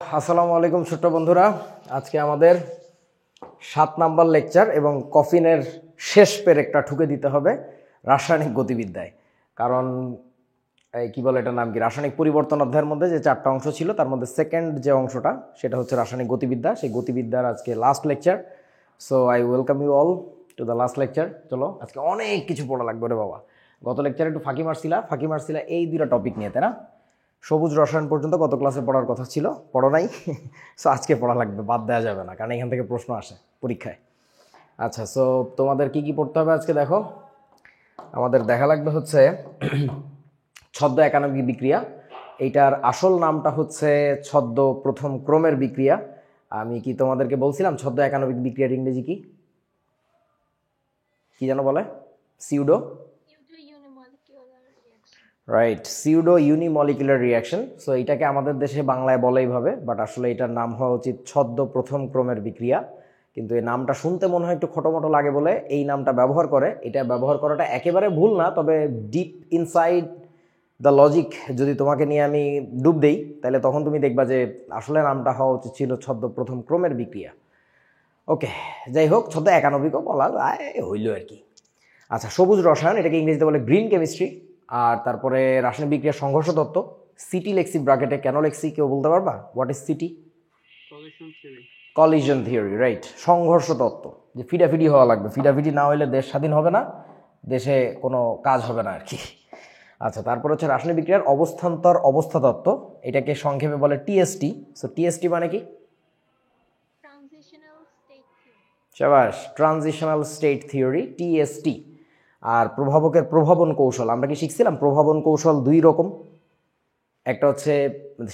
আসসালামু আলাইকুম ছোট্ট বন্ধুরা, আজকে আমাদের 7 নাম্বার লেকচার এবং কফিনের শেষ পেরেকটা ঠুকে দিতে হবে রাসায়নিক গতিবিদ্যায়। কারণ এই কি বলে এটার নাম কি, রাসায়নিক পরিবর্তন অধ্যায়ের মধ্যে যে 4টা অংশ ছিল তার মধ্যে সেকেন্ড যে অংশটা সেটা হচ্ছে রাসায়নিক গতিবিদ্যা। সেই গতিবিদ্যার আজকে last lecture. So I welcome you all to the last lecture. চলো আজকে অনেক কিছু পড়া লাগবে রে বাবা। গত লেকচারে একটু ফাঁকি মারছিলা এই দুইটা টপিক নিয়ে, তাই না? সবুজ রসায়ন পর্যন্ত গত ক্লাসে পড়ার কথা ছিল, পড়ো নাই। সো আজকে পড়া লাগবে, বাদ দেওয়া যাবে না, কারণ এখান থেকে প্রশ্ন আসে পরীক্ষায়। আচ্ছা, সো তোমাদের কি কি পড়তে হবে আজকে দেখো। আমাদের দেখা লাগবে হচ্ছে ছদ্ম একানবিক বিক্রিয়া। এইটার আসল নামটা হচ্ছে ছদ্ম প্রথম ক্রমের বিক্রিয়া। আমি কি তোমাদেরকে বলছিলাম ছদ্ম একানবিক বিক্রিয়ার ইংরেজি কি কি যেন বলে? Pseudo, right, pseudo unimolecular reaction. So এটাকে আমাদের দেশে বাংলায় বলে এইভাবে, বাট আসলে এটার নাম হওয়া উচিত ছদ্ম প্রথম ক্রমের বিক্রিয়া। কিন্তু এই নামটা শুনতে মনে হয় একটু খটোমটো লাগে বলে এই নামটা ব্যবহার করে। এটা ব্যবহার করাটা একেবারে ভুল না, তবে ডিপ ইনসাইড দ্য লজিক যদি তোমাকে নিয়ে আমি ডুব দেই, তাহলে তখন তুমি দেখবা যে আসলে নামটা হওয়া উচিত ছিল ছদ্ম প্রথম ক্রমের বিক্রিয়া। ওকে, যাই হোক, ছদ্ম একানবিকও বলা যায়, হইল আর কি। আচ্ছা, সবুজ রসায়ন, এটাকে ইংরেজিতে বলে গ্রিন কেমিস্ট্রি। আর তারপরে রাসায়নিক বিক্রিয়ার সংঘর্ষ তত্ত্ব, সিটি লেক্সি ব্র্যাকেটে, কেন লেক্সি কেউ বলতে পারবা? What is city? Collision theory, right, সংঘর্ষ তত্ত্ব। যে ফিডাফিডি হওয়া লাগবে, ফিডাফিডি না হইলে দেশ স্বাধীন হবে না, দেশে কোনো কাজ হবে না আর কি। আচ্ছা, তারপর হচ্ছে রাসায়নিক বিক্রিয়ার অবস্থান্তর অবস্থা তত্ত্ব, এটাকে সংক্ষেপে বলে টিএসটি। সো টিএসটি মানে কি? শাবাশ, ট্রানজিশনাল স্টেট থিওরি, টিএসটি। আর প্রভাবকের প্রভাবন কৌশল, আমরা কি শিখছিলাম প্রভাবন কৌশল দুই রকম? একটা হচ্ছে,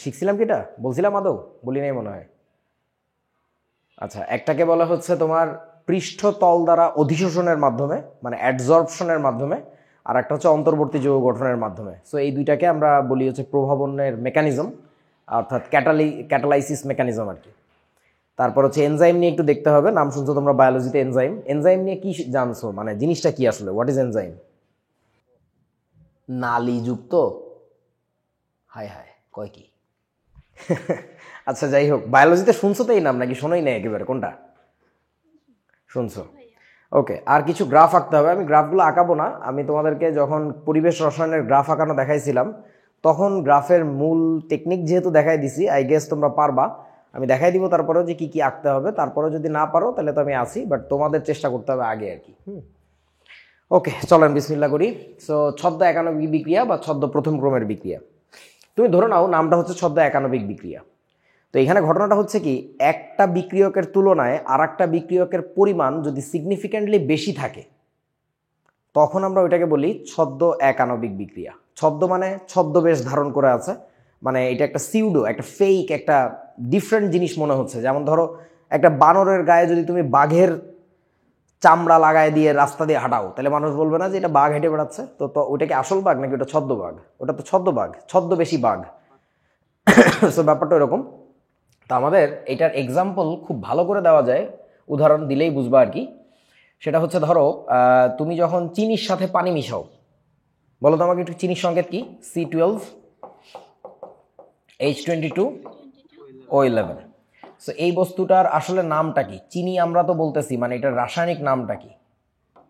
শিখছিলাম কি, এটা বলছিলাম আদৌ? বলি নাই মনে হয়। আচ্ছা, একটাকে বলা হচ্ছে তোমার পৃষ্ঠতল দ্বারা অধিশোষণের মাধ্যমে, মানে অ্যাডজর্পশনের মাধ্যমে, আর একটা হচ্ছে অন্তর্বর্তী যৌগ গঠনের মাধ্যমে। সো এই দুইটাকে আমরা বলি হচ্ছে প্রভাবনের মেকানিজম, অর্থাৎ ক্যাটালাইসিস মেকানিজম আর কি। তারপর হচ্ছে এনজাইম নিয়ে একটু দেখতে হবে, নাম শুনছো তোমরা বায়োলজিতে এনজাইম। এনজাইম নিয়ে কি জানছো, মানে জিনিসটা কি আসলে, হোয়াট ইজ এনজাইম? নালীযুক্ত, হায় হায়, কয় কি? আচ্ছা, যাই হোক, বায়োলজিতে শুনছো তো এই নাম, নাকি শোনোই না একেবারে? কোনটা শুনছো? ওকে, আর কিছু গ্রাফ আঁকতে হবে। আমি গ্রাফগুলো আঁকাবো না, আমি তোমাদেরকে যখন পরিবেশ রসায়নের গ্রাফ আঁকানো দেখাইছিলাম তখন গ্রাফের মূল টেকনিক যেহেতু দেখাই দিছি, আই গেস তোমরা পারবা। আমি দেখাই দিব তারপরেও যে কি কি আঁকতে হবে, তারপরে যদি না পারো তাহলে তো আমি আসি, বাট তোমাদের চেষ্টা করতে হবে আগে আর কি। ওকে, চলেন বিসমিল্লাহ করি। সো ছদ্ম একানবিক বিক্রিয়া বা ছদ্ম প্রথম ক্রমের বিক্রিয়া, তুমি ধরে নাও নামটা হচ্ছে ছদ্ম একানবিক বিক্রিয়া। তো এখানে ঘটনাটা হচ্ছে কি, একটা বিক্রিয়কের তুলনায় আর একটা বিক্রিয়কের পরিমাণ যদি সিগনিফিক্যান্টলি বেশি থাকে তখন আমরা ওইটাকে বলি ছদ্ম একানবিক বিক্রিয়া। ছদ্ম মানে ছদ্মবেশ ধারণ করে আছে, মানে এটা একটা সিউডো, একটা ফেক, একটা ডিফারেন্ট জিনিস মনে হচ্ছে। যেমন ধরো একটা বানরের গায়ে যদি তুমি বাঘের চামড়া লাগায় দিয়ে রাস্তা দিয়ে হাঁটাও, তাহলে মানুষ বলবে না যে এটা বাঘ হেঁটে বেড়াচ্ছে? তো ওইটা কি আসল বাঘ নাকি ওটা ছদ্ম বাঘ? ওটা তো ছদ্ম বাঘ, ছদ্মবেশী বাঘ। সো ব্যাপারটা এরকম। তো আমাদের এটার এক্সাম্পল খুব ভালো করে দেওয়া যায়, উদাহরণ দিলেই বুঝবা আর কি। সেটা হচ্ছে ধরো তুমি যখন চিনির সাথে পানি মিশাও, বলো তো আমাকে একটু চিনির সংকেত কি? C12H22O11। সো এই বস্তুটার আসলে নামটা কি? চিনি আমরা তো বলতেছি, মানে এটার রাসায়নিক নামটা কি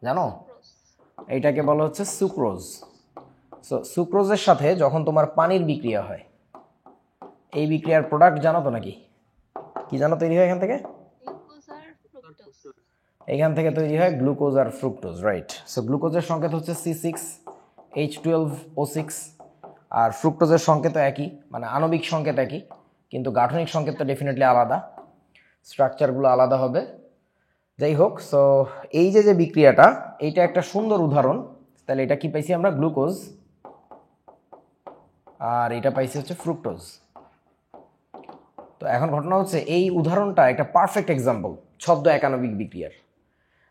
জানো? এইটাকে বলা হচ্ছে সুক্রোজ। সো সুক্রোজের সাথে যখন তোমার পানির বিক্রিয়া হয়, এই বিক্রিয়ার প্রোডাক্ট জানো তো নাকি? কি জানো তৈরি হয় এখান থেকে? এখান থেকে তৈরি হয় গ্লুকোজ আর ফ্রুক্টোজ, রাইট। সো গ্লুকোজের সংকেত হচ্ছে C6H12O6, আর ফ্রুক্টোজের সংকেত একই, মানে আণবিক সংকেত একই, কিন্তু গাঠনিক সংকেতটা ডেফিনেটলি আলাদা, স্ট্রাকচারগুলো আলাদা হবে। যাই হোক, সো এই যে বিক্রিয়াটা, এইটা একটা সুন্দর উদাহরণ। তাহলে এটা কি পাইছি আমরা? গ্লুকোজ, আর এটা পাইছি হচ্ছে ফ্রুক্টোজ। তো এখন ঘটনা হচ্ছে এই উদাহরণটা একটা পারফেক্ট এক্সাম্পল ছদ্ম একানবিক বিক্রিয়ার।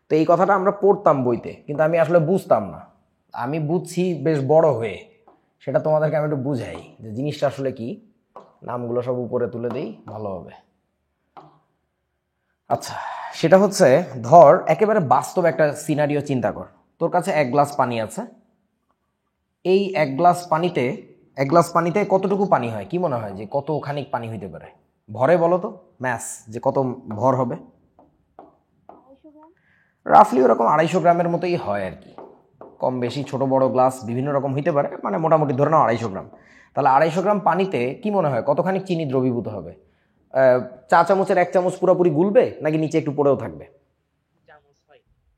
তো এই কথাটা আমরা পড়তাম বইতে, কিন্তু আমি আসলে বুঝতাম না। আমি বুঝছি বেশ বড় হয়ে, সেটা তোমাদেরকে আমি একটু বুঝাই যে জিনিসটা আসলে কি। নামগুলো সব উপরে তুলে দিই, ভালো হবে। আচ্ছা, সেটা হচ্ছে ধর একেবারে বাস্তব একটা সিনারিও চিন্তা কর। তোর কাছে 1 গ্লাস পানি আছে। এই 1 গ্লাস পানিতে কতটুকু পানি হয়? কি মনে হয় যে কতখানি পানি হইতে পারে? ভরে বলো তো ম্যাস যে কত ভর হবে। রাফলি ওরকম 250 গ্রামের মতোই হয় আর কি, কম বেশি ছোট বড় গ্লাস বিভিন্ন রকম হইতে পারে, মানে মোটামুটি ধরে নাও 250 গ্রাম। তাহলে 250 গ্রাম পানিতে কি মনে হয় কতখানি চিনি দ্রবীভূত হবে? চা চামচের 1 চামচ পুরোপুরি গুলবে নাকি নিচে একটু পড়েও থাকবে?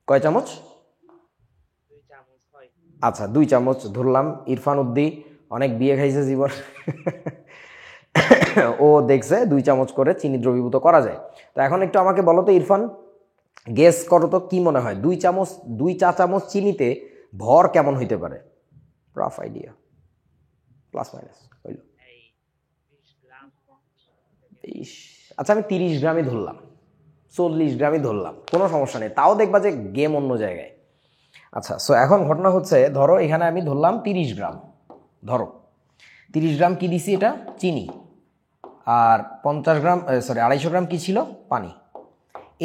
কয় চামচ? আচ্ছা 2 চামচ ধরলাম। ইরফান উদ্দি অনেক বিয়ে খাইছে জীবন, ও দেখছে 2 চামচ করে চিনি দ্রবীভূত করা যায়। তো এখন একটু আমাকে বলো তো ইরফান, গেস করো তো কি মনে হয় 2 চা চামচ চিনিতে ভর কেমন হইতে পারে? রাফ আইডিয়া, প্লাস মাইনাস হইল 20। আচ্ছা আমি 30 গ্রামই ধরলাম, 40 গ্রামই ধরলাম, কোনো সমস্যা নেই, তাও দেখবা যে গেম অন্য জায়গায়। আচ্ছা সো এখন ঘটনা হচ্ছে ধরো এখানে আমি ধরলাম 30 গ্রাম, ধরো 30 গ্রাম কি দিছি এটা চিনি, আর 50 গ্রাম 250 গ্রাম কি ছিল পানি।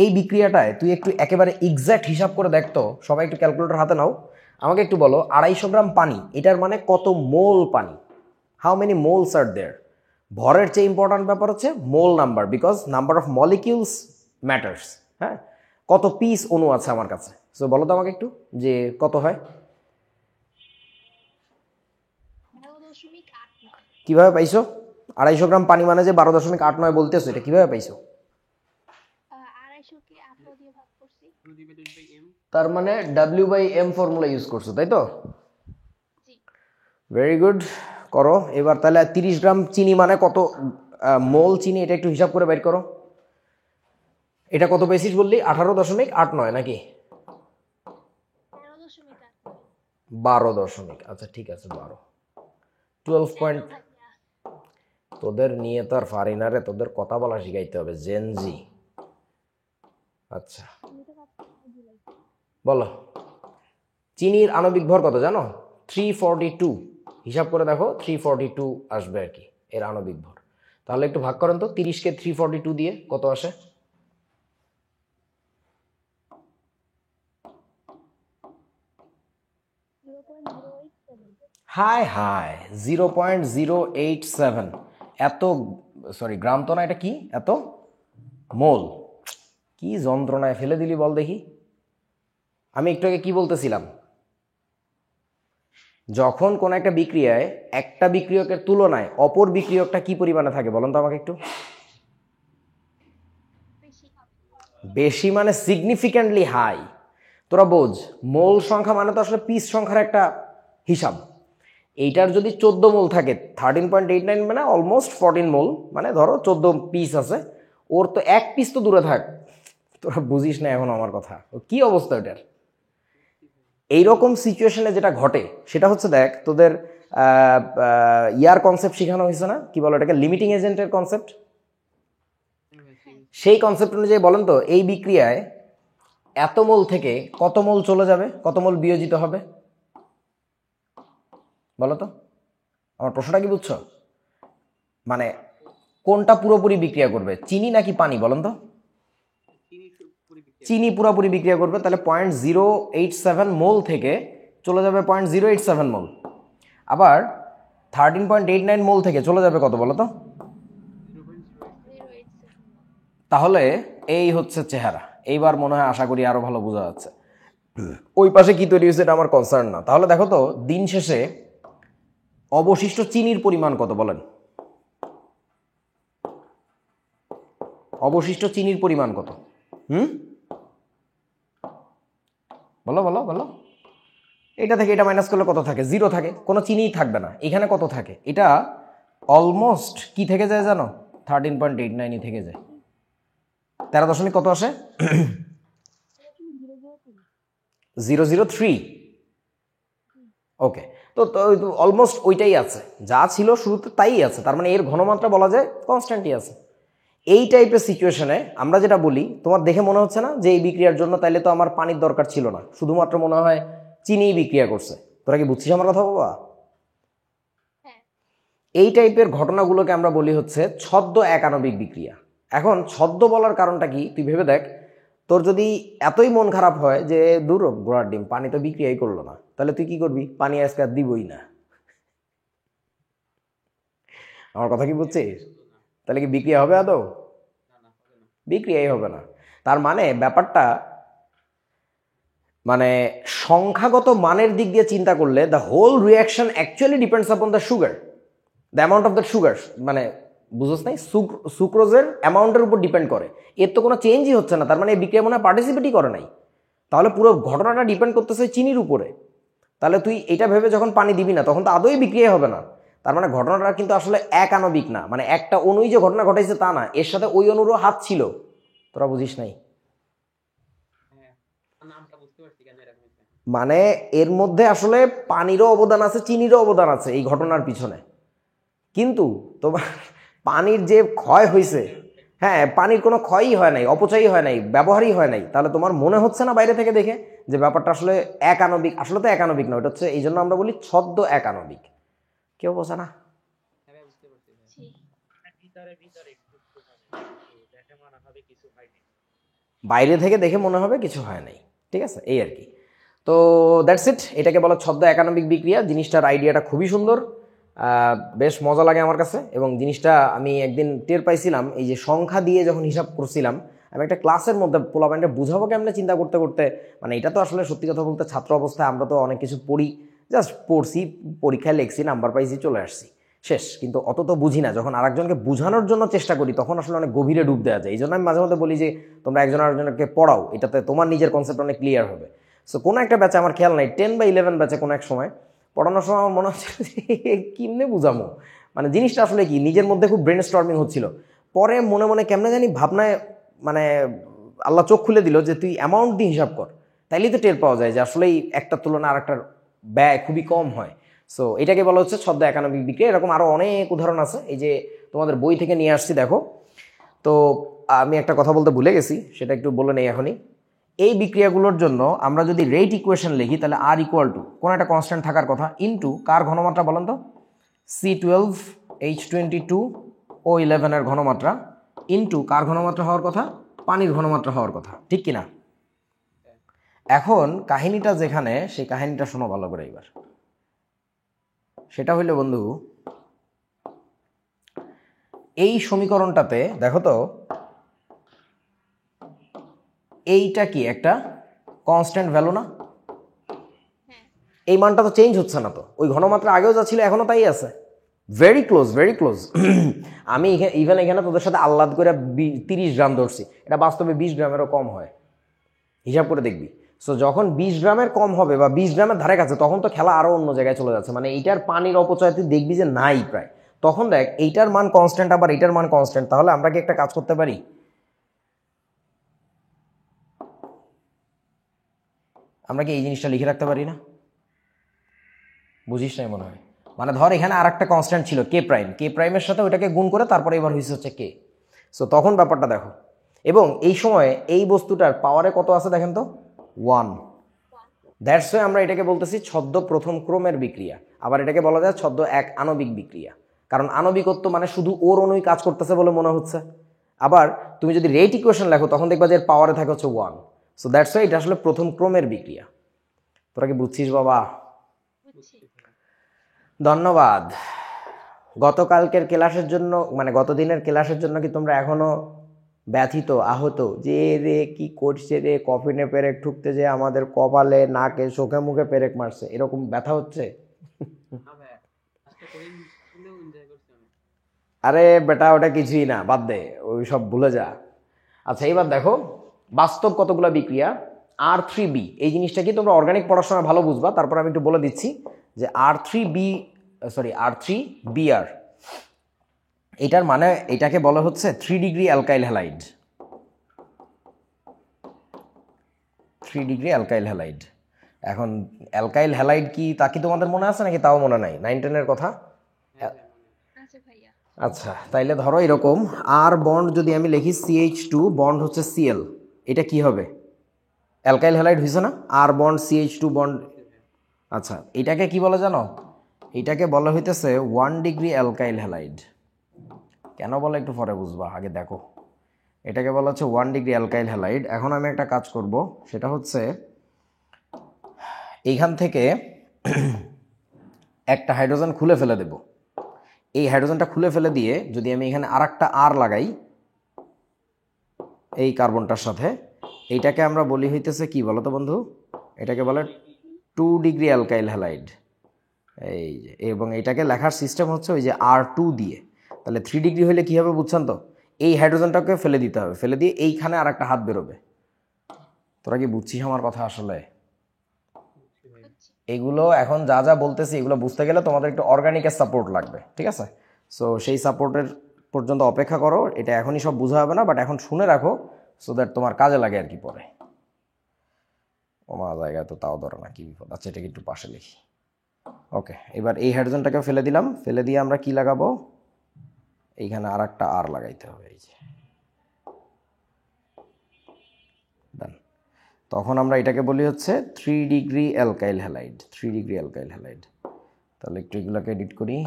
এই বিক্রিয়াটায় তুই একটু একেবারে এক্স্যাক্ট হিসাব করে দেখতো, সবাই একটু ক্যালকুলেটর হাতে নাও, আমাকে একটু বলো 250 গ্রাম পানি এটার মানে কত মোল পানি, হাউ মেনি মোলস আর দেয়ার। ভরের চেয়ে ইম্পর্ট্যান্ট ব্যাপার হচ্ছে মোল number, because number of molecules matters. হ্যাঁ, কত পিস অণু আছে আমার কাছে। সো বলো তো আমাকে একটু যে কত হয়, কিভাবে পাইছো? 250 গ্রাম পানি মানে যে 12.89 বলতেছো, এটা কিভাবে পাইছো? তার মানে W/M ফর্মুলা ইউজ করছো, তাই তো? ভেরি গুড, করো এবার। তাহলে 30 গ্রাম চিনি মানে কত মোল চিনি, এটা একটু হিসাব করে বের করো। এটা কত বেসিস বললি? 18.89 নাকি 12 দশমিক? আচ্ছা ঠিক আছে 12 তোদের নিয়ে তো আর পারি না রে, তোদের কথা বলা শিখাইতে হবে, জেনজি। আচ্ছা বলো চিনির আণবিক ভর কত জানো? 342। হিসাব করে দেখো 342 আসবে আর কি এর আণবিক ভর। তাহলে একটু ভাগ করেন তো 30কে 342 দিয়ে কত আসে? হায় হায় 0.087। এত গ্রাম তো না, এটা কি এত মোল? কি যন্ত্রণায় ফেলে দিলি বল দেখি। আমি একটু আগে কি বলতেছিলাম, যখন কোন একটা বিক্রিয়ায় একটা বিক্রিয়কের তুলনায় অপর বিক্রিয়কটা কি পরিমাণে থাকে বলেন তো আমাকে একটু। বেশি মানে সিগনিফিক্যান্টলি হাই। তোরা বোঝ, মোল সংখ্যা মানে তো আসলে পিস সংখ্যার একটা হিসাব। এইটার যদি 14 মোল থাকে, 13.89 মানে অলমোস্ট 14 মোল, মানে ধরো 14 পিস আছে, ওর তো এক পিস তো দূরে থাক। তোরা বুঝিস না এখন আমার কথা, কি অবস্থা ওটার। এইরকম সিচুয়েশনে যেটা ঘটে সেটা হচ্ছে, দেখ তোদের ইয়ার কনসেপ্ট শেখানো হয়েছে না, কি বলো এটাকে, লিমিটিং এজেন্টের কনসেপ্ট। সেই কনসেপ্ট অনুযায়ী বলেন তো এই বিক্রিয়ায় এত মোল থেকে কত মোল চলে যাবে, কত মোল বিয়োজিত হবে বলো তো। আমার প্রশ্নটা কি বুঝছো? মানে কোনটা পুরোপুরি বিক্রিয়া করবে, চিনি নাকি পানি বলেন তো? চিনি পুরোপুরি বিক্রিয়া করবে, তাহলে 0.087 মোল থেকে চলে যাবে 0.087 মোল। আবার 13.89 মোল থেকে চলে যাবে কত বলো তো? তাহলে এই হচ্ছে চেহারা। এইবার মনে হয় আশা করি আরো ভালো বোঝা যাচ্ছে। ওই পাশে কি তৈরি হয়েছে এটা আমার কনসার্ন না। তাহলে দেখো তো দিন শেষে অবশিষ্ট চিনির পরিমাণ কত বলেন? অবশিষ্ট চিনির পরিমাণ কত? বলো বলো বলো। এটা থেকে এটা মাইনাস করলে কত থাকে? 0 থাকে, কোনো চিনিই থাকবে না। এখানে কত থাকে? এটা অলমোস্ট কি থেকে যায় জানো? 13.89 থেকে যায়। 13 দশমিক কত আসে? 003। ওকে, তো অলমোস্ট ওইটাই আছে, যা ছিল শুরুতে তাই আছে। তার মানে এর ঘনমাত্রা বলা যায় কনস্ট্যান্টই আছে। এই টাইপের সিচুয়েশনে আমরা যেটা বলি, তোমার দেখে মনে হচ্ছে না যে এই বিক্রিয়ার জন্য তাইলে তো আমার পানির দরকার ছিল না, শুধুমাত্র মনে হয় চিনি বিক্রিয়া করছে। তোরা কি বুঝছিস আমার কথা বাবা? এই টাইপের ঘটনাগুলোকে আমরা বলি হচ্ছে ছদ্ম একাণবিক বিক্রিয়া। এখন ছদ্ম বলার কারণটা কি তুই ভেবে দেখ। তোর যদি এতই মন খারাপ হয় যে দূর ঘোড়ার ডিম, পানি তো বিক্রিয়াই করলো না, তাহলে তুই কি করবি? পানি আজকে আর দিবই না। আমার কথা কি বুঝছিস? তাহলে কি বিক্রিয়া হবে আদৌ? বিক্রিয়াই হবে না। তার মানে ব্যাপারটা মানে সংখ্যাগত মানের দিক দিয়ে চিন্তা করলে the whole reaction actually depends upon the sugar, the amount of the sugar. মানে বুঝোস নাই, সুক্রোজের অ্যামাউন্টের উপর ডিপেন্ড করে। এর তো কোনো চেঞ্জই হচ্ছে না, তার মানে এই বিক্রিয়া মনে হয় পার্টিসিপেটই করে নাই। তাহলে পুরো ঘটনাটা ডিপেন্ড করতেছে চিনির উপরে। তাহলে তুই এটা ভেবে যখন পানি দিবি না তখন তো আদৌই বিক্রিয়া হবে না। তার মানে ঘটনাটা কিন্তু আসলে এক আণবিক না, মানে একটা অণুই যে ঘটনা ঘটাইছে তা না, এর সাথে ওই অণুরও হাত ছিল। তোরা বুঝিস নাই? মানে এর মধ্যে আসলে পানিরও অবদান আছে, চিনিরও অবদান আছে এই ঘটনার পিছনে। কিন্তু তোমার পানির যে ক্ষয় হয়েছে, হ্যাঁ পানির কোনো ক্ষয়ই হয় নাই, অপচয়ই হয় নাই, ব্যবহারই হয় নাই। তাহলে তোমার মনে হচ্ছে না বাইরে থেকে দেখে যে ব্যাপারটা আসলে এক আণবিক? আসলে তো এক আণবিক না, ওটা হচ্ছে এই জন্য আমরা বলি ছদ্ম এক আণবিক। কেউ বোঝে না? বাইরে থেকে দেখে মনে হবে কিছু হয় নাই, ঠিক আছে, এই আর কি। তো দ্যাটস ইট, এটাকে বলা ছদ্ম একানবিক বিক্রিয়া। জিনিসটার আইডিয়াটা খুবই সুন্দর, বেশ মজা লাগে আমার কাছে। এবং জিনিসটা আমি একদিন টের পাইছিলাম, এই যে সংখ্যা দিয়ে যখন হিসাব করছিলাম, আমি একটা ক্লাসের মধ্যে পোলাপাইনটা বুঝাবো কেমনে চিন্তা করতে করতে, মানে এটা তো আসলে সত্যি কথা বলতে ছাত্র অবস্থায় আমরা তো অনেক কিছু পড়ি, জাস্ট পড়ছি, পরীক্ষায় লিখছি, নাম্বার পাইছি, চলে আসছি, শেষ। কিন্তু অত তো বুঝি না। যখন আরেকজনকে বোঝানোর জন্য চেষ্টা করি তখন আসলে অনেক গভীরে ডুব দেওয়া যায়। এই জন্য আমি মাঝে মধ্যে বলি যে তোমরা একজন আরেকজনকে পড়াও, এটাতে তোমার নিজের কনসেপ্ট অনেক ক্লিয়ার হবে। সো কোনো একটা ব্যাচে, আমার খেয়াল নাই 10 বা 11 ব্যাচে কোনো এক সময় পড়ানোর সময় আমার মনে হচ্ছে কিমনে বুঝামো, মানে জিনিসটা আসলে কি নিজের মধ্যে খুব ব্রেন স্টর্মিং হচ্ছিল। পরে মনে মনে কেমনে জানি ভাবনায় মানে আল্লাহ চোখ খুলে দিল যে তুই অ্যামাউন্ট দিয়ে হিসাব কর, তাইলেই তো টের পাওয়া যায় যে আসলেই একটার তুলনায় আরেকটার ব্যয় খুবই কম হয়। সো এটাকে বলা হচ্ছে ছদ্ম একানবিক বিক্রিয়া। এরকম আরও অনেক উদাহরণ আছে, এই যে তোমাদের বই থেকে নিয়ে আসছি দেখো। তো আমি একটা কথা বলতে ভুলে গেছি, সেটা একটু বলে নেই এখনই। এই বিক্রিয়াগুলোর জন্য আমরা যদি রেট ইকুয়েশন লিখি তাহলে আর ইকুয়াল টু কোনো একটা কনস্ট্যান্ট থাকার কথা ইনটু কার ঘনমাত্রা বলেন তো, C12H22O11 এর ঘনমাত্রা ইনটু কার ঘনমাত্রা হওয়ার কথা, পানির ঘনমাত্রা হওয়ার কথা, ঠিক কিনা? এখন কাহিনীটা যেখানে, সেই কাহিনীটা শোনো ভালো করে এবার। সেটা হইলো বন্ধু, এই সমীকরণটাতে দেখো তো, এইটা কি একটা কনস্ট্যান্ট ভ্যালু না? এই মানটা তো চেঞ্জ হচ্ছে না, তো ওই ঘনমাত্রা আগেও যা ছিল এখনো তাই আছে, ভেরি ক্লোজ, ভেরি ক্লোজ। আমি ইভেন এখানে তোদের সাথে আহ্লাদ করে 30 গ্রাম ধরছি, এটা বাস্তবে 20 গ্রামেরও কম হয়, হিসাব করে দেখবি। সো যখন 20 গ্রামের কম হবে বা 20 গ্রামের ধারে কাছে, তখন তো খেলা আরো অন্য জায়গায় চলে যাচ্ছে, মানে এইটার পানির অপচয় তুই দেখবি যে নাই প্রায়। তখন দেখ এইটার মান কনস্ট্যান্ট আবার এইটার মান কনস্ট্যান্ট, তাহলে আমরা কি একটা কাজ করতে পারি, আমরা কি এই জিনিসটা লিখে রাখতে পারি না? বুঝিস নাই মনে হয়। মানে ধর এখানে আর একটা কনস্ট্যান্ট ছিল কে প্রাইম, কে প্রাইমের সাথে ওইটাকে গুণ করে তারপরে এবার হয়েছে হচ্ছে কে। সো তখন ব্যাপারটা দেখো, এবং এই সময়ে এই বস্তুটার পাওয়ারে কত আছে দেখেন তো, 1। দ্যাটস ওয়াই আমরা এটাকে বলতেছি ছদ্ম প্রথম ক্রমের বিক্রিয়া। আবার এটাকে বলা যায় ছদ্ম এক আণবিক বিক্রিয়া, কারণ আণবিকত্ব মানে শুধু ওর অনুই কাজ করতেছে বলে মনে হচ্ছে। আবার তুমি যদি রেট ইকুয়েশন লেখো তখন দেখবা যে এর পাওয়ারে থাকে হচ্ছে 1। সো দ্যাটস ওয়াই এটা আসলে প্রথম ক্রমের বিক্রিয়া। তোরা কি বুঝছিস বাবা? ধন্যবাদ। গতকালকের ক্লাসের জন্য, মানে গতদিনের ক্লাসের জন্য কি তোমরা এখনো ব্যথিত, আহত, যে রে কি করছে রে, কফিনে পেরেক ঠুকতে যে আমাদের কপালে, নাকে, চোখে মুখে পেরেক মারছে, এরকম ব্যথা হচ্ছে? আরে বেটা ওটা কিছুই না, বাদ দে, ওই সব ভুলে যা। আচ্ছা এবার দেখো বাস্তব কতগুলো বিক্রিয়া। R3B, এই জিনিসটা কি তোমরা অর্গানিক পড়ার সময় ভালো বুঝবা, তারপর আমি একটু বলে দিচ্ছি যে R3Br, এটার মানে এটাকে বলা হচ্ছে 3 degree alkyl halide. 3 degree alkyl halide. এখন অ্যালকাইল হ্যালাইড কি তা কি তোমাদের মনে আছে নাকি তাও মনে নাই 9-10 কথা? আচ্ছা তাইলে ধরো এরকম আর বন্ড যদি আমি লিখি CH2 বন্ড হচ্ছে Cl, এটা কি হবে? অ্যালকাইল হ্যালাইড হয়েছে না, আর বন্ড CH2 বন্ড। আচ্ছা এটাকে কি বলে জানো? এটাকে বলা হইতেছে 1 ডিগ্রি অ্যালকাইল হ্যালাইড। কেন বলে একটু পরে বুঝবা, আগে দেখো। এটাকে বলা হচ্ছে 1 ডিগ্রি অ্যালকাইল হ্যালাইড। এখন আমি একটা কাজ করব, সেটা হচ্ছে এইখান থেকে একটা হাইড্রোজেন খুলে ফেলে দেব। এই হাইড্রোজেনটা খুলে ফেলে দিয়ে যদি আমি এখানে আরেকটা আর লাগাই এই কার্বনটার সাথে, এইটাকে আমরা বলি হইতেছে কি বলো তো বন্ধু, এটাকে বলে 2 ডিগ্রি অ্যালকাইল হ্যালাইড। এই যে, এবং এটাকে লেখার সিস্টেম হচ্ছে ওই যে R2 দিয়ে। তাহলে 3 ডিগ্রি হলে কী হবে বুঝছেন তো, এই হাইড্রোজেনটাকে ফেলে দিতে হবে, ফেলে দিয়ে এইখানে আর একটা হাত বেরোবে। তোরা কি বুঝছিস আমার কথা? আসলে এগুলো এখন যা যা বলতেছি এগুলো বুঝতে গেলে তোমাদের একটু অর্গানিকের সাপোর্ট লাগবে, ঠিক আছে? সো সেই সাপোর্টের পর্যন্ত অপেক্ষা করো, এটা এখনই সব বোঝা হবে না, বাট এখন শুনে রাখো সো দ্যাট তোমার কাজে লাগে আর কি পরে। ওমা জায়গায় তো তাও ধরো না, কি বিপদ। আচ্ছা এটাকে একটু পাশে লিখি। ওকে, এবার এই হাইড্রোজেনটাকে ফেলে দিলাম, ফেলে দিয়ে আমরা কি লাগাবো, এইখানে আর একটা আর লাগাইতে হবে। এই যে ডান। তখন আমরা এটাকে বলি হচ্ছে 3 degree alkyl halide, 3 degree alkyl halide. তাহলে একটু এগুলোকে এডিট করি,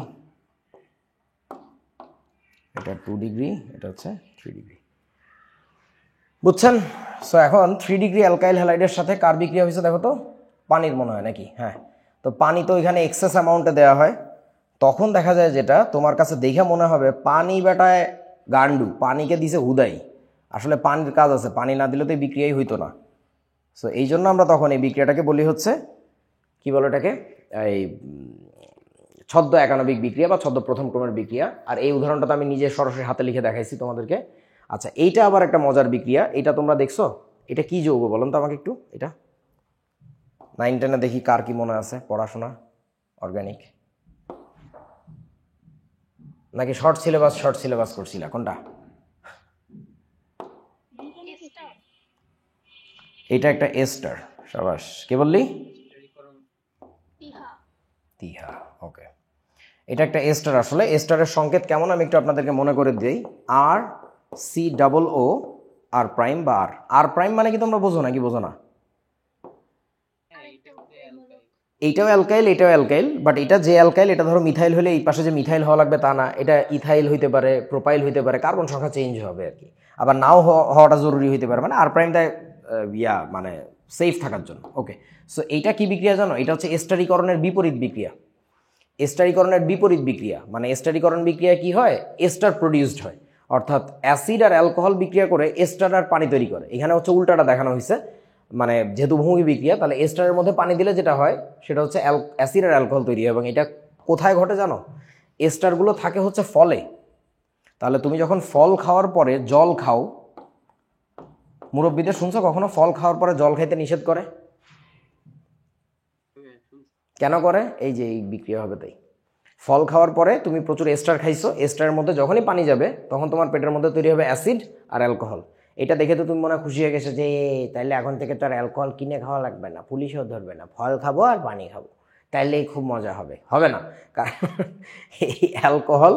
এটা 2 ডিগ্রি, এটা হচ্ছে 3 ডিগ্রি, বুঝছেন? সো এখন 3 ডিগ্রি অ্যালকাইল হ্যালাইডের সাথে কার বিক্রিয়া হয়েছে দেখো তো, পানির মনে হয় নাকি? হ্যাঁ, তো পানি তো এখানে এক্সেস অ্যামাউন্টে দেওয়া হয়, তখন দেখা যায় যেটা তোমার কাছে দেখে মনে হবে পানি বেটায় গান্ডু, পানিকে দিছে হুদাই। আসলে পানির কাজ আছে, পানি না দিলে তো এই বিক্রিয়াই হইতো না। সো এই জন্য আমরা তখন এই বিক্রিয়াটাকে বলি হচ্ছে কি বলো এটাকে, এই ছদ্ম একানবিক বিক্রিয়া বা ছদ্ম প্রথম ক্রমের বিক্রিয়া। আর এই উদাহরণটা তো আমি নিজে সরাসরি হাতে লিখে দেখাইছি তোমাদেরকে। আচ্ছা এইটা আবার একটা মজার বিক্রিয়া, এটা তোমরা দেখছো, এটা কি যৌগ বলুন তো আমাকে একটু। এটা 9-10-এ দেখি কার কি মনে আছে পড়াশোনা, অর্গানিক নাকি শর্ট সিলেবাস করছিল, কোনটা? এটা একটা এস্টার, সাবাস। কে বললি? তিহা। ওকে, এটা একটা এস্টার। আসলে এস্টারের সংকেত কেমন আমি একটু আপনাদেরকে মনে করে দিই, RCOO আর প্রাইম বা আর প্রাইম মানে কি তোমরা বোঝো না? কি বোঝো না? এইটাও অ্যালকাইল, এটাও অ্যালকাইল, বাট এটা যে অ্যালকাইল, এটা ধরো মিথাইল হলে এই পাশে যে মিথাইল হওয়া লাগবে তা না, এটা ইথাইল হইতে পারে, প্রোপাইল হইতে পারে, কার্বন সংখ্যা চেঞ্জ হবে আর কি। আবার নাও হওয়াটা জরুরি হইতে পারে, মানে আর প্রাইমটা মানে সেফ থাকার জন্য। ওকে, সো এইটা কি বিক্রিয়া জানো? এটা হচ্ছে এস্টারীকরণের বিপরীত বিক্রিয়া। এস্টারীকরণের বিপরীত বিক্রিয়া মানে এস্টারীকরণ বিক্রিয়া কি হয়, এস্টার প্রডিউসড হয়, অর্থাৎ অ্যাসিড আর অ্যালকোহল বিক্রিয়া করে এস্টার আর পানি তৈরি করে। এখানে হচ্ছে উল্টাটা দেখানো হয়েছে, মানে যেহেতু বহুমুখী বিক্রিয়া, তাহলে এস্টারের মধ্যে পানি দিলে যেটা হয় সেটা হচ্ছে অ্যাসিড আর অ্যালকোহল তৈরি হয়। এবং এটা কোথায় ঘটে জানো? এস্টারগুলো থাকে হচ্ছে ফলে। তাহলে তুমি যখন ফল খাওয়ার পরে জল খাও, মুরব্বীদের শুনছো কখনো ফল খাওয়ার পরে জল খাইতে নিষেধ করে? কেন করে? এই যে এই বিক্রিয়া হবে তাই। ফল খাওয়ার পরে তুমি প্রচুর এস্টার খাইছো, এস্টারের মধ্যে যখনই পানি যাবে তখন তোমার পেটের মধ্যে তৈরি হবে অ্যাসিড আর অ্যালকোহল। এটা দেখে তো তুমি মনে খুশি হয়ে গেছো যে তাইলে এখন থেকে তো আর অ্যালকোহল কিনে খাওয়া লাগবে না, পুলিশও ধরবে না, ফল খাবো আর পানি খাবো, তাইলেই খুব মজা হবে। হবে না, কারণ এই অ্যালকোহল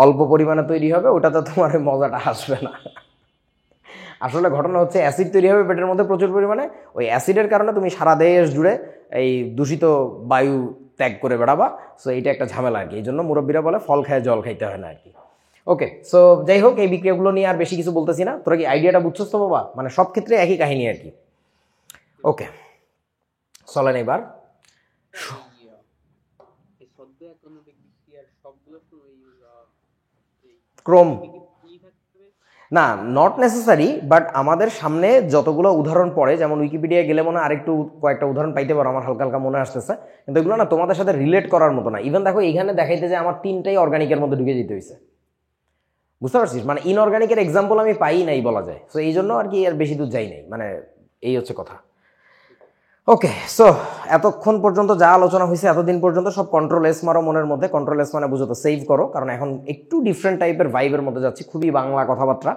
অল্প পরিমাণে তৈরি হবে, ওটাতে তোমার ওই মজাটা আসবে না। আসলে ঘটনা হচ্ছে অ্যাসিড তৈরি হবে পেটের মধ্যে প্রচুর পরিমাণে, ওই অ্যাসিডের কারণে তুমি সারা দেশ জুড়ে এই দূষিত বায়ু ত্যাগ করে বেড়াবা। সো এইটা একটা ঝামেলা আর কি, এই জন্য মুরব্বীরা বলে ফল খায় জল খাইতে হয় না আর কি। ওকে, সো যাই হোক, এই বিক্রিয়াগুলো নিয়ে আর বেশি কিছু বলতেছি না। তোরা কি আইডিয়াটা বুঝছস তো বাবা? মানে সব ক্ষেত্রে একই কাহিনী আর কি। ওকে, চলেন এবার ক্রোম না, নট নেসেসারি, বাট আমাদের সামনে যতগুলো উদাহরণ পড়ে, যেমন উইকিপিডিয়ায় গেলে মনে হয় আরেকটু কয়েকটা উদাহরণ পাইতে পারো, আমার হালকা হালকা মনে আসতেছে, কিন্তু এগুলো না তোমাদের সাথে রিলেট করার মতো না। ইভেন দেখো এইখানে দেখাইতে যে আমার 3টাই অর্গানিকের মধ্যে ঢুকে যেতে হয়েছে, বুঝতে পারছিস? মানে ইনঅর্গানিকের এক্সাম্পল আমি পাই নাই বলা যায়। সো এই জন্য আর কি আর বেশি দূর যাই নাই, মানে এই হচ্ছে কথা। ওকে, সো এতক্ষণ পর্যন্ত যা আলোচনা হয়েছে এতদিন পর্যন্ত সব কন্ট্রোল এস মারো মনের মধ্যে। কন্ট্রোল এস মানে বুঝো তো সেভ করো, কারণ এখন একটু ডিফারেন্ট টাইপের ভাইবের মধ্যে যাচ্ছি। খুবই বাংলা কথাবার্তা,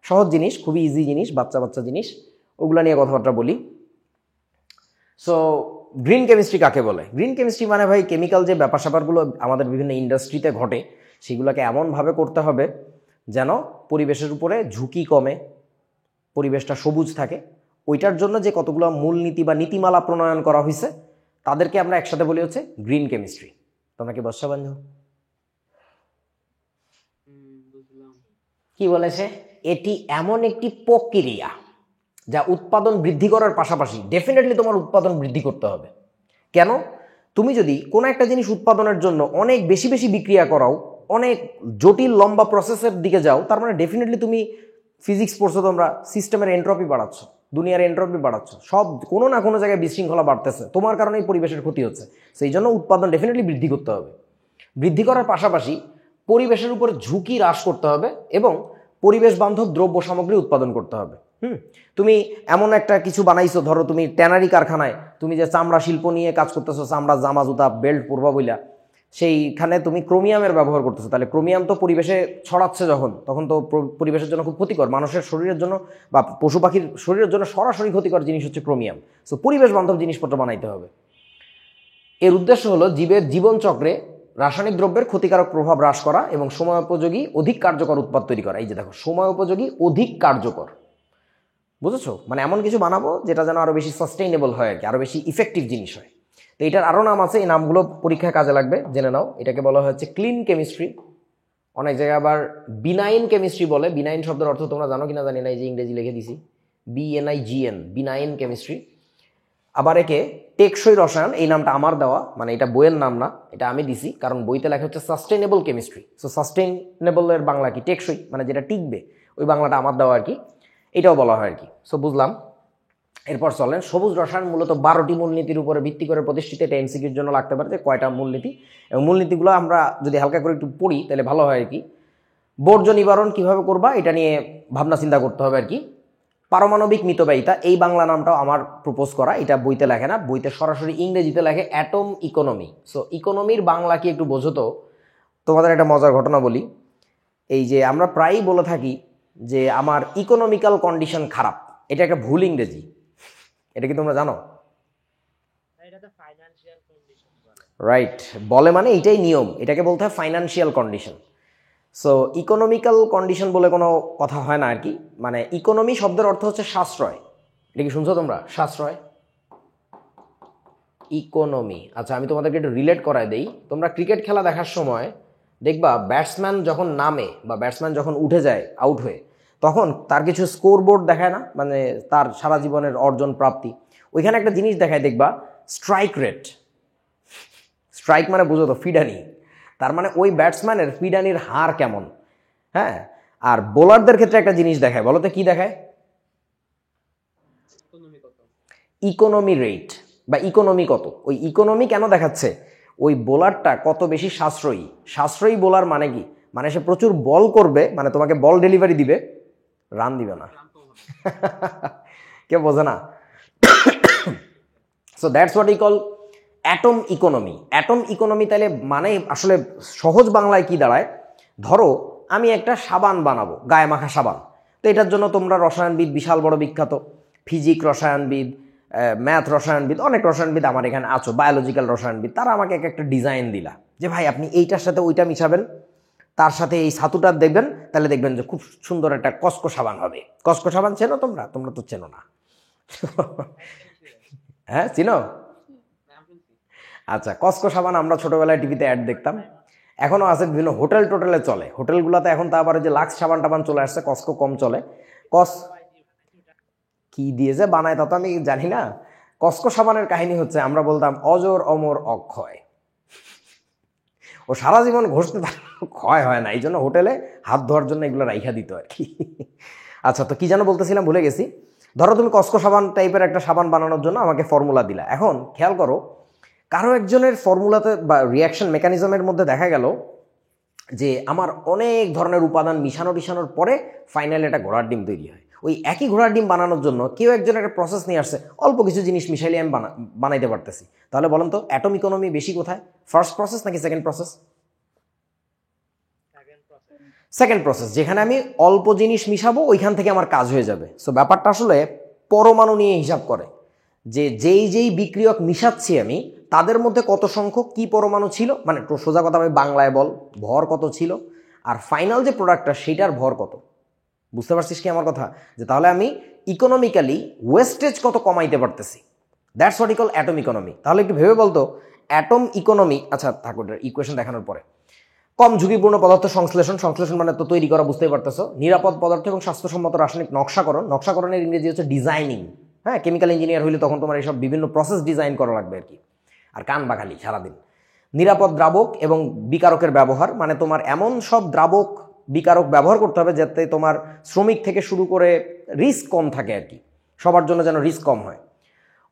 সহজ জিনিস, খুবই ইজি জিনিস, বাচ্চা বাচ্চা জিনিস, ওগুলো নিয়ে কথাবার্তা বলি। সো গ্রিন কেমিস্ট্রি কাকে বলে? গ্রিন কেমিস্ট্রি মানে ভাই কেমিক্যাল যে ব্যাপার স্যাপারগুলো আমাদের বিভিন্ন ইন্ডাস্ট্রিতে ঘটে সেগুলোকে এমনভাবে করতে হবে যেন পরিবেশের উপরে ঝুঁকি কমে, পরিবেশটা সবুজ থাকে। ওইটার জন্য যে কতগুলো মূলনীতি বা নীতিমালা প্রণয়ন করা হয়েছে তাদেরকে আমরা একসাথে বলি হচ্ছে গ্রিন কেমিস্ট্রি। তোমরা কি বর্ষা বান্ধব? কি বলেছে? এটি এমন একটি প্রক্রিয়া যা উৎপাদন বৃদ্ধি করার পাশাপাশি ডেফিনেটলি তোমার উৎপাদন বৃদ্ধি করতে হবে। কেন? তুমি যদি কোনো একটা জিনিস উৎপাদনের জন্য অনেক বেশি বেশি বিক্রিয়া করাও অনেক জটিল লম্বা প্রসেসের দিকে যাও, তার মানে ডেফিনেটলি তুমি ফিজিক্স পড়ছো, তোমরা সিস্টেমের এন্ট্রপি বাড়াচ্ছ, দুনিয়ার এন্ট্রপি বাড়াচ্ছ, সব কোনো না কোনো জায়গায় বিশৃঙ্খলা বাড়তেছে, তোমার কারণেই পরিবেশের ক্ষতি হচ্ছে। সেই জন্য উৎপাদন ডেফিনেটলি বৃদ্ধি করতে হবে। বৃদ্ধি করার পাশাপাশি পরিবেশের উপর ঝুঁকি হ্রাস করতে হবে এবং পরিবেশ বান্ধব দ্রব্য সামগ্রী উৎপাদন করতে হবে। তুমি এমন একটা কিছু বানাইছো, ধরো তুমি ট্যানারি কারখানায় তুমি যে চামড়া শিল্প নিয়ে কাজ করতেছো, চামড়া জামা জুতা বেল্ট পরবা বইলা, সেইখানে তুমি ক্রোমিয়ামের ব্যবহার করতেছো, তাহলে ক্রোমিয়াম তো পরিবেশে ছড়াচ্ছে যখন, তখন তো পরিবেশের জন্য খুব ক্ষতিকর, মানুষের শরীরের জন্য বা পশু পাখির শরীরের জন্য সরাসরি ক্ষতিকর জিনিস হচ্ছে ক্রোমিয়াম। সো পরিবেশ বান্ধব জিনিসপত্র বানাইতে হবে। এর উদ্দেশ্য হলো জীবের জীবনচক্রে রাসায়নিক দ্রব্যের ক্ষতিকারক প্রভাব হ্রাস করা এবং সময়োপযোগী অধিক কার্যকর উৎপাদ তৈরি করা। এই যে দেখো, সময়োপযোগী অধিক কার্যকর, বুঝেছো? মানে এমন কিছু বানাবো যেটা যেন আরো বেশি সাস্টেইনেবল হয় আর কি, আরো বেশি ইফেক্টিভ জিনিস হয়। তো এটার আরো নাম আছে, এই নামগুলো পরীক্ষায় কাজে লাগবে, জেনে নাও। এটাকে বলা হচ্ছে ক্লিন কেমিস্ট্রি, অনেক জায়গায় আবার বিনাইন কেমিস্ট্রি বলে। বিনাইন শব্দের অর্থ তোমরা জানো কিনা জানি না, এই যে ইংরেজি লিখে দিছি BNIGN, বিনাইন কেমিস্ট্রি। আবার একে টেকসই রসায়ন, এই নামটা আমার দেওয়া, মানে এটা বইয়ের নাম না, এটা আমি দিছি, কারণ বইতে লেখা হচ্ছে সাস্টেইনেবল কেমিস্ট্রি। সো সাস্টেইনেবলের বাংলা কি? টেকসই, মানে যেটা টিকবে, ওই বাংলাটা আমার দেওয়া আর কি, এটাও বলা হয় আর কি। সো বুঝলাম। এরপর চলেন, সবুজ রসায়ন মূলত 12টি মূলনীতির উপরে ভিত্তি করে প্রতিষ্ঠিত। এটা এমসিকিউর জন্য লাগতে পারে যে কয়টা মূলনীতি, এবং মূলনীতিগুলো আমরা যদি হালকা করে একটু পড়ি তাহলে ভালো হয় আর কি। বর্জ্য নিবারণ কিভাবে করবা এটা নিয়ে ভাবনা চিন্তা করতে হবে আর কি। পারমাণবিক মিতব্যয়িতা, এই বাংলা নামটাও আমার প্রপোজ করা, এটা বইতে লেখে না, বইতে সরাসরি ইংরেজিতে লেখে অ্যাটম ইকোনমি। সো ইকোনমির বাংলা কি একটু বোঝো তো? তোমাদের একটা মজার ঘটনা বলি। এই যে আমরা প্রায়ই বলে থাকি যে আমার ইকোনমিক্যাল কন্ডিশন খারাপ, এটা একটা ভুল ইংরেজি। এটা কি তোমরা জানো? রাইট, বলে মানে এটাই নিয়ম, এটাকে বলতে হয় financial condition. So economical condition বলে কোনো কথা হয় না আর কি। মানে ইকোনমি শব্দের অর্থ হচ্ছে সাশ্রয়। এটা কি শুনছো তোমরা? সাশ্রয়, ইকোনমি। আচ্ছা, আমি তোমাদেরকে একটু রিলেট করায় দেই। তোমরা ক্রিকেট খেলা দেখার সময় দেখবা ব্যাটসম্যান যখন নামে বা ব্যাটসম্যান যখন উঠে যায় আউট হয়ে, তখন তার কিছু স্কোর বোর্ড দেখায় না, মানে তার সারা জীবনের অর্জন প্রাপ্তি। ওইখানে একটা জিনিস দেখায় দেখবা, স্ট্রাইক রেট। স্ট্রাইক মানে বুঝো তো, ফিডানি। তার মানে ওই ব্যাটসম্যানের ফিডানির হার কেমন। হ্যাঁ, আর বোলারদের ক্ষেত্রে একটা জিনিস দেখায়, বলো তো কি দেখায়? ইকোনমি রেট বা ইকোনমি কত। ওই ইকোনমি কেন দেখাচ্ছে? ওই বোলারটা কত বেশি সাশ্রয়ী। সাশ্রয়ী বোলার মানে কি? মানে সে প্রচুর বল করবে, মানে তোমাকে বল ডেলিভারি দিবে, রান দিবে না। কেউ বোঝে না। So that's what E call atom economy. Atom economy তাহলে মানে আসলে সহজ বাংলায় কি দাঁড়ায়? ধরো আমি একটা সাবান বানাবো, গায়ে মাখা সাবান। তো এটার জন্য তোমরা রসায়নবিদ বিশাল বড় বিখ্যাত, ফিজিক রসায়নবিদ, ম্যাথ রসায়নবিদ, অনেক রসায়নবিদ আমার এখানে আছো, বায়োলজিক্যাল রসায়নবিদ, তারা আমাকে একটা ডিজাইন দিলা যে ভাই আপনি এইটার সাথে ওইটা মিশাবেন, তার সাথে এই ছাতুটা দেখবেন, তাহলে দেখবেন যে খুব সুন্দর একটা কসকো সাবান হবে। কসকো সাবান চেনো তোমরা? তোমরা তো চেনো না। হ্যাঁ, চিনো? আচ্ছা, কসকো সাবান আমরা ছোটবেলায় টিভিতে অ্যাড দেখতাম, এখনো আছে, বিভিন্ন হোটেল টোটেলে চলে। হোটেলগুলোতে এখন তা আবার যে লাক্স সাবান টাবান চলে আসছে, কসকো কম চলে। কি দিয়ে যে বানায় তা তো আমি জানি না। কসকো সাবানের কাহিনী হচ্ছে, আমরা বলতাম অজর অমর অক্ষয়, ও সারা জীবন ঘষতে ক্ষয় হয় না, এই জন্য হোটেলে হাত ধোয়ার জন্য এগুলো রাইখা দিত আর কি। আচ্ছা, তো কি যেন বলতেছিলাম, ভুলে গেছি। ধরো তুমি কসকো সাবান টাইপের একটা সাবান বানানোর জন্য আমাকে ফর্মুলা দিলা। এখন খেয়াল করো, কারো একজনের ফর্মুলাতে বা রিয়াকশন মেকানিজমের মধ্যে দেখা গেল যে আমার অনেক ধরনের উপাদান মিশানোর পরে ফাইনালি একটা ঘোড়ার ডিম তৈরি হয়। ওই একই ঘোড়ার ডিম বানানোর জন্য কেউ একজনের একটা প্রসেস নিয়ে আসছে, অল্প কিছু জিনিস মিশাইলে আমি বানাইতে পারতেছি। তাহলে বলেন তো অ্যাটম ইকোনমি বেশি কোথায়, ফার্স্ট প্রসেস নাকি সেকেন্ড প্রসেস? সেকেন্ড প্রসেস, যেখানে আমি অল্প জিনিস মিশাবো ওইখান থেকে আমার কাজ হয়ে যাবে। সো ব্যাপারটা আসলে পরমাণু নিয়ে হিসাব করে, যে যেই বিক্রিয়ক মিশাচ্ছি আমি তাদের মধ্যে কত সংখ্যক কি পরমাণু ছিল, মানে সোজা কথা আমি বাংলায় বল, ভর কত ছিল, আর ফাইনাল যে প্রোডাক্টটা সেটার ভর কত। বুঝতে পারছিস কি আমার কথা? যে তাহলে আমি ইকোনমিক্যালি ওয়েস্টেজ কত কমাইতে পারতেছি। That's what equal atom economy. তাহলে একটু ভেবে বলতো অ্যাটম ইকোনমি। আচ্ছা থাকো, ইকুয়েশন দেখানোর পরে, কম ঝুঁকিপূর্ণ পদার্থ সংশ্লেষণ, সংশ্লেষণ মানে তো তৈরি করা, বুঝতেই পারতেছো। নিরাপদ পদার্থ এবং স্বাস্থ্যসম্মত রাসায়নিক নকশাকরণ, নকশাকরণের ইংরেজি হচ্ছে ডিজাইনিং। হ্যাঁ, কেমিক্যাল ইঞ্জিনিয়ার হইলে তখন তোমার এইসব বিভিন্ন প্রসেস ডিজাইন করা লাগবে আর কি। আর কান বাখালি সারাদিন। নিরাপদ দ্রাবক এবং বিকারকের ব্যবহার, মানে তোমার এমন সব দ্রাবক বিকারক ব্যবহার করতে হবে যাতে তোমার শ্রমিক থেকে শুরু করে রিস্ক কম থাকে আর কি, সবার জন্য যেন রিস্ক কম হয়।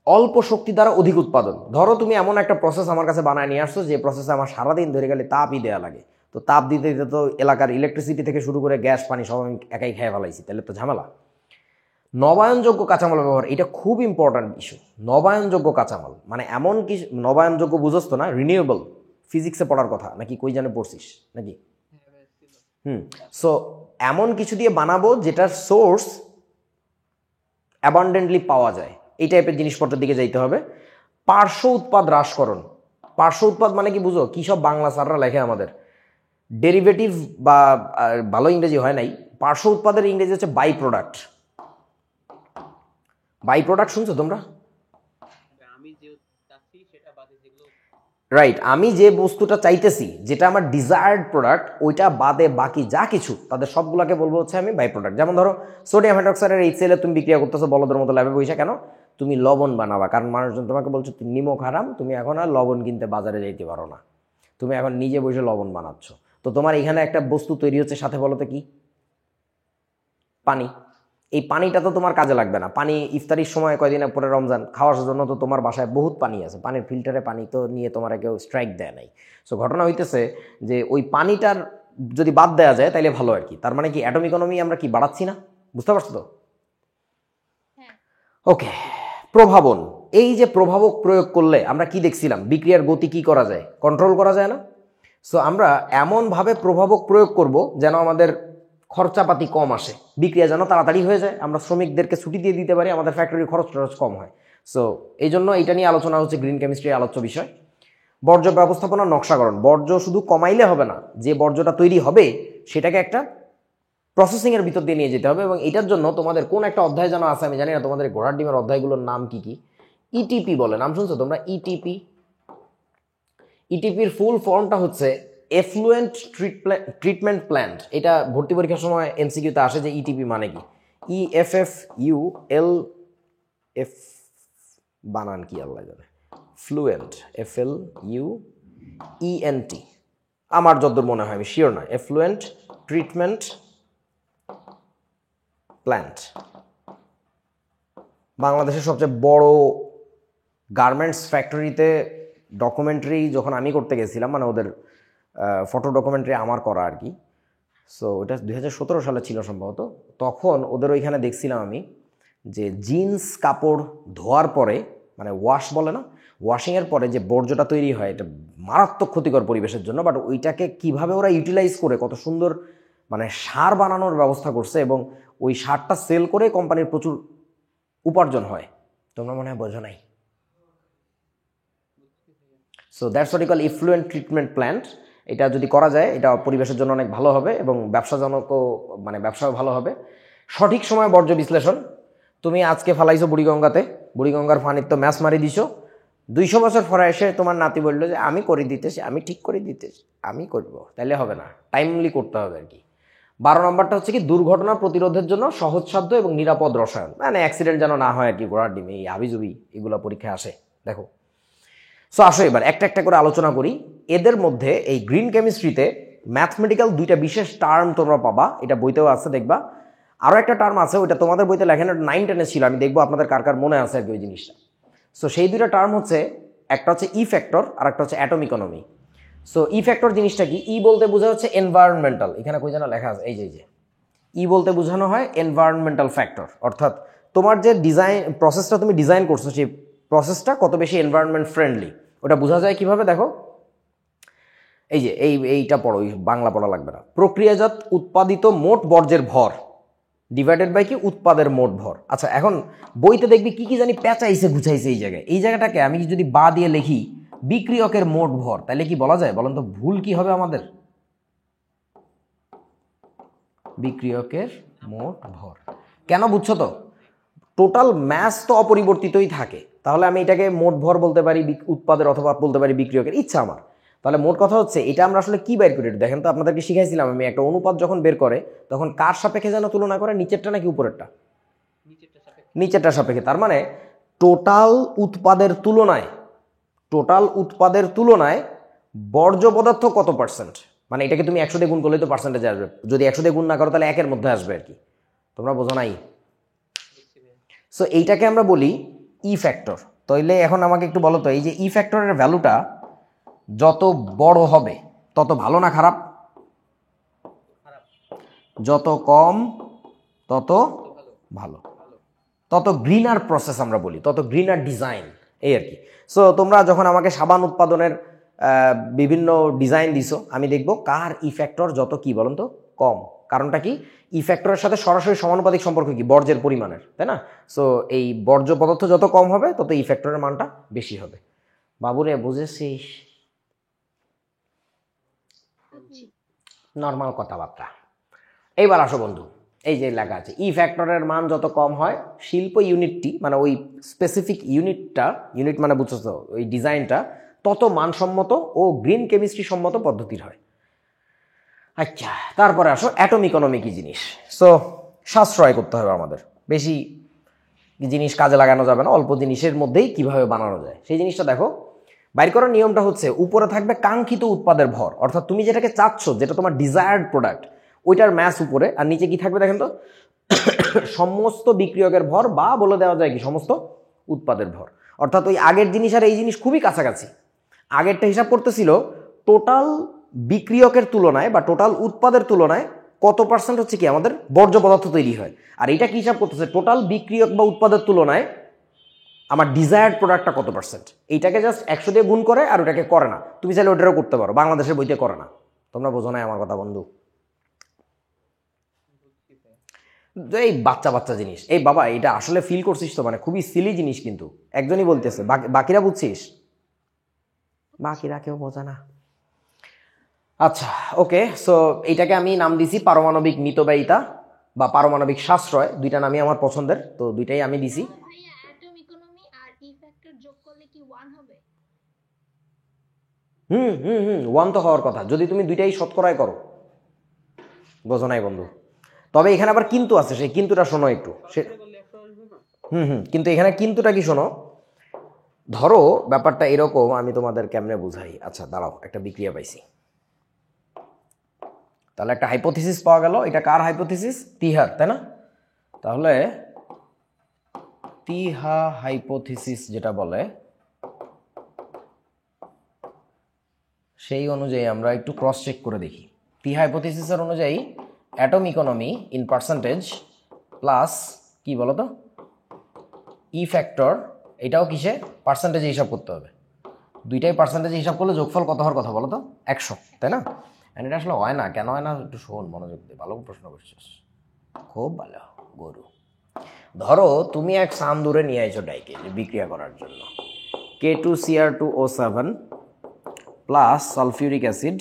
অল্প শক্তি দ্বারা অধিক উৎপাদন। ধরো তুমি এমন একটা প্রসেস আমার কাছে বানায় নিয়ে আসছো যে প্রসেসে আমার সারাদিন ধরে গেলে তাপই দেওয়া লাগে, তো তাপ দিতে দিতে তো এলাকার ইলেকট্রিসিটি থেকে শুরু করে গ্যাস পানি সব আমি একাই খেয়ে ফেলাইছি, তাহলে তো ঝামেলা। নবায়নযোগ্য কাঁচামাল ব্যবহার, এটা খুব ইম্পর্ট্যান্ট ইস্যু। নবায়নযোগ্য কাঁচামাল মানে এমন কি, নবায়নযোগ্য বুঝোস তো না, রিনিউয়েবল, ফিজিক্সে পড়ার কথা নাকি কই জানে পড়ছিস নাকি? সো এমন কিছু দিয়ে বানাবো যেটার সোর্স অ্যাবান্ডেন্টলি পাওয়া যায়, এই টাইপের জিনিসপত্রের দিকে যাইতে হবে। পার্শ্ব উৎপাদ হ্রাসকরণ। পার্শ্ব উৎপাদ মানে কি বুঝো? কি সব বাংলা স্যাররা লেখে আমাদের, ডেরিভেটিভ বা ভালো ইংরেজি হয় নাই। পার্শ্ব উৎপাদের ইংরেজি হচ্ছে বাই প্রোডাক্ট। বাই প্রোডাক্ট শুনছো তোমরা? রাইট, আমি যে বস্তুটা চাইতেছি, যেটা আমার ডিজায়ার্ড প্রোডাক্ট, ওইটা বাদে বাকি যা কিছু তাদের সবগুলোকে বলবো হচ্ছে আমি বাই প্রোডাক্ট। যেমন ধরো সোডিয়াম হাইড্রোক্সাইডের HCl তুমি বিক্রিয়া করতেছো বলদের মতো ল্যাবে বসে, কেন? তুমি লবণ বানাবা, কারণ মানুষজন তোমাকে বলছো নিমক হারাম, তুমি এখন আর লবণ কিনতে বাজারে যাইতে পারো না, তুমি এখন নিজে বসে লবণ বানাচ্ছ। তো তোমার এখানে একটা বস্তু তৈরি হচ্ছে, সাথে বলো তো কি? পানি। এই পানিটা তো তোমার কাজে লাগবে না। পানি ইফতারির সময়, কয়দিন পরে রমজান, খাওয়ার জন্য তো তোমার বাসায় বহুত পানি আছে, পানির ফিল্টারে পানি তো নিয়ে তোমার কেউ স্ট্রাইক দেয় নাই। সো ঘটনা হইতেছে যে ওই পানিটার যদি বাদ দেওয়া যায় তাইলে ভালো আর কি। তার মানে কি অ্যাটম ইকোনমি আমরা কি বাড়াচ্ছি না? বুঝতে পারছো তো? ওকে, প্রভাবন। এই যে প্রভাবক প্রয়োগ করলে আমরা কি দেখছিলাম, বিক্রিয়ার গতি কি করা যায়, কন্ট্রোল করা যায় না? সো আমরা এমনভাবে প্রভাবক প্রয়োগ করব যেন আমাদের খরচাপাতি কম আসে, বিক্রিয়া যেন তাড়াতাড়ি হয়ে যায়, আমরা শ্রমিকদেরকে ছুটি দিয়ে দিতে পারি, আমাদের ফ্যাক্টরির খরচ কম হয়। সো এই জন্য এটা নিয়ে আলোচনা হচ্ছে গ্রিন কেমিস্ট্রির আলোচ্য বিষয়। বর্জ্য ব্যবস্থাপনা নকশাকরণ। বর্জ্য শুধু কমাইলে হবে না, যে বর্জ্যটা তৈরি হবে সেটাকে একটা প্রসেসিংয়ের ভিতর দিয়ে নিয়ে যেতে হবে। এবং এটার জন্য তোমাদের কোন একটা অধ্যায় যেন আছে, আমি জানি না, তোমাদের ঘোড়ার ডিমের অধ্যায়গুলোর নাম কি কি, ইটিপি বলে, নাম শুনছো তোমরা? ইটিপি। ইটিপির ফুল ফর্মটা হচ্ছে এফ্লুয়েন্ট ট্রিটমেন্ট প্ল্যান্ট। এটা ভর্তি পরীক্ষার সময় এমসিকিউতে আসে যে ইটিপি মানে কি। EFFULF, বানান কি আল্লাহ জানে, ফ্লুয়েন্ট, FLUENT, আমার যতদূর মনে হয়, আমি শিওর না, এফ্লুয়েন্ট ট্রিটমেন্ট প্ল্যান্ট। বাংলাদেশের সবচেয়ে বড় গার্মেন্টস ফ্যাক্টরিতে ডকুমেন্টারি যখন আমি করতে গেছিলাম, মানে ওদের ফটো ডকুমেন্টারি আমার করা আর কি। সো ওটা 2017 সালে ছিল সম্ভবত। তখন ওদের ওইখানে দেখছিলাম আমি যে জিন্স কাপড় ধোয়ার পরে, মানে ওয়াশ বলে না, ওয়াশিংয়ের পরে যে বর্জ্যটা তৈরি হয়, এটা মারাত্মক ক্ষতিকর পরিবেশের জন্য, বাট ওইটাকে কিভাবে ওরা ইউটিলাইজ করে কত সুন্দর মানে সার বানানোর ব্যবস্থা করছে, এবং ওই সারটা সেল করে কোম্পানির প্রচুর উপার্জন হয়। তোমরা মনে হয় বোঝো নাই। So that's what you call effluent treatment plant. এটা যদি করা যায় এটা পরিবেশের জন্য অনেক ভালো হবে এবং ব্যবসাজনকও, মানে ব্যবসাও ভালো হবে। সঠিক সময় বর্জ্য বিশ্লেষণ। তুমি আজকে ফালাইছো বুড়িগঙ্গাতে, বুড়িগঙ্গার পানির তো ম্যাচ মারি দিছো, 200 বছর পরে এসে তোমার নাতি বললো যে আমি করে দিতেছি, আমি ঠিক করে দিতেছি, আমি করবো, তাইলে হবে না, টাইমলি করতে হবে আর কি। 12 নম্বরটা হচ্ছে কি, দুর্ঘটনা প্রতিরোধের জন্য সহজসাধ্য এবং নিরাপদ রসায়ন, মানে অ্যাক্সিডেন্ট যেন না হয় আর কি, ঘোড়ার ডিমে এই হাবিজুবি এগুলো পরীক্ষায় আসে, দেখো। সো আসো এবার একটা একটা করে আলোচনা করি। এদের মধ্যে এই গ্রিন কেমিস্ট্রিতে ম্যাথমেটিক্যাল 2টা বিশেষ টার্ম তোমরা পাবা, এটা বইতেও আছে দেখবা। আরও একটা টার্ম আছে, ওইটা তোমাদের বইতে লেখেন, 9-10 ছিল, আমি দেখবো আপনাদের কার কার মনে আছে আর কি ওই জিনিসটা। সো সেই 2টা টার্ম হচ্ছে, একটা হচ্ছে ই ফ্যাক্টর আর একটা হচ্ছে অ্যাটম ইকোনমি। সো ই ফ্যাক্টর জিনিসটা কি? ই বলতে বোঝা হচ্ছে এনভায়রনমেন্টাল, এখানে কই যেন লেখা আছে, এই যে ই বলতে বোঝানো হয় এনভায়রনমেন্টাল ফ্যাক্টর, অর্থাৎ তোমার যে ডিজাইন প্রসেসটা তুমি ডিজাইন করছো, সেই প্রসেসটা কত বেশি এনভায়রনমেন্ট ফ্রেন্ডলি, ওটা বোঝা যায় কিভাবে, দেখো এই যে এইটা পড়ো, বাংলা পড়া লাগবে না। প্রক্রিয়াজাত উৎপাদিত মোট বর্জ্যের ভর ডিভাইডেড বাই কি, উৎপাদের মোট ভর। আচ্ছা, এখন বইতে দেখবি কি কি জানি পেঁচাইছে গুছাইছে এই জায়গায়, এই জায়গাটাকে আমি যদি বা দিয়ে লিখি বিক্রিয়কের মোট ভর, তাহলে কি বলা যায় বলেন তো? ভুল কি হবে আমাদের? বিক্রিয়কের মোট ভর। কেন বুঝছো তো? টোটাল ম্যাস তো অপরিবর্তিতই থাকে, তাহলে আমি এটাকে মোট ভর বলতে পারি উৎপাদের, অথবা বলতে পারি বিক্রিয়কের, ইচ্ছা আমার। তাহলে মোট কথা হচ্ছে এটা আমরা আসলে কি বের করি দেখেন তো, আপনাদেরকে শিখাইছিলাম আমি, একটা অনুপাত যখন বের করে তখন কার সাপেক্ষে যেন তুলনা করে, নিচেরটা নাকি উপরেরটা? নিচেরটা সাপেক্ষে। তার মানে টোটাল উৎপাদের তুলনায় বর্জ্য পদার্থ কত পার্সেন্ট, মানে এটাকে তুমি 100 দিয়ে গুণ করলে তো পার্সেন্টেজে আসবে, যদি 100 দিয়ে গুণ না করো তাহলে 1-এর মধ্যে আসবে আর কি, তোমরা বোঝো নাই? সো এইটাকে আমরা বলি ই ফ্যাক্টর। তাইলে এখন আমাকে একটু বলো তো, এই যে ই ফ্যাক্টরের ভ্যালুটা যত বড় হবে তত ভালো না খারাপ? যত কম তত ভালো, তত গ্রিনার প্রসেস আমরা বলি, তত গ্রিনার ডিজাইন, এই আর কি। সো তোমরা যখন আমাকে সাবান উৎপাদনের বিভিন্ন ডিজাইন দিছো, আমি দেখব কার ই ফ্যাক্টর যত কি বলুন তো কম। কারণটা কি? ই ফ্যাক্টরের সাথে সরাসরি সমানুপাতিক সম্পর্ক কি? বর্জ্যের পরিমাণের, তাই না? সো এই বর্জ্য পদার্থ যত কম হবে তত ই ফ্যাক্টরের মানটা বেশি হবে। বাবুরে বুঝেছিস? নর্মাল কথাবার্তা। এইবার আসো বন্ধু, এই যে লেখা আছে ই ফ্যাক্টরের মান যত কম হয় শিল্প ইউনিটটি, মানে ওই স্পেসিফিক ইউনিটটা, ইউনিট মানে বুঝছো তো, ওই ডিজাইনটা তত মানসম্মত ও গ্রিন কেমিস্ট্রি সম্মত পদ্ধতির হয়। আচ্ছা, তারপরে আসো অ্যাটম ইকোনমি কি জিনিস। সো সাশ্রয় করতে হবে আমাদের, বেশি জিনিস কাজে লাগানো যাবে না, অল্প জিনিসের মধ্যেই কিভাবে বানানো যায় সেই জিনিসটা দেখো। বাইর করার নিয়মটা হচ্ছে উপরে থাকবে কাঙ্ক্ষিত উৎপাদের ভর, অর্থাৎ তুমি যেটাকে চাচ্ছ, যেটা তোমার ডিজায়ার্ড প্রোডাক্ট, ওইটার ম্যাস উপরে, আর নিচে কি থাকবে দেখেন তো, সমস্ত বিক্রিয়কের ভর, বা বলে দেওয়া যায় কি সমস্ত উৎপাদের ভর। অর্থাৎ ওই আগের জিনিস আর এই জিনিস খুবই কাছাকাছি। আগেরটা হিসাব করতেছিল টোটাল বিক্রিয়কের তুলনায় বা টোটাল উৎপাদের তুলনায় কত পার্সেন্ট হচ্ছে কি আমাদের বর্জ্য পদার্থ তৈরি হয়, আর এটা কি হিসাব করতেছে টোটাল বিক্রিয়ক বা উৎপাদের তুলনায় আমার ডিজায়ার্ড প্রোডাক্টটা কত পার্সেন্ট। এইটাকে জাস্ট 100 দিয়ে গুণ করে, আর ওটাকে করে না। তুমি চাইলে ওটারও করতে পারো, বাংলাদেশের বইতে করে না। তোমরা বোঝো না আমার কথা বন্ধু? এই বাচ্চা বাচ্চা জিনিস, এই বাবা এটা আসলে ফিল করছিস তো, মানে খুবই সিলি জিনিস, কিন্তু একজনই বলতেছে, বাকিরা বুঝছিস? বাকিরা কেউ বোঝে না। আচ্ছা, ওকে। সো এইটাকে আমি নাম দিছি পারমাণবিক মিতব্যয়িতা বা পারমাণবিক সাশ্রয়, দুইটা নামই আমার পছন্দের, তো দুইটাই আমি দিছি। হুম হুম হুম 1 তো হওয়ার কথা, যদি তুমি দুইটাই শতকরায় করো। বোঝো নাই বন্ধু? তবে এখানে আবার কিন্তু আছে, সেই কিন্তুটা শোনো একটু। কিন্তু এখানে কিন্তুটা কি শোনো, ধরো ব্যাপারটা এরকম, আমি তোমাদের কেমনে বুঝাই। আচ্ছা দাঁড়াও, একটা বিক্রিয়া পাইছি, তাহলে একটা হাইপোথিসিস পাওয়া গেল। এটা কার হাইপোথিসিস? তিহার, তাই না? তাহলে তিহা হাইপোথিসিস যেটা বলে, সেই অনুযায়ী আমরা একটু ক্রস চেক করে দেখি। তিহা হাইপোথিসিসের অনুযায়ী atom economy in percentage plus কি বলতো ই ফ্যাক্টর, এটাও কিসে? পার্সেন্টেজে হিসাব করতে হবে। দুইটাই পার্সেন্টেজে হিসাব করলে যোগফল কত হওয়ার কথা বলো তো? 100, তাই না? অ্যান্ড এটা আসলে হয় না, কেন হয় না একটু শোন মনোযোগ দিয়ে, ভালো প্রশ্ন করছিস, খুব ভালো গরু। ধরো তুমি এক সান দূরে নিয়ে আইছো ডাইকে বিক্রিয়া করার জন্য, K2Cr2O7 প্লাস সালফিউরিক অ্যাসিড,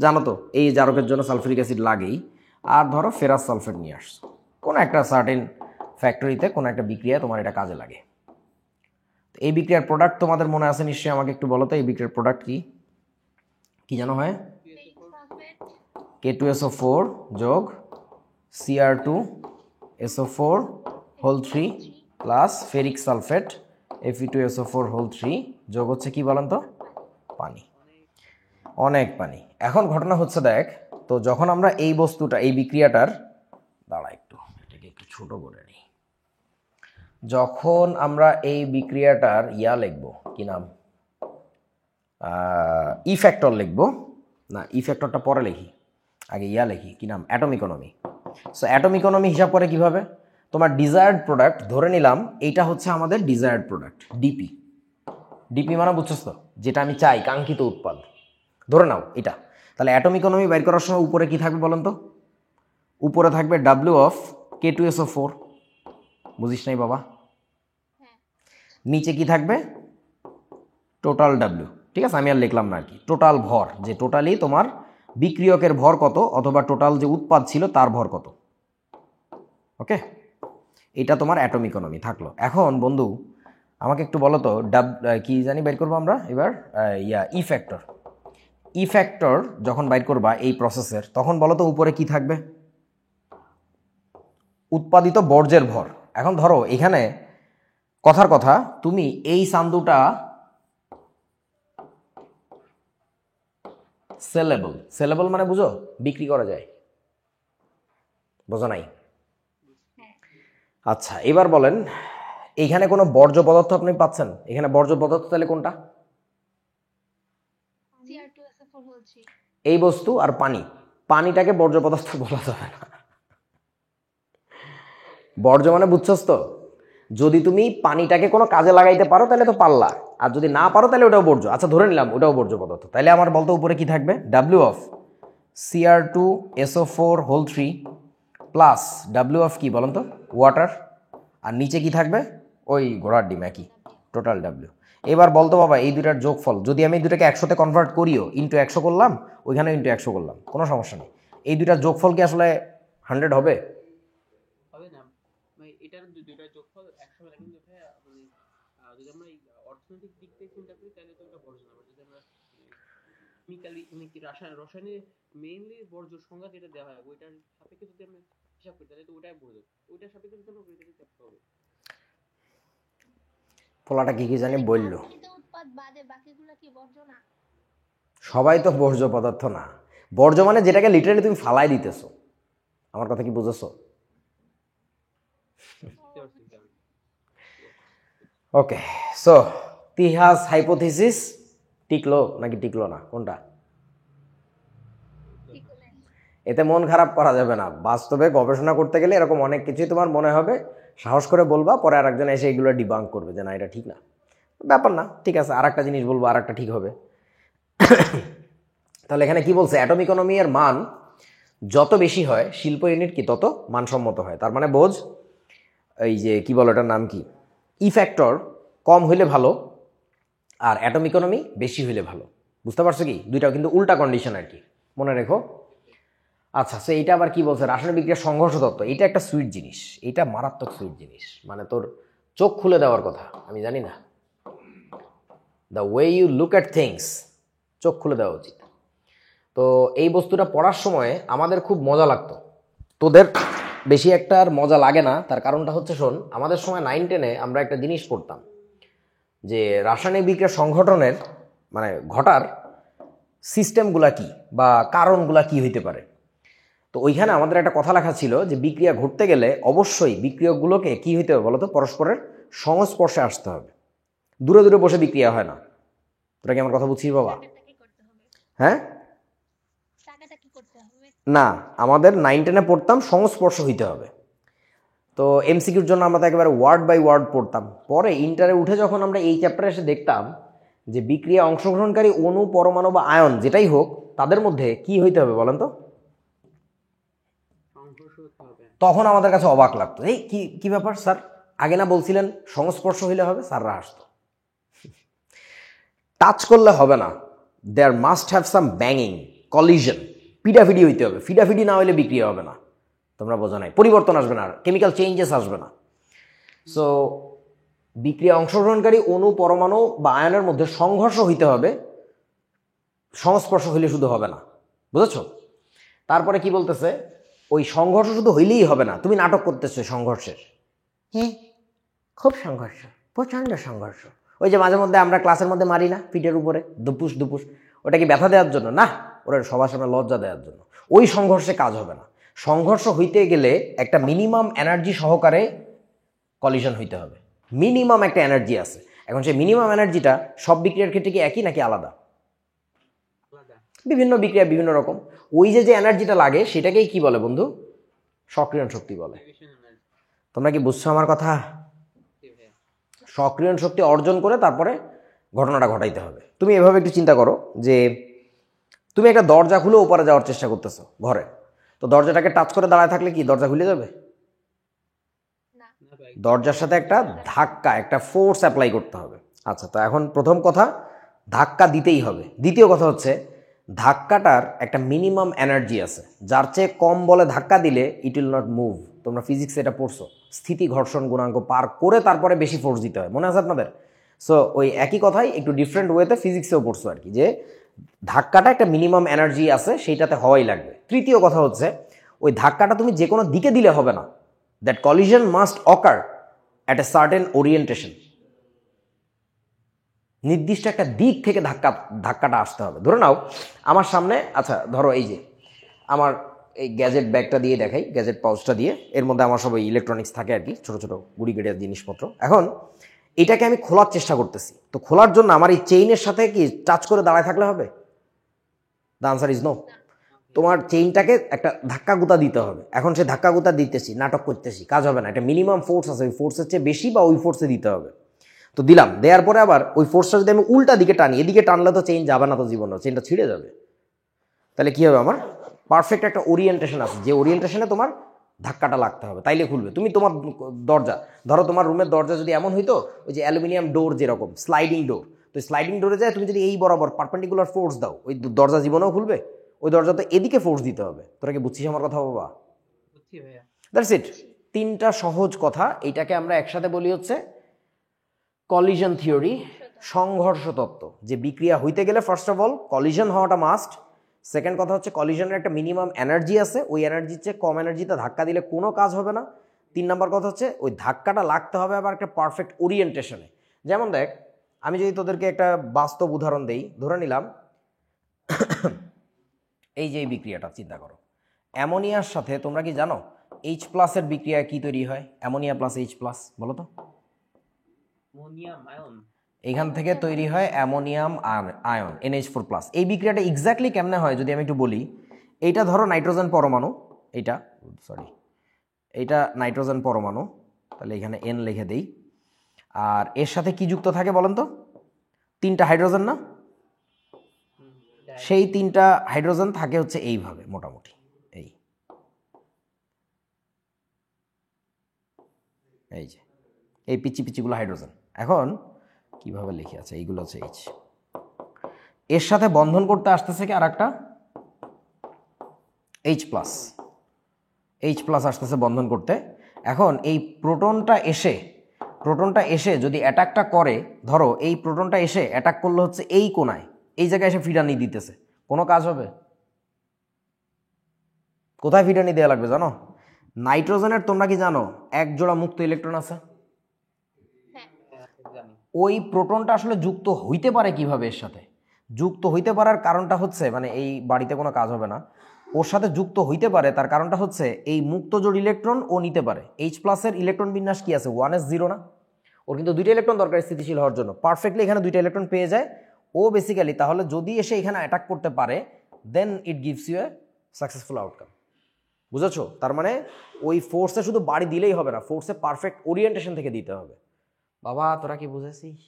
জানো তো এই জারকের জন্য সালফিউরিক অ্যাসিড লাগেই, আর ধরো ফেরাস সালফেট নিয়ে আসছো, কোনো একটা সার্টেন ফ্যাক্টরিতে কোনো একটা বিক্রিয়ায় তোমার এটা কাজে লাগে। এই বিক্রিয়ার প্রোডাক্ট তোমাদের মনে আছে নিশ্চয়ই, আমাকে একটু বলো তো এই বিক্রিয়ার প্রোডাক্ট কি কি জানো হয়? K2SO4 যোগ Cr2SO4 whole 3 plus ferric sulphate Fe2SO4 whole 3 যোগ হচ্ছে কি বলেন তো? পানি, অনেক পানি। এখন ঘটনা হচ্ছে দেখ, তো যখন আমরা এই বস্তুটা, এই বিক্রিয়াটার, দাঁড়া একটু এটাকে একটু ছোট করে নিই, যখন আমরা এই বিক্রিয়াটার ইয়া লিখব, কি নাম, ই ফ্যাক্টর লিখব, না ই ফ্যাক্টরটা পরে লিখি, আগে ইয়া লিখি, কি নাম, atom economy. So atom economy হিসাব করে কিভাবে? তোমার ডিজায়ার্ড প্রোডাক্ট ধরে নিলাম, এইটা হচ্ছে আমাদের ডিজায়ার্ড প্রোডাক্ট, ডিপি। ডিপি মানে বুঝছস তো, যেটা আমি চাই, কাঙ্ক্ষিত উৎপাদ, ধরে নাও এটা। তাহলে অ্যাটম ইকোনমি বাইর করার সময় উপরে কি থাকবে বলেন তো? উপরে থাকবে ডাব্লিউ অফ K2SO4, বুঝিস নাই বাবা? নিচে কি থাকবে? টোটাল ডাব্লিউ, ঠিক আছে, আমি আর লিখলাম না আর কি, টোটাল ভর, যে টোটালি তোমার বিক্রিয়কের ভর কত, অথবা টোটাল যে উৎপাদ ছিল তার ভর কত। ওকে, এটা তোমার অ্যাটম ইকোনমি থাকলো। এখন বন্ধু আমাকে একটু বলো তো, কি জানি বাইর করবো আমরা এবার, ই ফ্যাক্টর। ই ফ্যাক্টর যখন বাইর করবা এই প্রসেসের, তখন বলো তো উপরে কি থাকবে? উৎপাদিত বর্জ্যের ভর। এখন ধরো এখানে কথার কথা, তুমি এই সান্দুটা সেলেবল। সেলেবল মানে বুঝো, বিক্রি করা যায়, বোঝো নাই? আচ্ছা এবার বলেন, এইখানে কোনো বর্জ্য পদার্থ আপনি পাচ্ছেন? এখানে বর্জ্য পদার্থ তাহলে কোনটা? এই বস্তু আর পানি। পানিটাকে বর্জ্য পদার্থ বলা যাবে না। বর্জ্য মানে বুঝছস তো, যদি তুমি পানিটাকে কোনো কাজে লাগাইতে পারো তাহলে তো পারলা, আর যদি না পারো তাহলে ওটাও বর্জ্য। আচ্ছা ধরে নিলাম ওটাও বর্জ্য পদার্থ, তাহলে আমার বলতো উপরে কি থাকবে? W of Cr2SO4 3 plus W of কি বলেন তো? ওয়াটার। আর নিচে কি থাকবে? ওই ঘোড়ার ডিম, একই টোটাল ডাব্লিউ। এবার বলতো বাবা এই দুটার যোগফল, যদি আমি এই দুটাকে 100-তে কনভার্ট করিও, ইন্টু 100 করলাম, ওইখানে ইন্টু 100 করলাম, কোনো সমস্যা নেই। এই দুটার যোগফল কি আসলে 100 হবে? এটার দুইটা যোগফল 100 হবে, কিন্তু যদি আমরা অর্থনৈতিক দিক থেকে চিন্তা করি তাহলে তো এটা বর্জ্য না। যদি আমরা রাসায়নিক মেইনলি বর্জ্য সংজ্ঞা যেটা দেওয়া হয় ওইটার সাপেক্ষে যদি আমরা হিসাব করি তাহলে তো ওটাই বর্জ্য। ওইটার সাপেক্ষে যদি আমরা ওইটাকে করতে হবে। পোলাটা কি জানি বললো, সবাই তো বর্জ্য পদার্থ না। বর্জ্য মানে যেটাকে লিটারালি তুমি ফালাই দিতেছো। আমার কথা কি বুঝেছো? ওকে, সো তিহাস হাইপোথিসিস টিকলো নাকি টিকলো না, কোনটা? এতে মন খারাপ করা যাবে না। বাস্তবে গবেষণা করতে গেলে এরকম অনেক কিছুই তোমার মনে হবে, সাহস করে বলবা, পরে আরেকজন এসে এগুলো ডিবাঙ্ক করবে যে না এটা ঠিক না। ব্যাপার না, ঠিক আছে, আর একটা জিনিস বলবো, আর একটা ঠিক হবে। তাহলে এখানে কি বলছে? অ্যাটম ইকোনমি এর মান যত বেশি হয় শিল্প ইউনিট কি তত মানসম্মত হয়। তার মানে বোঝ, এই যে কি বলো এটার নাম কি, ই ফ্যাক্টর কম হইলে ভালো, আর অ্যাটম ইকোনমি বেশি হইলে ভালো। বুঝতে পারছো কি? দুইটাও কিন্তু উল্টা কন্ডিশন আর কি, মনে রেখো। আচ্ছা, সো এইটা আবার কি বলছে? রাসায়নিক বিক্রিয়ার সংঘর্ষ তত্ত্ব। এটা একটা সুইট জিনিস, এটা মারাত্মক সুইট জিনিস, মানে তোর চোখ খুলে দেওয়ার কথা। আমি জানি না, the way you look at things, চোখ খুলে দেওয়া উচিত। তো এই বস্তুটা পড়ার সময় আমাদের খুব মজা লাগতো, তোদের বেশি একটা আর মজা লাগে না। তার কারণটা হচ্ছে, শোন, আমাদের সময় 9-10-এ আমরা একটা জিনিস পড়তাম যে রাসায়নিক বিক্রিয়া সংঘটনের মানে ঘটার সিস্টেমগুলা কি বা কারণগুলা কি হইতে পারে। তো ওইখানে আমাদের একটা কথা লেখা ছিল যে বিক্রিয়া ঘটতে গেলে অবশ্যই বিক্রিয়কগুলোকে কি হইতে হবে বলতো? পরস্পরের সংস্পর্শে আসতে হবে। দূরে দূরে বসে বিক্রিয়া হয় না। তোরা কি আমার কথা বুঝছিস বাবা? হ্যাঁ না, আমাদের 9-10-এ পড়তাম সংস্পর্শ হইতে হবে। তো এমসিকিউর জন্য আমরা তো একেবারে ওয়ার্ড বাই ওয়ার্ড পড়তাম। পরে ইন্টারে উঠে যখন আমরা এই চ্যাপ্টারে এসে দেখতাম যে বিক্রিয়া অংশগ্রহণকারী অণু, পরমাণু বা আয়ন যেটাই হোক, তাদের মধ্যে কি হইতে হবে বলেন তো? তখন আমাদের কাছে অবাক লাগতো, এই কি ব্যাপার স্যার, আগে না বলছিলেন সংস্পর্শ হইলে হবে? স্যাররা হাসতো। টাচ করলে হবে না, দেয়ার মাস্ট হ্যাভ সাম ব্যাঙিং, কলিশন, ফিডাফিডি হইতে হবে। ফিডাফিডি না হইলে বিক্রিয়া হবে না। তোমরা বোঝো নাই, পরিবর্তন আসবে না, কেমিক্যাল চেঞ্জেস আসবে না। সো বিক্রিয়া অংশগ্রহণকারী অণু, পরমাণু বা আয়নের মধ্যে সংঘর্ষ হইতে হবে, সংস্পর্শ হইলে শুধু হবে না। বুঝেছো? তারপরে কি বলতেছে? ওই সংঘর্ষ শুধু হইলেই হবে না, তুমি নাটক করতেছো সংঘর্ষের। হ্যাঁ, খুব সংঘর্ষ, প্রচণ্ড সংঘর্ষ। ওই যে মাঝে মধ্যে আমরা ক্লাসের মধ্যে মারি না পিঠের উপরে দুপুস দুপুস, ওটা কি ব্যথা দেওয়ার জন্য না, ওরা সবার সামনে লজ্জা দেওয়ার জন্য। ওই সংঘর্ষে কাজ হবে না। সংঘর্ষ হইতে গেলে একটা মিনিমাম এনার্জি সহকারে কলিশন হইতে হবে। মিনিমাম একটা এনার্জি আছে। এখন সেই মিনিমাম এনার্জিটা সব বিক্রিয়ার ক্ষেত্রে কি একই নাকি আলাদা? বিভিন্ন বিক্রিয়া বিভিন্ন রকম। ওই যে এনার্জিটা লাগে সেটাকেই কি বলে বন্ধু? সক্রিয়ণ শক্তি বলে। তোমরা কি বুঝছো আমার কথা? সক্রিয়ণ শক্তি অর্জন করে তারপরে ঘটনাটা ঘটাইতে হবে। তুমি এভাবে একটু চিন্তা করো যে তুমি একটা দরজা খুলে ওপারে যাওয়ার চেষ্টা করতেছো ঘরে, তো দরজাটাকে টাচ করে দাঁড়ায় থাকলে কি দরজা খুলে যাবে? দরজার সাথে একটা ধাক্কা, একটা ফোর্স অ্যাপ্লাই করতে হবে। আচ্ছা, তো এখন প্রথম কথা, ধাক্কা দিতেই হবে। দ্বিতীয় কথা হচ্ছে ধাক্কাটার একটা মিনিমাম এনার্জি আছে, যার চেয়ে কম বলে ধাক্কা দিলে ইট উইল নট মুভ। তোমরা ফিজিক্সে এটা পড়ছো, স্থিতি ঘর্ষণ গুণাঙ্ক পার করে তারপরে বেশি ফোর্স দিতে হয়, মনে আছে আপনাদের? সো ওই একই কথাই একটু ডিফারেন্ট ওয়েতে ফিজিক্সেও পড়ছো আর কি, যে ধাক্কাটা একটা মিনিমাম এনার্জি আছে, সেইটাতে হওয়াই লাগবে। তৃতীয় কথা হচ্ছে ওই ধাক্কাটা তুমি যে কোনো দিকে দিলে হবে না, that collision must ochre at a certain orientation. নির্দিষ্ট একটা দিক থেকে ধাক্কাটা আসতে হবে। ধরে নাও আমার সামনে, আচ্ছা ধরো এই যে আমার এই গ্যাজেট ব্যাগটা দিয়ে দেখাই, গ্যাজেট পাউচটা দিয়ে, এর মধ্যে আমার সব ইলেকট্রনিক্স থাকে আর কি, ছোটো ছোটো গুড়ি গেড়িয়া জিনিসপত্র। এখন এটাকে আমি খোলার চেষ্টা করতেছি, তো খোলার জন্য আমার এই চেইনের সাথে কি টাচ করে দাঁড়ায় থাকলে হবে? The answer is no. তোমার চেইনটাকে একটা ধাক্কা গুতা দিতে হবে। এখন সে ধাক্কা গুতা দিতেছি, নাটক করতেছি, কাজ হবে না। একটা মিনিমাম ফোর্স আছে, ওই ফোর্সের চেয়ে বেশি বা ওই ফোর্সে দিতে হবে। তো দিলাম, দেওয়ার পরে আবার ওই ফোর্সটা যদি আমি উল্টা দিকে টানি, এদিকে টানলে তো চেইন যাবে না, তো জীবন চেইনটা ছিঁড়ে যাবে। তাহলে কি হবে? আমার পারফেক্ট একটা ওরিয়েন্টেশন আছে, যে ওরিয়েন্টেশনে তোমার ধাক্কাটা লাগতে হবে, তাইলে খুলবে। তুমি তোমার দরজা, ধরো তোমার রুমের দরজা যদি এমন হইতো, ওই যে অ্যালুমিনিয়াম ডোর যেরকম স্লাইডিং ডোর, তো স্লাইডিং ডোরে যায় তুমি যদি এই বরাবর পারপেন্ডিকুলার ফোর্স দাও, ওই দরজা জীবনেও খুলবে। ওই দরজাতে এদিকে ফোর্স দিতে হবে। তোরা কি বুঝছিস আমার কথা বাবা? বুঝছি ভাইয়া। That's it. তিনটা সহজ কথা, এইটাকে আমরা একসাথে বলি হচ্ছে কলিশন থিওরি, সংঘর্ষ তত্ত্ব। যে বিক্রিয়া হইতে গেলে ফার্স্ট অফ অল কলিশন হওয়াটা মাস্ট। সেকেন্ড কথা হচ্ছে কলিশনের একটা মিনিমাম এনার্জি আছে, ওই এনার্জির চেয়ে কম এনার্জিতে ধাক্কা দিলে কোনো কাজ হবে না। 3 নম্বর কথা হচ্ছে ওই ধাক্কাটা লাগতে হবে আবার একটা পারফেক্ট ওরিয়েন্টেশনে। যেমন দেখ, আমি যদি তোদেরকে একটা বাস্তব উদাহরণ দেই, ধরে নিলাম এই যে এই বিক্রিয়াটা চিন্তা করো, অ্যামোনিয়ার সাথে, তোমরা কি জানো H প্লাসের বিক্রিয়া কি তৈরি হয়? অ্যামোনিয়া প্লাস H প্লাস, বলো তো। অ্যামোনিয়াম আয়ন, এখান থেকে তৈরি হয় অ্যামোনিয়াম আয়ন NH4+। এই বিক্রিয়াটা এক্স্যাক্টলি কেমনে হয় যদি আমি একটু বলি। এইটা ধরো নাইট্রোজেন পরমাণু, এইটা নাইট্রোজেন পরমাণু, তাহলে এখানে N লিখে দেই। আর এর সাথে কি যুক্ত থাকে বলেন তো? 3টা হাইড্রোজেন না? সেই 3টা হাইড্রোজেন থাকে হচ্ছে এইভাবে মোটামুটি, এই যে এই পিচি পিচিগুলো হাইড্রোজেন। এখন কিভাবে লিখে আছে, এইগুলো হচ্ছে H, এর সাথে বন্ধন করতে আসতেছে কি আর একটা H+ আসতেছে বন্ধন করতে। এখন এই প্রোটনটা এসে যদি অ্যাটাকটা করে, ধরো এই প্রোটনটা এসে অ্যাটাক করলো হচ্ছে এই কোনায়, এই জায়গায় এসে ফিডানি দিতেছে, কোনো কাজ হবে? কোথায় ফিডানি দেওয়া লাগবে জানো? নাইট্রোজেনের তোমরা কি জানো 1 জোড়া মুক্ত ইলেকট্রন আছে? ওই প্রোটনটা আসলে যুক্ত হইতে পারে কিভাবে? এর সাথে যুক্ত হইতে পারার কারণটা হচ্ছে, মানে এই বাড়িতে কোনো কাজ হবে না, ওর সাথে যুক্ত হইতে পারে তার কারণটা হচ্ছে এই মুক্ত জোড় ইলেকট্রন ও নিতে পারে। H+ এর ইলেকট্রন বিন্যাস কি আছে? 1s0 না? ওর কিন্তু 2টা ইলেকট্রন দরকার স্থিতিশীল হওয়ার জন্য, পারফেক্টলি এখানে 2টা ইলেকট্রন পেয়ে যায় ও বেসিক্যালি। তাহলে যদি এসে এখানে অ্যাটাক করতে পারে, then it gives you a successful outcome. বুঝেছো? তার মানে ওই ফোর্সে শুধু বাড়ি দিলেই হবে না, ফোর্সে পারফেক্ট ওরিয়েন্টেশন থেকে দিতে হবে। বাবা তোরা কি বুঝেছিস?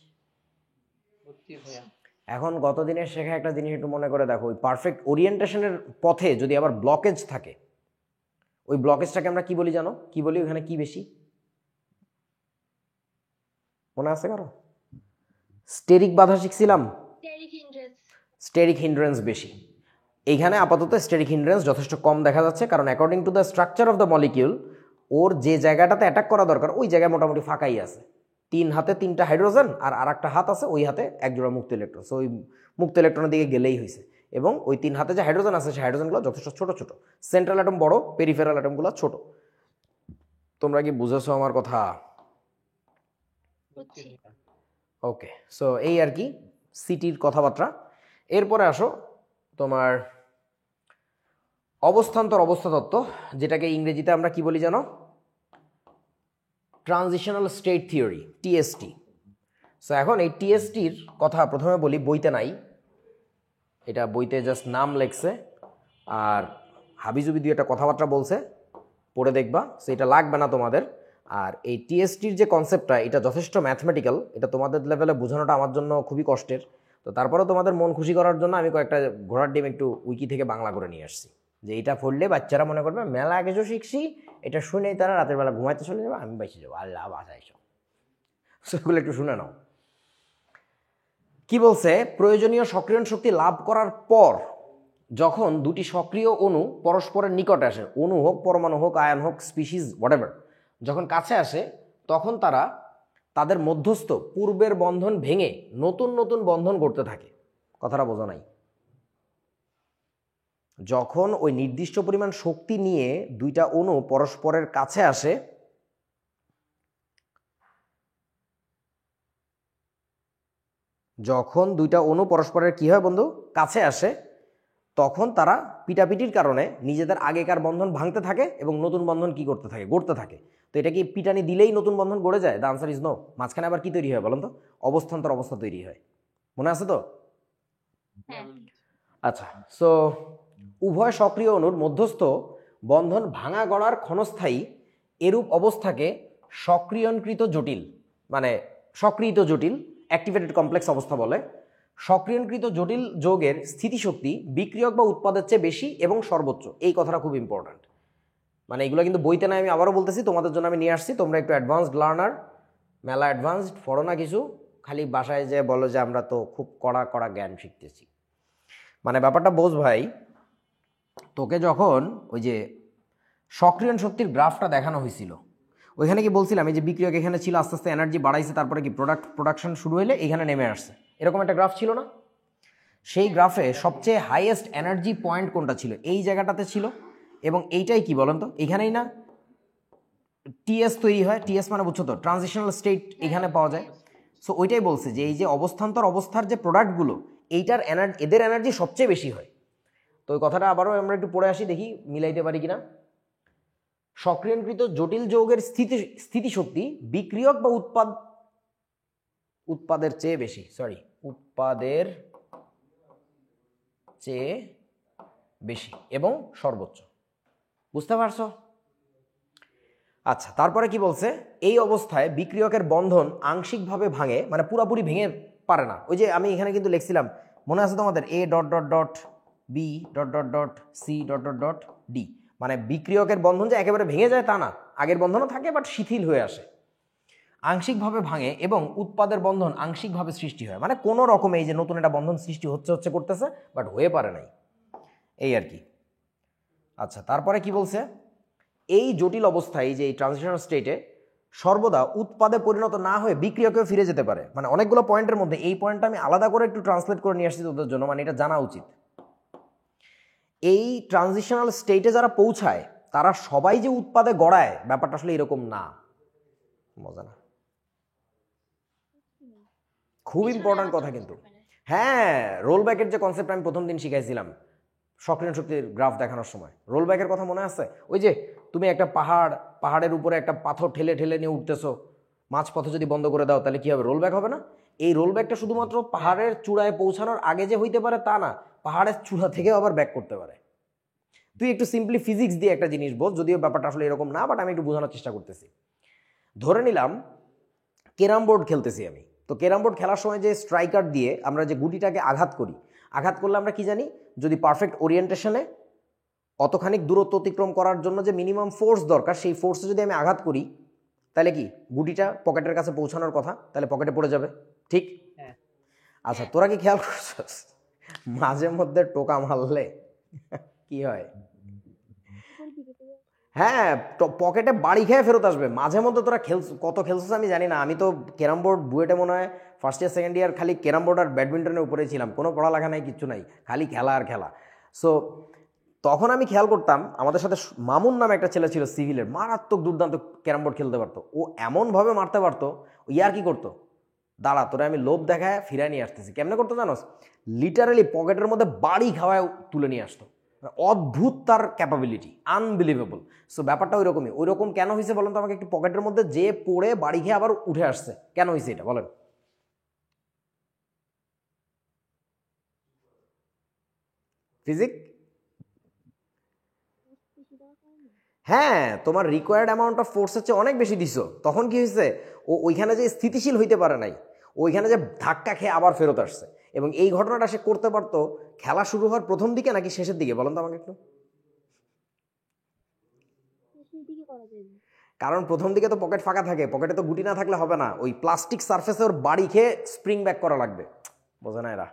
এখন গত দিনের শেখা একটা জিনিস একটু মনে করে দেখো, ওই পারফেক্ট ওরিয়েন্টেশনের পথে যদি আবার ব্লকেজ থাকে, ওই ব্লকেজটাকে আমরা কি বলি জানো? কি বলি ওখানে? কি বেশি মনে আছে কারো? স্টেরিক বাধা শিখছিলাম, স্টেরিক হিন্ড্রেন্স বেশি। এইখানে আপাতত স্টেরিক হিন্ড্রেন্স যথেষ্ট কম দেখা যাচ্ছে, কারণ according to the structure of the molecule ওর যে জায়গাটাতে অ্যাটাক করা দরকার ওই জায়গায় মোটামুটি ফাঁকাই আছে। 3 হাতে 3টা হাইড্রোজেন আর আরেকটা হাত আছে, ওই হাতে 1 জোড়া মুক্ত ইলেকট্রন। সো ওই মুক্ত ইলেকট্রনের দিকে গেলেই হয়েছে। এবং ওই 3 হাতে যে হাইড্রোজেন আছে সেই হাইড্রোজেনগুলো যথেষ্ট ছোট ছোট, সেন্ট্রাল অ্যাটম বড়, পেরিফেরাল অ্যাটমগুলো ছোট। তোমরা কি বুঝেছো আমার কথা? ওকে, সো এই আর কি সিটির কথাবার্তা। এরপরে আসো তোমার অবস্থান্তর অবস্থা তত্ত্ব, যেটাকে ইংরেজিতে আমরা কি বলি জানো? Transitional state theory, TST। So এখন এই TSTর কথা প্রথমে বলি, বইতে নাই, এটা বইতে জাস্ট নাম লেখছে আর হাবিজুবি দিয়ে একটা কথাবার্তা বলছে, পড়ে দেখবা, সো এটা লাগবে না তোমাদের। আর এই TSTর যে কনসেপ্টটা, এটা যথেষ্ট ম্যাথমেটিক্যাল, এটা তোমাদের লেভেলে বোঝানোটা আমার জন্য খুবই কষ্টের। তো তারপরেও তোমাদের মন খুশি করার জন্য আমি কয়েকটা ঘোড়ার ডিম একটু উইকি থেকে বাংলা করে নিয়ে আসছি, যে এটা পড়লে বাচ্চারা মনে করবে মেলা কিছু শিখছি, এটা শুনেই তারা রাতের বেলা ঘুমাইতে চলে যাবে, আমি বেঁচে যাবো, আল্লাহ বাঁচাইছ। সেগুলো একটু শুনে নাও। কি বলছে? প্রয়োজনীয় সক্রিয়ণ শক্তি লাভ করার পর যখন দুটি সক্রিয় অণু পরস্পরের নিকটে আসে, অণু হোক, পরমাণু হোক, আয়ন হোক, স্পিসিস হোয়াটএভার, যখন কাছে আসে তখন তারা তাদের মধ্যস্থ পূর্বের বন্ধন ভেঙে নতুন নতুন বন্ধন গড়তে থাকে। কথাটা বোঝা নাই? যখন ওই নির্দিষ্ট পরিমাণ শক্তি নিয়ে দুইটা অণু পরস্পরের কাছে আসে, যখন দুইটা অণু পরস্পরের কি হয় বন্ধু, কাছে আসে, তখন তারা পিটাপিটির কারণে নিজেদের আগেকার বন্ধন ভাঙতে থাকে এবং নতুন বন্ধন কি করতে থাকে, গড়তে থাকে। তো এটা কি পিটানি দিলেই নতুন বন্ধন গড়ে যায়? The answer is no. মাঝখানে আবার কি তৈরি হয় বলেন তো? অবস্থান্তর অবস্থা তৈরি হয়। মনে আছে তো? হ্যাঁ। আচ্ছা, সো উভয় সক্রিয় অণুর মধ্যস্থ বন্ধন ভাঙা গড়ার ক্ষণস্থায়ী এরূপ অবস্থাকে সক্রিয়ণকৃত জটিল, মানে সক্রিয়িত জটিল, অ্যাক্টিভেটেড কমপ্লেক্স অবস্থা বলে। সক্রিয়ণকৃত জটিল যৌগের স্থিতিশক্তি বিক্রিয়ক বা উৎপাদের চেয়ে বেশি এবং সর্বোচ্চ। এই কথাটা খুব ইম্পর্ট্যান্ট। মানে এগুলো কিন্তু বইতে নাই, আমি আবারও বলতেছি, তোমাদের জন্য আমি নিয়ে আসছি। তোমরা একটু অ্যাডভান্সড লার্নার, মেলা অ্যাডভান্সড পড়ো না কিছু, খালি বাসায় যে বলো যে আমরা তো খুব কড়া কড়া জ্ঞান শিখতেছি। মানে ব্যাপারটা বোঝ ভাই, তোকে যখন ওই যে সক্রিয়ণ শক্তির গ্রাফটা দেখানো হয়েছিল, ওইখানে কি বলছিলাম এই যে বিক্রিয়ক এখানে ছিল, আস্তে আস্তে এনার্জি বাড়াইছে, তারপরে কি প্রোডাকশন শুরু হলে এইখানে নেমে আসছে, এরকম একটা গ্রাফ ছিল না? সেই গ্রাফে সবচেয়ে হাইয়েস্ট এনার্জি পয়েন্ট কোনটা ছিল? এই জায়গাটাতে ছিল। এবং এইটাই কি বলেন তো, এখানেই না টিএস তৈরি হয়? টিএস মানে বুঝছো তো, ট্রানজিশনাল স্টেট এখানে পাওয়া যায়। সো ওইটাই বলছে যে এই যে অবস্থান্তর অবস্থার যে প্রোডাক্টগুলো, এইটার এদের এনার্জি সবচেয়ে বেশি হয়। তো ওই কথাটা আবারও আমরা একটু পড়ে আসি, দেখি মিলাইতে পারি কিনা। সক্রিয়ণকৃত জটিল যৌগের স্থিতিশক্তি বিক্রিয়ক বা উৎপাদের চেয়ে বেশি, উৎপাদের চেয়ে বেশি এবং সর্বোচ্চ। বুঝতে পারছো? আচ্ছা, তারপরে কি বলছে? এই অবস্থায় বিক্রিয়কের বন্ধন আংশিকভাবে ভাঙে, মানে পুরাপুরি ভেঙে পারে না। ওই যে আমি এখানে কিন্তু লিখছিলাম, মনে আছে তোমাদের, A dot dot dot B dot dot dot C dot dot dot D, মানে বিক্রিয়কের বন্ধন যে একেবারে ভেঙে যায় তা না, আগের বন্ধনও থাকে বাট শিথিল হয়ে আসে। আংশিকভাবে ভাঙে এবং উৎপাদের বন্ধন আংশিকভাবে সৃষ্টি হয়, মানে কোনো রকমে এই যে নতুন একটা বন্ধন সৃষ্টি হচ্ছে করতেছে, বাট হয়ে পারে নাই, এই আর কি। আচ্ছা, তারপরে কি বলছে? এই জটিল অবস্থায়, যে এই ট্রানজিশনাল স্টেটে সর্বদা উৎপাদে পরিণত না হয়ে বিক্রিয়কেও ফিরে যেতে পারে। মানে অনেকগুলো পয়েন্টের মধ্যে এই পয়েন্টটা আমি আলাদা করে একটু ট্রান্সলেট করে নিয়ে আসছি তোদের জন্য, মানে এটা জানা উচিত। এই ট্রানজিশনাল স্টেটে যারা পৌঁছায় তারা সবাই যে উৎপাদে গড়ায়, ব্যাপারটা আসলে এরকম না। মজা না? খুব ইম্পর্টেন্ট কথা কিন্তু। হ্যাঁ, রোল ব্যাকের যে কনসেপ্ট আমি প্রথম দিন শিখাইছিলাম সক্রিয় শক্তির গ্রাফ দেখানোর সময়, রোল ব্যাকের কথা মনে আছে? ওই যে তুমি একটা পাহাড়ের উপরে একটা পাথর ঠেলে ঠেলে নিয়ে উঠতেছো, মাঝপথে যদি বন্ধ করে দাও তাহলে কি হবে? রোল ব্যাক হবে না? এই রোল ব্যাকটা শুধুমাত্র পাহাড়ের চূড়ায় পৌঁছানোর আগে যে হইতে পারে তা না, পাহাড়ের চূড়া থেকেও আবার ব্যাক করতে পারে। তুই একটু সিম্পলি ফিজিক্স দিয়ে একটা জিনিস বোঝ, যদিও ব্যাপারটা আসলে এরকম না, বাট আমি একটু বোঝানোর চেষ্টা করতেছি। ধরে নিলাম ক্যারাম বোর্ড খেলতেছি আমি, তো ক্যারাম বোর্ড খেলার সময় যে স্ট্রাইকার দিয়ে আমরা যে গুটিটাকে আঘাত করি, আঘাত করলে আমরা কি জানি? যদি পারফেক্ট ওরিয়েন্টেশনে অতখানিক দূরত্ব অতিক্রম করার জন্য যে মিনিমাম ফোর্স দরকার, সেই ফোর্সে যদি আমি আঘাত করি তাহলে কি গুটিটা পকেটের কাছে পৌঁছানোর কথা, তাহলে পকেটে পড়ে যাবে, ঠিক? আচ্ছা, তোরা কি খেয়াল করছিস মাঝে মধ্যে টোকা মারলে কি হয়? হ্যাঁ, পকেটে বাড়ি খেয়ে ফেরত আসবে। মাঝে মধ্যে তোরা কত খেলছিস আমি জানি না, আমি তো ক্যারাম বোর্ড বুয়েটে মনে হয় ফার্স্ট ইয়ার সেকেন্ড ইয়ার খালি ক্যারাম বোর্ড আর ব্যাডমিন্টনের উপরে ছিলাম, কোনো পড়ালেখা নাই, কিচ্ছু নাই, খালি খেলা আর খেলা। সো তখন আমি খেয়াল করতাম আমাদের সাথে মামুন নামে একটা ছেলে ছিল সিভিলের, মারাত্মক দুর্দান্ত ক্যারাম বোর্ড খেলতে পারতো। ও এমনভাবে মারতে পারতো, ও ইয়ার কি করতো, দাঁড়া তোরা আমি লোভ দেখায় ফিরায় নিয়ে আসতেছি। কেমনে করতো জানোস? লিটারালি পকেটের মধ্যে বাড়ি খাওয়ায় তুলে নিয়ে আসতো। অদ্ভুত তার ক্যাপাবিলিটি, আনবিলিভেবল। সো ব্যাপারটা ওই রকম কেন হয়েছে বলেন তো আমাকে একটু? পকেটের মধ্যে যে পড়ে বাড়ি খেয়ে আবার উঠে আসছে, কেন হয়েছে এটা বলেন? ফিজিক্স? হ্যাঁ, তোমার রিকোয়ার্ড অ্যামাউন্ট অফ ফোর্সের চেয়ে অনেক বেশি দিছো, তখন কি হয়েছে? ও ওইখানে যে স্থিতিশীল হইতে পারে নাই, ওইখানে যে ধাক্কা খেয়ে আবার ফেরত আসছে। এবং এই ঘটনাটা সে করতে পারতো খেলা শুরু হওয়ার প্রথম দিকে নাকি শেষের দিকে বলেন তো আমাকে একটু? কারণ প্রথম দিকে তো পকেট ফাঁকা থাকে, পকেটে তো গুটি না থাকলে হবে না, ওই প্লাস্টিক সারফেসে ওর বাড়ি খেয়ে স্প্রিং ব্যাক করা লাগবে। বোঝে না এরা?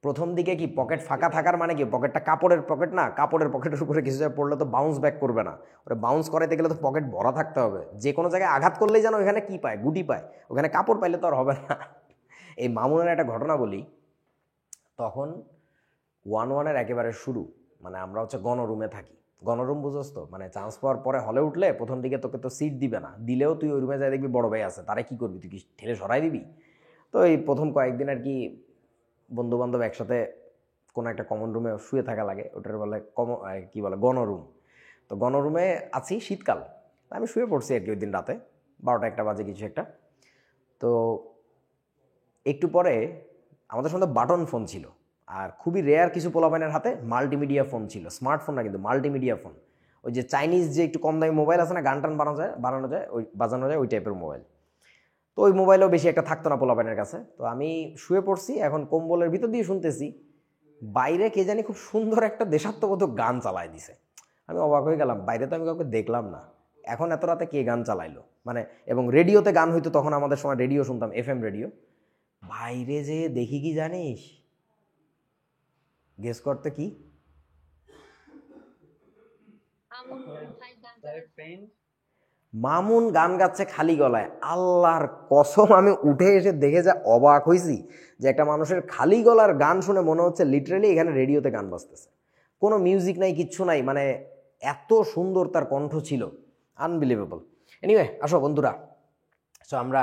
প্রথম দিকে কি পকেট ফাঁকা থাকার মানে কি? পকেটটা কাপড়ের পকেট না, কাপড়ের পকেটের উপরে কিছু জায়গায় পড়লে তো বাউন্স ব্যাক করবে না, ওটা বাউন্স করাইতে গেলে তো পকেট ভরা থাকতে হবে। যে কোনো জায়গায় আঘাত করলেই যেন ওখানে কি পায়? গুটি পায়, ওখানে কাপড় পাইলে তো আর হবে না। এই মামুনের একটা ঘটনা বলি। তখন 1-1-এর একেবারে শুরু, মানে আমরা হচ্ছে গণরুমে থাকি। গণরুম বুঝোস তো, মানে চান্স পাওয়ার পরে হলে উঠলে প্রথম দিকে তোকে তো সিট দিবে না, দিলেও তুই ওই রুমে যাই দেখবি বড় ভাই আছে, তারে কি করবি? তুই কি ঠেলে সরাই দিবি? তো এই প্রথম কয়েকদিন আর কি বন্ধু বান্ধব একসাথে কোনো একটা কমন রুমে শুয়ে থাকা লাগে, ওটার বলে কি বলে গণরুম। তো গণরুমে আছি, শীতকাল, আমি শুয়ে পড়ছি আর কি ওই দিন রাতে 12টা-1টা বাজে কিছু একটা। তো একটু পরে আমাদের সঙ্গে বাটন ফোন ছিল, আর খুবই রেয়ার কিছু পোলাপাইনের হাতে মাল্টিমিডিয়া ফোন ছিল, স্মার্টফোন না কিন্তু মাল্টিমিডিয়া ফোন। ওই যে চাইনিজ যে একটু কম দামি মোবাইল আছে না, গান টান বাজানো যায় ওই টাইপের মোবাইল। তো ওই মোবাইলও বেশি একটা থাকতো না পোলাপাইনের কাছে। তো আমি শুয়ে পড়ছি, এখন কম্বলের ভিতর দিয়ে শুনতেছি বাইরে কে জানি খুব সুন্দর একটা দেশাত্মবোধক গান চালায় দিছে। আমি অবাক হয়ে গেলাম, বাইরে তো আমি কাউকে দেখলাম না, এখন এত রাতে কে গান চালাইলো মানে। এবং রেডিওতে গান হইতো তখন, আমাদের সময় রেডিও শুনতাম, FM রেডিও। বাইরে যে দেখি কি জানিস, গেস করতে কি? মামুন গান গাচ্ছে খালি গলায়। আল্লাহর কসম আমি উঠে এসে দেখে যা অবাক হয়েছি যে একটা মানুষের খালি গলার গান শুনে মনে হচ্ছে লিটারেলি এখানে রেডিওতে গান বাজতেছে, কোনো মিউজিক নাই, কিচ্ছু নাই, মানে এত সুন্দর তার কণ্ঠ ছিল, আনবিলিভেবল। এনিওয়ে আসো বন্ধুরা, সো আমরা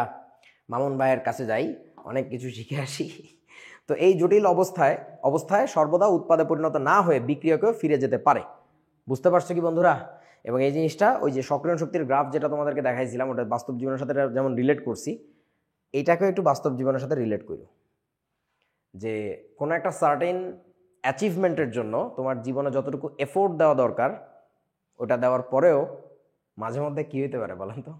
মামুন ভাইয়ের কাছে যাই, অনেক কিছু শিখে আসি। তো এই জটিল অবস্থায় সর্বদা উৎপাদে পরিণত না হয়ে বিক্রিয়কেও ফিরে যেতে পারে। বুঝতে পারছো কি বন্ধুরা? এবং এই জিনিসটা ওই যে সক্রিয় শক্তির গ্রাফ যেটা তোমাদেরকে দেখাইছিলাম, ওটা বাস্তব জীবনের সাথে যেমন রিলেট করছি, এইটাকেও একটু বাস্তব জীবনের সাথে রিলেট করো। যে কোনো একটা সার্টেন অ্যাচিভমেন্টের জন্য তোমার জীবনে যতটুকু এফোর্ট দেওয়া দরকার, ওটা দেওয়ার পরেও মাঝে মধ্যে কি হইতে পারে বলেন তো?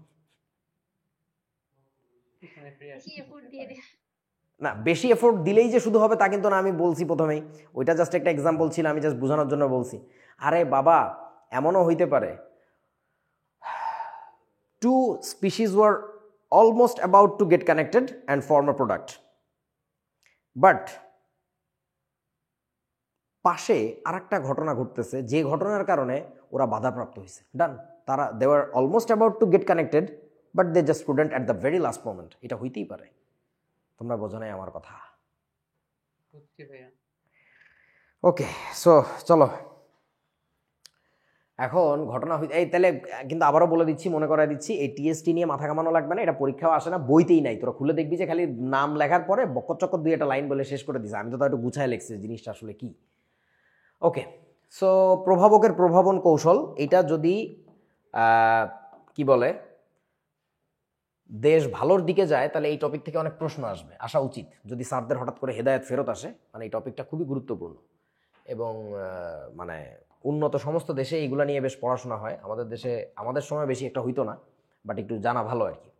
না, বেশি এফোর্ট দিলেই যে শুধু হবে তা কিন্তু না, আমি বলছি প্রথমেই, ওইটা জাস্ট একটা এক্সাম্পল ছিল, আমি জাস্ট বোঝানোর জন্য বলছি। আরে বাবা, এমনও হইতে পারে two species were almost about to get connected and form a product, but পাশে আরেকটা ঘটনা ঘটতেছে, যে ঘটনার কারণে ওরা বাধাপ্রাপ্ত হয়েছে। ডান, তারা they were almost about to get connected but they just couldn't at the very last moment. এটা হইতেই পারে, তোমরা বোঝো নাই আমার কথা। ওকে, সো চলো এখন ঘটনা এই তাহলে কিন্তু আবারও বলে দিচ্ছি, মনে করাই দিচ্ছি, এই TST নিয়ে মাথা কামানো লাগবে না, এটা পরীক্ষাও আসে না, বইতেই নাই। তোরা খুলে দেখবি যে খালি নাম লেখার পরে বকর চক্কর দুই একটা লাইন বলে শেষ করে দিছে। আমি তো একটু গুছায় লিখছি জিনিসটা আসলে কি। ওকে, সো প্রভাবকের প্রভাবন কৌশল, এটা যদি কি বলে দেশ ভালোর দিকে যায়, তাহলে এই টপিক থেকে অনেক প্রশ্ন আসা উচিত। যদি স্যারদের হঠাৎ করে হেদায়েত ফেরত আসে, মানে এই টপিকটা খুবই গুরুত্বপূর্ণ। এবং মানে উন্নত সমস্ত দেশে এইগুলো নিয়ে বেশ পড়াশোনা হয়, আমাদের দেশে আমাদের সময় বেশি একটা হইতো না, বাট একটু জানা ভালো আর কি।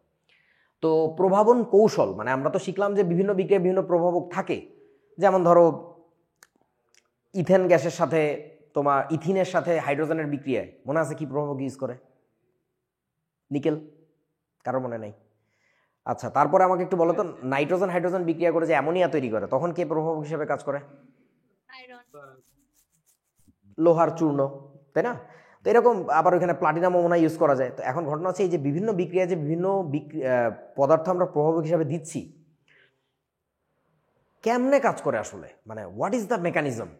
তো প্রভাবন কৌশল মানে আমরা তো শিখলাম যে বিভিন্ন বিক্রিয়ায় বিভিন্ন প্রভাবক থাকে। যেমন ধরো ইথেন গ্যাসের সাথে তোমার ইথিনের সাথে হাইড্রোজেনের বিক্রিয়ায় মনে আছে কি প্রভাবক ইউজ করে? নিকেল, কারো মনে নাই? আচ্ছা, তারপরে আমাকে একটু বলো তো, নাইট্রোজেন হাইড্রোজেন বিক্রিয়া করে যে অ্যামোনিয়া তৈরি করে, তখন কে প্রভাবক হিসেবে কাজ করে? লোহার চূর্ণ, তাই না? তো এরকম আবার ওইখানে প্লাটিনাম অমোনা ইউজ করা যায়। তো এখন ঘটনা হচ্ছে এই যে বিভিন্ন বিক্রিয়া, যে বিভিন্ন পদার্থ আমরা প্রভাবক হিসাবে দিচ্ছি, কেমনে কাজ করে আসলে, মানে হোয়াট ইজ দ্য মেকানিজম,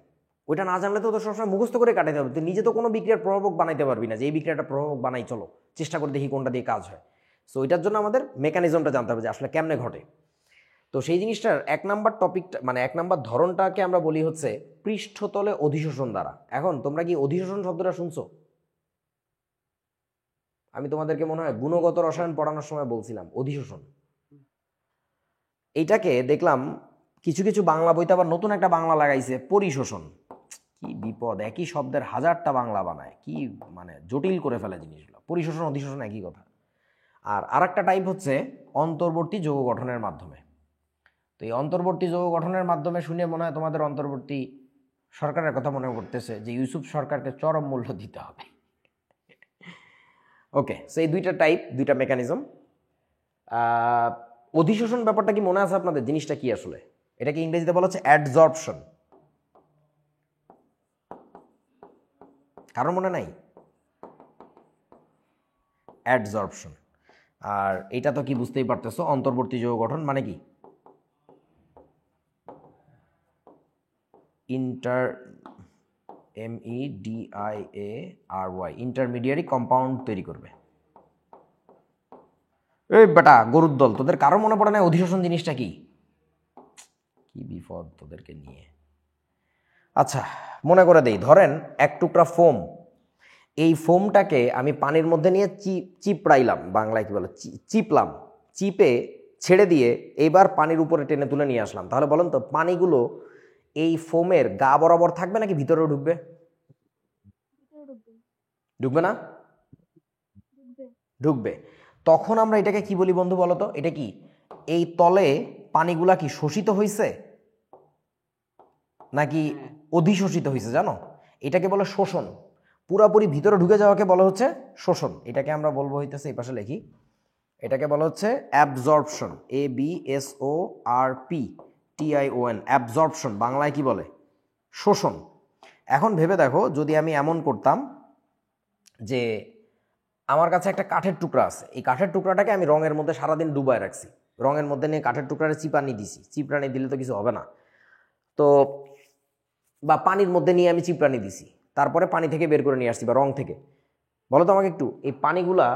ওইটা না জানলে তো সবসময় মুখস্থ করে কাটাইতে হবে। তুই নিজে তো কোনো বিক্রিয়ার প্রভাবক বানাইতে পারবি না যে এই বিক্রিয়াটা প্রভাবক বানাই, চলো চেষ্টা করে দেখি কোনটা দিয়ে কাজ হয়। সো ওইটার জন্য আমাদের মেকানিজমটা জানতে হবে যে আসলে কেমনে ঘটে। তো সেই জিনিসটার 1 নাম্বার টপিকটা মানে 1 নাম্বার ধরনটাকে আমরা বলি হচ্ছে পৃষ্ঠতলে অধিশোষণ দ্বারা। এখন তোমরা কি অধিশোষণ শব্দটা শুনছো? আমি তোমাদেরকে মনে হয় গুণগত রসায়ন পড়ানোর সময় বলছিলাম অধিশোষণ। এইটাকে দেখলাম কিছু কিছু বাংলা বইতে আবার নতুন একটা বাংলা লাগাইছে, পরিশোষণ। কি বিপদ, একই শব্দের হাজারটা বাংলা বানায়, কি মানে জটিল করে ফেলে জিনিসগুলো। পরিশোষণ অধিশোষণ একই কথা। আর আরেকটা টাইপ হচ্ছে অন্তর্বর্তী যৌগ গঠনের মাধ্যমে। তো এই অন্তর্বর্তী যৌগ গঠনের মাধ্যমে শুনে মনে হয় তোমাদের অন্তর্বর্তী সরকারের কথা মনে করতেছে যে ইউসুফ সরকারকে চরম মূল্য দিতে হবে। ওকে, সো এই দুইটা টাইপ, দুইটা মেকানিজম। অধিশোষণ ব্যাপারটা কি মনে আছে আপনাদের? জিনিসটা কি আসলে? এটাকে ইংরেজিতে বলা হচ্ছে অ্যাডজর্পশন। কারো মনে নাই? অ্যাডজর্পশন। আর এটা তো কি বুঝতেই পারতেছো, অন্তর্বর্তী যৌগ গঠন মানে কি MEDIARY ইন্টারমিডিয়ারি কম্পাউন্ড তৈরি করবে। এই বেটা গরুর দল, তোদের কারো মনে পড়ে না অধিশোষণ জিনিসটা কি? কি বিপদ তোদেরকে নিয়ে। আচ্ছা মনে করে দেই, ধরেন এক টুকরা ফোম, এই ফোমটাকে আমি পানির মধ্যে নিয়ে চিপড়াইলাম, বাংলায় কি বলে, চিপলাম, চিপে ছেড়ে দিয়ে এইবার পানির উপরে টেনে তুলে নিয়ে আসলাম। তাহলে বলেন তো পানিগুলো এই ফোমের গা বরাবর থাকবে নাকি ভিতরেও ঢুকবে? ঢুকবে না? ঢুকবে। তখন আমরা এটাকে কি বলি বন্ধু বলো তো? এটা কি এই তলে পানিগুলা কি শোষিত হয়েছে নাকি অধিশোষিত হয়েছে জানো? এটাকে বলে শোষণ। পুরাপুরি ভিতরে ঢুকে যাওয়াকে বলা হচ্ছে শোষণ। এটাকে আমরা বলবো হইতেছে, এই পাশে লিখি, এটাকে বলা হচ্ছে অ্যাবজর্পশন, ABSORPTION, অ্যাবজর্পশন। বাংলায় কি বলে? শোষণ। এখন ভেবে দেখো, যদি আমি এমন করতাম যে আমার কাছে একটা কাঠের টুকরা আছে, এই কাঠের টুকরাটাকে আমি রঙের মধ্যে সারাদিন ডুবায় রাখছি, রঙের মধ্যে নিয়ে কাঠের টুকরাটা চিপানি দিছি, চিপড়ানি দিলে তো কিছু হবে না, তো বা পানির মধ্যে নিয়ে আমি চিপড়ানি দিছি, তারপরে পানি থেকে বের করে নিয়ে আসছি বা রং থেকে। বলো তো আমাকে একটু, এই পানিগুলা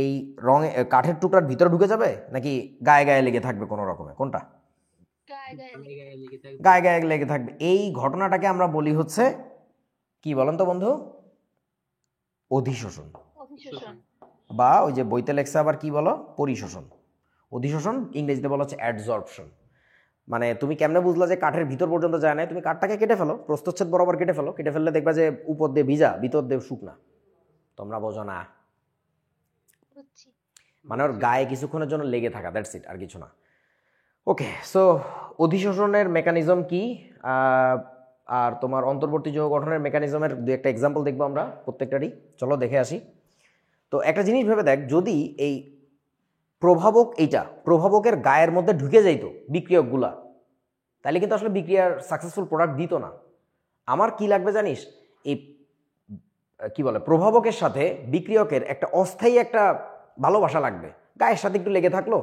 এই রঙে কাঠের টুকরার ভিতরে ঢুকে যাবে নাকি গায়ে গায়ে লেগে থাকবে কোনো রকমে? কোনটা? গায়ে গায়ে লেগে থাকবে। এই ঘটনাটাকে আমরা বলি হচ্ছে কি বলেন তো বন্ধু? অধিশোষণ। বা ওই যে বইতে লেখছে আবার কি বলো, পরিশোষণ। অধিশোষণ ইংরেজিতে বলা হচ্ছে অ্যাডজর্পশন। মানে তুমি কেমনে বুঝলা যে কাঠের ভিতর পর্যন্ত যায় না? তুমি কাঠটাকে কেটে ফেলো, প্রস্থচ্ছেদ বরাবর কেটে ফেলো, কেটে ফেললে দেখবা যে উপর দিয়ে ভিজা, ভিতর দিয়ে শুকনা। তোমরা বোঝো না, মানে ওর গায়ে কিছুক্ষণের জন্য লেগে থাকা, দ্যাটস ইট, আর কিছু না। ওকে, সো অধিশোষণের মেকানিজম কি, আর তোমার অন্তর্বর্তী যৌগ গঠনের মেকানিজমের দু একটা এক্সাম্পল দেখবো আমরা প্রত্যেকটারই। চলো দেখে আসি। তো একটা জিনিস ভেবে দেখ, যদি এই প্রভাবক, এইটা প্রভাবকের গায়ের মধ্যে ঢুকে যাইতো বিক্রিয়কগুলা, তাহলে কিন্তু আসলে বিক্রিয়ার সাকসেসফুল প্রোডাক্ট দিত না। আমার কি লাগবে জানিস? এই কি বলে, প্রভাবকের সাথে বিক্রিয়কের একটা অস্থায়ী একটা ভালোবাসা লাগবে, গায়ের সাথে একটু লেগে থাকলো,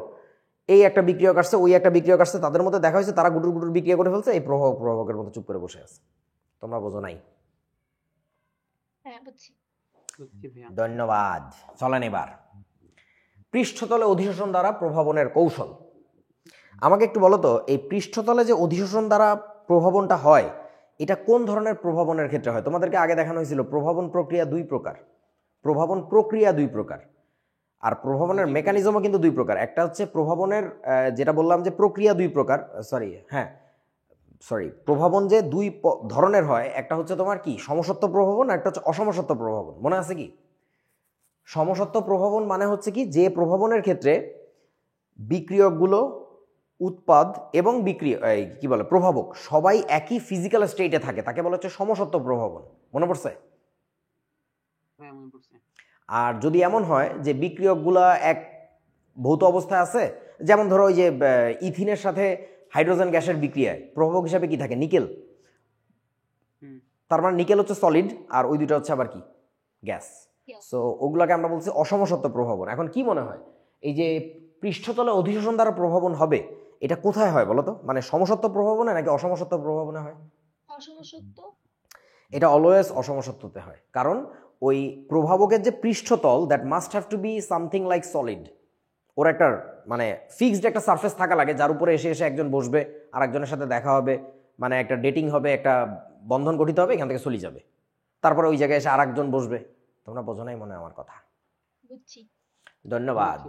এই একটা বিক্রিয়ক আসছে, ওই একটা বিক্রিয়ক আসছে, তাদের মধ্যে দেখা হয়েছে, তারা গুটুর গুটুর বিক্রিয়া করে ফেলছে, এই প্রভাবকের মতো চুপ করে বসে আছে। তোমরা বোঝো নাই? ধন্যবাদ। চলেন এবার পৃষ্ঠতলে অধিশোষণ দ্বারা প্রভাবনের কৌশল। আমাকে একটু বলো তো, এই পৃষ্ঠতলে যে অধিশোষণ দ্বারা প্রভাবনটা হয়, এটা কোন ধরনের প্রভাবনের ক্ষেত্রে হয়? তোমাদেরকে আগে দেখানো হয়েছিল প্রভাবন প্রক্রিয়া দুই প্রকার, প্রভাবন প্রক্রিয়া দুই প্রকার, আর প্রভাবনের মেকানিজমও কিন্তু দুই প্রকার। একটা হচ্ছে প্রভাবনের যেটা বললাম যে প্রক্রিয়া দুই প্রকার, প্রভাবন যে দুই ধরনের হয়, একটা হচ্ছে তোমার কি সমসত্ব প্রভাবন, একটা হচ্ছে অসমসত্ব প্রভাবন। মনে আছে কি? সমসত্ব প্রভাবন মানে হচ্ছে কি, যে প্রভাবনের ক্ষেত্রে বিক্রিয়কগুলো, উৎপাদ এবং কি বলে প্রভাবক সবাই একই ফিজিক্যাল স্টেটে থাকে, তাকে বলা হচ্ছে সমসত্ব প্রভাবন। মনে পড়ছে? আর যদি এমন হয় যে বিক্রিয়কগুলা এক ভৌত অবস্থায় আছে, যেমন ধরো ওই যে ইথিনের সাথে হাইড্রোজেন গ্যাসের বিক্রিয়ায় প্রভাবক হিসাবে কি থাকে? নিকেল। তার মানে নিকেল হচ্ছে সলিড, আর ওই দুটো হচ্ছে আবার কি? গ্যাস। সো ওগুলাকে আমরা বলছি অসমসত্ব প্রভাবন। এখন কি মনে হয়, এই যে পৃষ্ঠতলে অধিশোষণ দ্বারা প্রভাবন হবে, এটা কোথায় হয় বলো তো? মানে সমসত্ব প্রভাবনে নাকি অসমসত্ব প্রভাবনে হয়? অসমসত্ব। এটা অলওয়েজ অসমসত্বতে হয়, কারণ ওই প্রভাবকের যে পৃষ্ঠতল, that must have to be something like solid. ওর একটা মানে ফিক্সড একটা সারফেস থাকা লাগে, যার উপরে এসে এসে একজন বসবে, আর একজনের সাথে দেখা হবে, মানে একটা ডেটিং হবে, একটা বন্ধন গঠিত হবে, এখান থেকে চলে যাবে, তারপরে ওই জায়গায় এসে আর একজন বসবে। তোমরা বোঝো নাই মনে আমার কথা? ধন্যবাদ।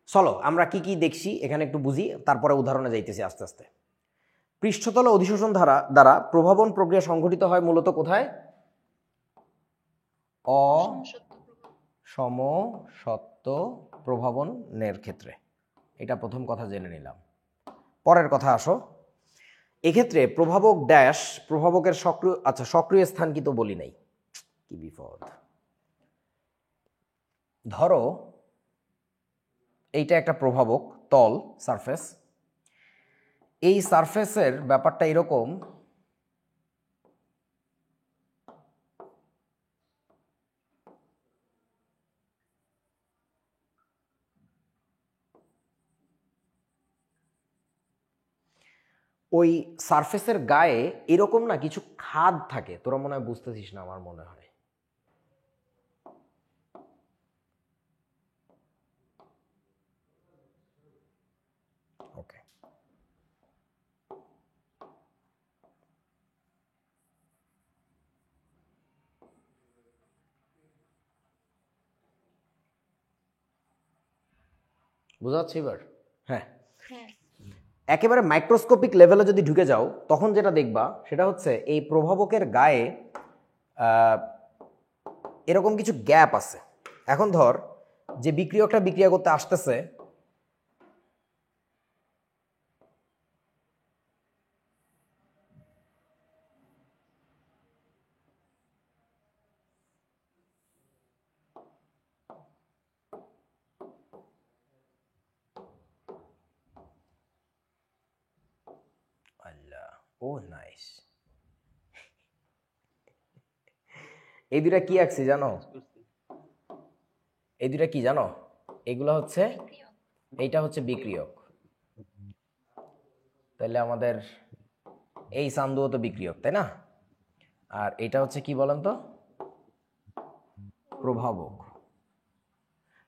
চলো আমরা কি কি দেখছি এখানে একটু বুঝি, তারপরে উদাহরণে যাইতেছি আস্তে আস্তে। পৃষ্ঠতলে অধিশোষণ দ্বারা প্রভাবন প্রক্রিয়া সংঘটিত হয় মূলত কোথায়? অসমসত্ব প্রভাবনের ক্ষেত্রে। এটা প্রথম কথা জেনে নিলাম। পরের কথা আসো, এক্ষেত্রে প্রভাবক ড্যাশ, প্রভাবকের সক্রিয়, আচ্ছা সক্রিয় স্থান কি তো বলি নাই, কি বিপদ। ধরো এইটা একটা প্রভাবক তল, সারফেস। এই সারফেসের ব্যাপারটা এরকম, ওই সারফেসের গায়ে এরকম না কিছু খাদ থাকে, তোরা মনে হয় বুঝতেছিস না আমার মনে হয়। ওকে, বুঝা যাচ্ছে এবার? হ্যাঁ, হ্যাঁ একেবারে মাইক্রোস্কোপিক লেভেলে যদি ঢুকে যাও তখন যেটা দেখবা সেটা হচ্ছে এই প্রভাবকের গায়ে আহ, এরকম কিছু গ্যাপ আছে। এখন ধর যে বিক্রিয়কটা বিক্রিয়া করতে আসতেছে, আল্লাহ, ও নাইস। এই দুটা কি আঁকছি জানো? করছি। এই দুটা কি জানো? এগুলা হচ্ছে, বিক্রিয়ক। এইটা হচ্ছে বিক্রিয়ক। তাহলে আমাদের এই চান্দুও তো বিক্রিয়ক, তাই না? আর এটা হচ্ছে কি বলেন তো? প্রভাবক।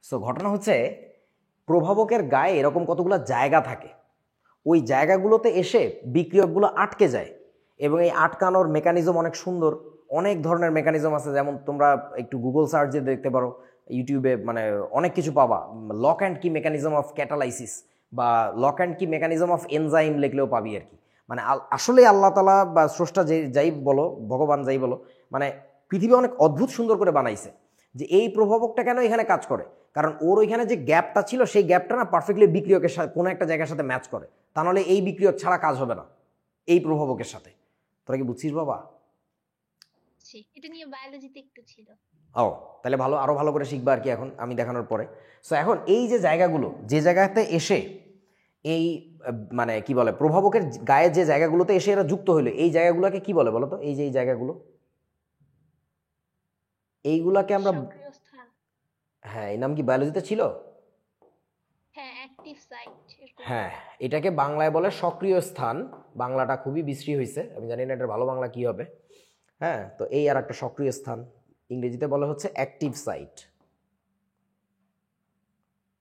সো ঘটনা হচ্ছে প্রভাবকের গায়ে এরকম কতগুলো জায়গা থাকে, ওই জায়গাগুলোতে এসে বিক্রিয়কগুলো আটকে যায় এবং এই আটকানোর মেকানিজম অনেক সুন্দর। অনেক ধরনের মেকানিজম আছে, যেমন তোমরা একটু গুগল সার্চে দেখতে পারো, ইউটিউবে মানে অনেক কিছু পাবা। লক অ্যান্ড কি মেকানিজম অফ ক্যাটালাইসিস বা লক অ্যান্ড কি মেকানিজম অফ এনজাইম লিখলেও পাবি আর কি। মানে আসলে আল্লাহ তালা বা স্রষ্টা যে যাই বলো, ভগবান যাই বলো, মানে পৃথিবী অনেক অদ্ভুত সুন্দর করে বানাইছে যে এই প্রভাবকটা কেন এখানে কাজ করে। কারণ ওর ওইখানে যে গ্যাপটা ছিল সেই গ্যাপটা না পারফেক্টলি বিক্রিয়কের সাথে কোনো একটা জায়গার সাথে ম্যাচ করে, তা নাহলে এই বিক্রিয়ক ছাড়া কাজ হবে না এই প্রভাবকের সাথে। তোরা কি বুঝছিস বাবা? এটা নিয়ে বায়োলজিতে একটু ছিল। ও তাহলে ভালো, আরো ভালো করে শিখবা আর কি এখন আমি দেখানোর পরে। সো এখন এই যে জায়গাগুলো, যে জায়গাতে এসে এই মানে কি বলে প্রভাবকের গায়ে যে জায়গাগুলোতে এসে এরা যুক্ত হইলো, এই জায়গাগুলোকে কি বলে বলো তো? এই যে এই জায়গাগুলো, এইগুলাকে আমরা, সক্রিয় স্থান। হ্যাঁ এই নাম কি বায়োলজিতে ছিল? হ্যাঁ অ্যাক্টিভ সাইট। হ্যাঁ, এটাকে বাংলায় বলে সক্রিয় স্থান। বাংলাটা খুবই বিশ্রী হয়েছে, আমি জানি না এটার ভালো বাংলা কি হবে। হ্যাঁ, তো এই আর একটা সক্রিয় স্থান, ইংরেজিতে বলা হচ্ছে অ্যাক্টিভ সাইট।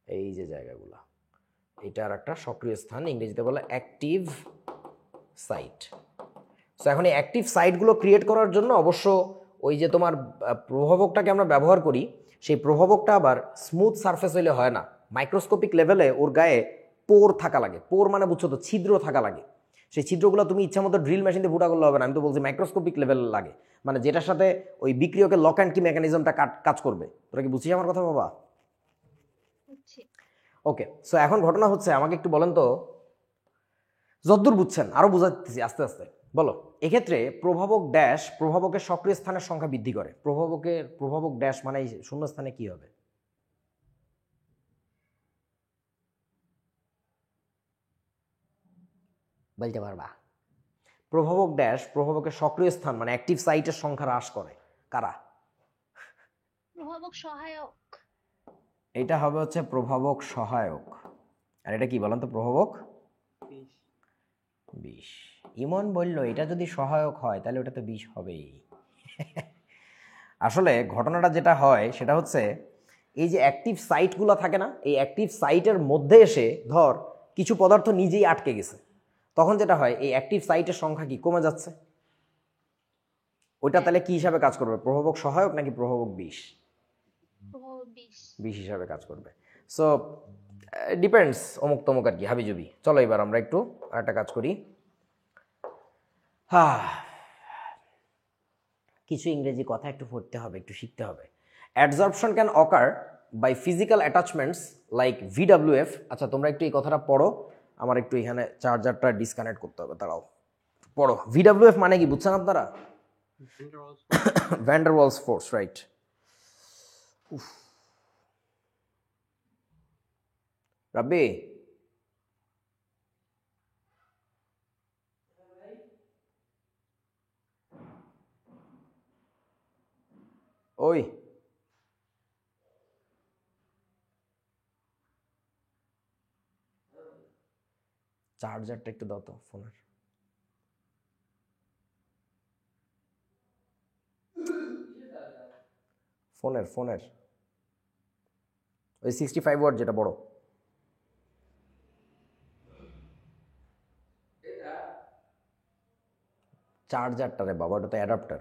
এই যে জায়গাগুলো, এটা আর একটা সক্রিয় স্থান, ইংরেজিতে বলে অ্যাক্টিভ সাইট। সো এখন এই অ্যাক্টিভ সাইটগুলো ক্রিয়েট করার জন্য অবশ্য ওই যে তোমার প্রভাবকটাকে আমরা ব্যবহার করি, সেই প্রভাবকটা আবার স্মুথ সারফেস হইলে হয় না, মাইক্রোস্কোপিক লেভেলে ওর গায়ে পোর থাকা লাগে। পোর মানে বুঝছো তো, ছিদ্র থাকা লাগে। সেই ছিদ্রগুলো তুমি ইচ্ছা মতো ড্রিল মেশিন দিয়ে ফুটা করলে হবে না, আমি তো বলছি মাইক্রোস্কোপিক লেভেল লাগে, মানে যেটার সাথে ওই বিক্রিয়কের লক অ্যান্ড কি মেকানিজমটা কাজ করবে। তোরা কি বুঝছিস আমার কথা বাবা? ওকে, সো এখন ঘটনা হচ্ছে, আমাকে একটু বলেন তো, যদ্দূর বুঝছেন আরো বুঝাতেছি আস্তে আস্তে, বলো। এক্ষেত্রে প্রভাবক ড্যাশ প্রভাবকের সক্রিয় স্থানের সংখ্যা বৃদ্ধি করে। প্রভাবক ড্যাশ মানে এই শূন্য স্থানে কি হবে? বলতে পারবা? প্রভাবক ড্যাশ প্রভাবকের সক্রিয় স্থান মানে অ্যাক্টিভ সাইটের সংখ্যা হ্রাস করে। কারা? প্রভাবক সহায়ক। এটা হবে হচ্ছে প্রভাবক সহায়ক। আর এটা কি বলেন তো? প্রভাবক বিষ। ইমন বলল এটা যদি সহায়ক হয় তাহলে ওটা তো বিষ হবেই। আসলে ঘটনাটা যেটা হয় সেটা হচ্ছে, এই যে অ্যাক্টিভ সাইটগুলো থাকে না, এই অ্যাক্টিভ সাইটের মধ্যে এসে ধর কিছু পদার্থ নিজেই আটকে গেছে, তখন যেটা হয় এই অ্যাক্টিভ সাইটের সংখ্যা কি কমে যাচ্ছে। ওইটা তাহলে কি হিসাবে কাজ করবে? প্রভাবক সহায়ক নাকি প্রভাবক বিষ? বিষ হিসাবে কাজ করবে। সো ডিপেন্ডস, অমুক তমুক আর কি, হাবিজুবি। চলো এবার আমরা একটু আরেকটা কাজ করি। কিছু ইংরেজি কথা একটু পড়তে হবে, একটু শিখতে হবে। Adsorption can occur by physical attachments like VWF. আচ্ছা তোমরা একটু এই কথাটা পড়ো, আমার একটু এখানে চার্জারটা ডিসকানেক্ট করতে হবে, তারাও পড়ো। ভিডাব্লিউএফ মানে কি বুঝছেন আপনারা? Van der Waals force, right. Rabbi ওই চার্জারটা একটু দাও তো ফোনের। ফোনের ওই 65 ওয়াট যেটা বড়। চার্জারটা রে বাবা, ওটা তো অ্যাডাপ্টার।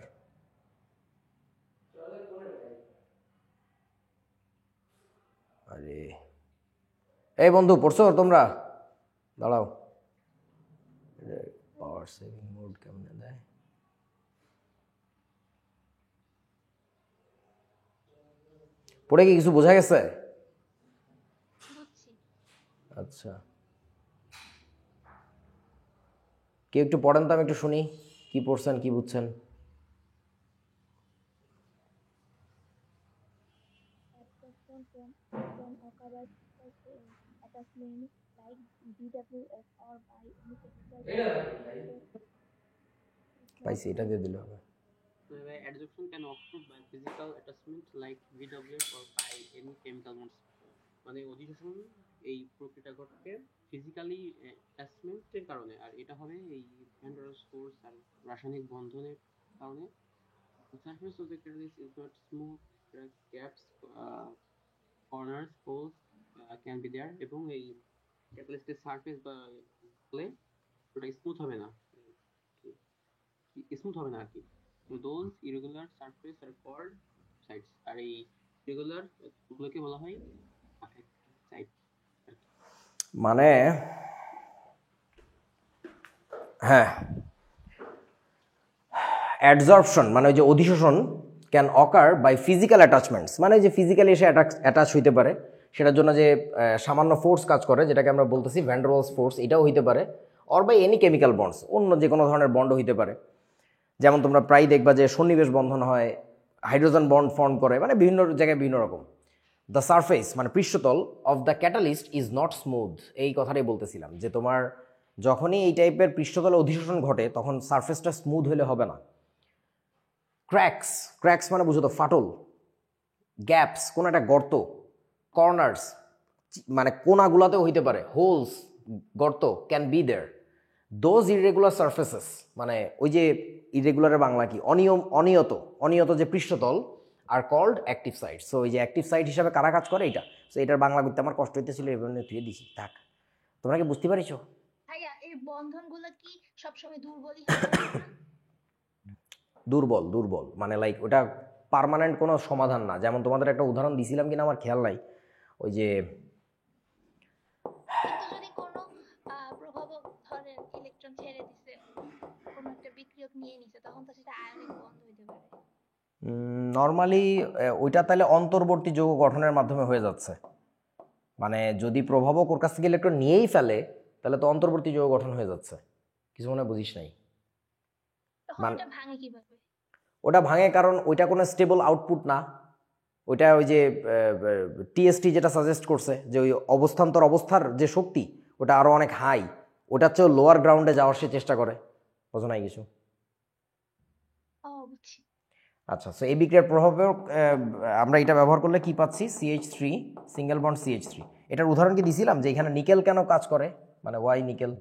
আরে এই বন্ধু পড়ছো তোমরা? দাঁড়াও, পাওয়ার সেভিং মোড কেমনে দেয়? পড়ে কি কিছু বোঝা গেছে? বুঝছি। আচ্ছা, কেউ একটু পড়েন তো, আমি একটু শুনি কি পড়ছেন, কি বুঝছেন। Abstraction can occur by physical attachments like DWS or by any chemical পাইছি, এটা দিয়ে দিলে হবে। Adsorption can occur by physical attachment like VWS or by any chemical bonds. মানে অধিশোষণ এই প্রক্রিয়াটা ঘটবে ফিজিক্যালি অ্যাটাচমেন্টের কারণে, আর এটা হবে এই ভ্যান ডার ফোর্স আর রাসায়নিক বন্ধনের কারণে। The surface of the catalyst is not smooth, cracks, gaps, corners, holes can be there, এবং এই ক্যাটালিস্টের সারফেস বা হলে ওটা স্মুথ হবে না, স্মুথ হবে না আর কি। তো those irregular surface are called sites, আর এই ইরেগুলার গুলোকে বলা হয় সাইড। মানে হ্যাঁ, অ্যাডজর্পশন মানে ওই যে অধিশোষণ can occur by physical attachments, মানে যে ফিজিক্যালি এসে অ্যাটাচ হইতে পারে, সেটার জন্য যে সামান্য ফোর্স কাজ করে যেটাকে আমরা বলতেছি ভ্যান ডার ওয়ালস ফোর্স, এটাও হইতে পারে। Or by any chemical bonds, অন্য যে কোনো ধরনের বন্ডও হইতে পারে। যেমন তোমরা প্রায় দেখবা যে সন্নিবেশ বন্ধন হয়, হাইড্রোজেন বন্ড ফর্ম করে, মানে বিভিন্ন জায়গায় বিভিন্ন রকম। দ্য সারফেস মানে পৃষ্ঠতল of the catalyst is not smooth, এই কথাটাই বলতেছিলাম যে তোমার যখনই এই টাইপের পৃষ্ঠতলে অধিশোষণ ঘটে তখন সারফেসটা স্মুথ হলে হবে না। ক্র্যাকস, ক্র্যাকস মানে বুঝো তো ফাটল, গ্যাপস কোনো একটা গর্ত, কর্নার্স মানে কোনাগুলাতেও হইতে পারে, হোলস গর্ত can be there. Those irregular surfaces মানে ওই যে ইরেগুলারের বাংলা কি, অনিয়ত, অনিয়ত যে পৃষ্ঠতল আর কল্ড অ্যাক্টিভ সাইড। সো এই যে অ্যাক্টিভ সাইড হিসাবে কারা কাজ করে এটা, সো এটার বাংলা করতে আমার কষ্ট হইতেছিল, এভাবে ধুয়ে দিছি। থাক, তোমরা কি বুঝতে পারিছো? ভাইয়া এই বন্ধনগুলো কি সবসময় দুর্বলই হয়? দুর্বল, দুর্বল মানে লাইক ওটা পার্মানেন্ট কোনো সমাধান না। যেমন তোমাদের একটা উদাহরণ দিছিলাম কিনা আমার খেয়াল নাই, ওই যে কিন্তু যদি কোনো প্রভাবক ধরেন ইলেকট্রন ছেড়ে দিছে, কোনো একটা বিক্রিয়ক নিয়ে নিছে, তখন তো সেটা আয়নিক বন্ধ হইতে পারে। নর্মালি ওইটা তাহলে অন্তর্বর্তী যৌগ গঠনের মাধ্যমে হয়ে যাচ্ছে। মানে যদি প্রভাবক ওর কাছ থেকে ইলেকট্রন নিয়েই ফেলে তাহলে তো অন্তর্বর্তী যৌগ গঠন হয়ে যাচ্ছে। কিছু মনে বুঝিস নাই? তখন ওটা ভাঙে কিভাবে? ওটা ভাঙে কারণ ওইটা কোনো স্টেবল আউটপুট না। ওইটা ওই যে টিএসটি যেটা সাজেস্ট করছে যে ওই অবস্থান্তর অবস্থার যে শক্তি ওটা আরও অনেক হাই, ওটা হচ্ছে লোয়ার গ্রাউন্ডে যাওয়ার সে চেষ্টা করে। বোঝো নাই কিছু? বুঝছি। আচ্ছা, সো এই বিক্রিয়ার প্রভাবে আমরা এটা ব্যবহার করলে কি পাচ্ছি, CH3 সিঙ্গেল বন্ড CH3। এটার উদাহরণ কি দিছিলাম যে এখানে নিকেল কেন কাজ করে, মানে ওয়াই নিকেল?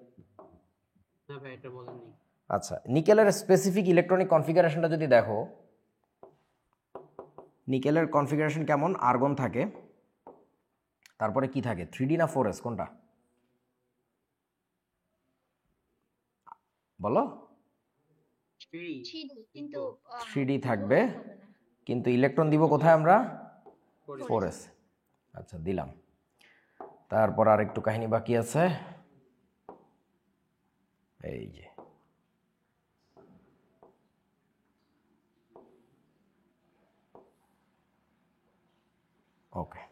না ভাই এটা বলেননি। আচ্ছা, নিকেলের স্পেসিফিক ইলেকট্রনিক কনফিগারেশনটা যদি দেখো, নিকেলের কনফিগারেশন কেমন, আর্গন থাকে, তারপরে কি থাকে, 3D না 4S কোনটা বলো? কিন্তু 3D থাকবে, কিন্তু ইলেকট্রন দিব কোথায় আমরা, 4S। আচ্ছা দিলাম। তারপর আর একটু কাহিনী বাকি আছে, এই যে ওকে।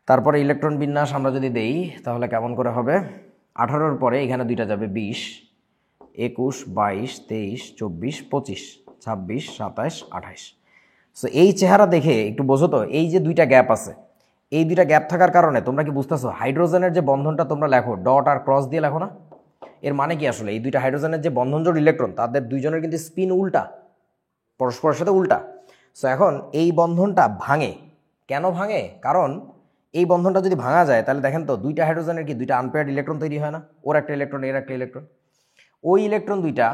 তারপরে ইলেকট্রন বিন্যাস আমরা যদি দেই তাহলে কেমন করে হবে, 18-র পরে এখানে দুইটা যাবে 20, 21, 22, 23, 24, 25, 26, 27, 28। সো এই চেহারা দেখে একটু বোঝো তো, এই যে দুইটা গ্যাপ আছে, এই দুইটা গ্যাপ থাকার কারণে তোমরা কি বুঝতেছো হাইড্রোজেনের যে বন্ধনটা তোমরা লেখো ডট আর ক্রস দিয়ে লেখো না, এর মানে কি আসলে এই দুইটা হাইড্রোজেনের যে বন্ধনজোড় ইলেকট্রন তাদের দুইজনের কিন্তু স্পিন উল্টা, পরস্পরের সাথে উল্টা। সো এখন এই বন্ধনটা ভাঙে, কেন ভাঙে, কারণ এই বন্ধনটা যদি ভাঙা যায় তাহলে দেখেন তো দুইটা হাইড্রোজেনের কি দুইটা আনপেয়ার্ড ইলেকট্রন তৈরি হয় না, ওর একটা ইলেকট্রন এর একটা ইলেকট্রন। ওই ইলেকট্রন দুইটা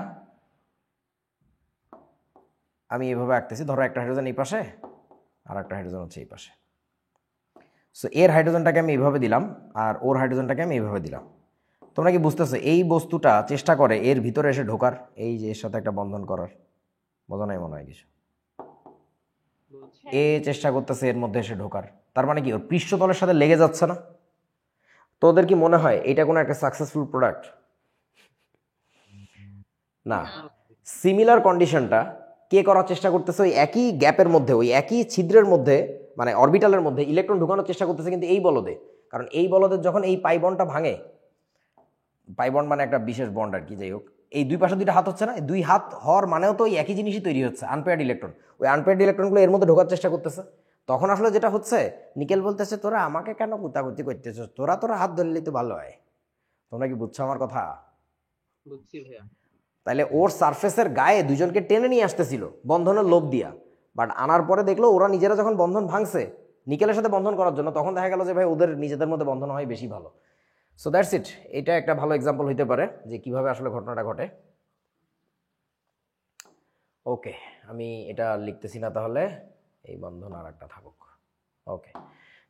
আমি এভাবে আঁকতেছি, ধরো একটা হাইড্রোজেন এই পাশে আর একটা হাইড্রোজেন হচ্ছে এই পাশে। সো এর হাইড্রোজেনটাকে আমি এইভাবে দিলাম আর ওর হাইড্রোজেনটাকে আমি এইভাবে দিলাম। তোমরা কি বুঝতেছো এই বস্তুটা চেষ্টা করে এর ভিতরে এসে ঢোকার, এই যে এর সাথে একটা বন্ধন করার, বোঝা নাই মনে হয় কিছু, এ চেষ্টা করতেছে এর মধ্যে এসে ঢোকার, তার মানে কি ওর পৃষ্ঠতলের সাথে লেগে যাচ্ছে না। তোদের কি মনে হয় এটা কোনো একটা সাকসেসফুল প্রোডাক্ট? না। সিমিলার কন্ডিশনটা কে করার চেষ্টা করতেছে? ওই একই গ্যাপের মধ্যে, ওই একই ছিদ্রের মধ্যে, মানে অরবিটালের মধ্যে ইলেকট্রন ঢুকানোর চেষ্টা করতেছে, কিন্তু এই বলদে। কারণ এই বলদের যখন এই পাই বন্ডটা ভাঙে, পাই বন্ড মানে একটা বিশেষ বন্ড আর কি, যাই হোক, এই দুই পাশে দুইটা হাত হচ্ছে না, এই দুই হাত হওয়ার মানেও তো ওই একই জিনিসই তৈরি হচ্ছে, আনপেয়ার্ড ইলেকট্রন। ওই আনপেয়ার্ড ইলেকট্রনগুলো এর মধ্যে ঢোকার চেষ্টা করতেছে। তখন আসলে যেটা হচ্ছে, নিকেল বলতেছে তোরা আমাকে কেন কুতাকুতি করতেছ, তোরা হাত ধরলেই তো ভালো হয়। তোমরা কি বুঝছো আমার কথা? বুঝছি ভাইয়া। তাইলে ওর সারফেসের গায়ে দুজনকে টেনে নিয়ে আসতেছিল বন্ধনের লোভ দিয়া, বাট আনার পরে দেখলো ওরা নিজেরা যখন বন্ধন ভাঙছে নিকেলের সাথে বন্ধন করার জন্য, তখন দেখা গেল যে ভাই ওদের নিজেদের মধ্যে বন্ধন হয় বেশি ভালো। So that's it. এটা একটা ভালো এক্সাম্পল হইতে পারে যে কিভাবে আসলে ঘটনাটা ঘটে। ওকে, আমি এটা লিখতেছি না, তাহলে এই বন্ধন আর একটা থাকুক। ওকে,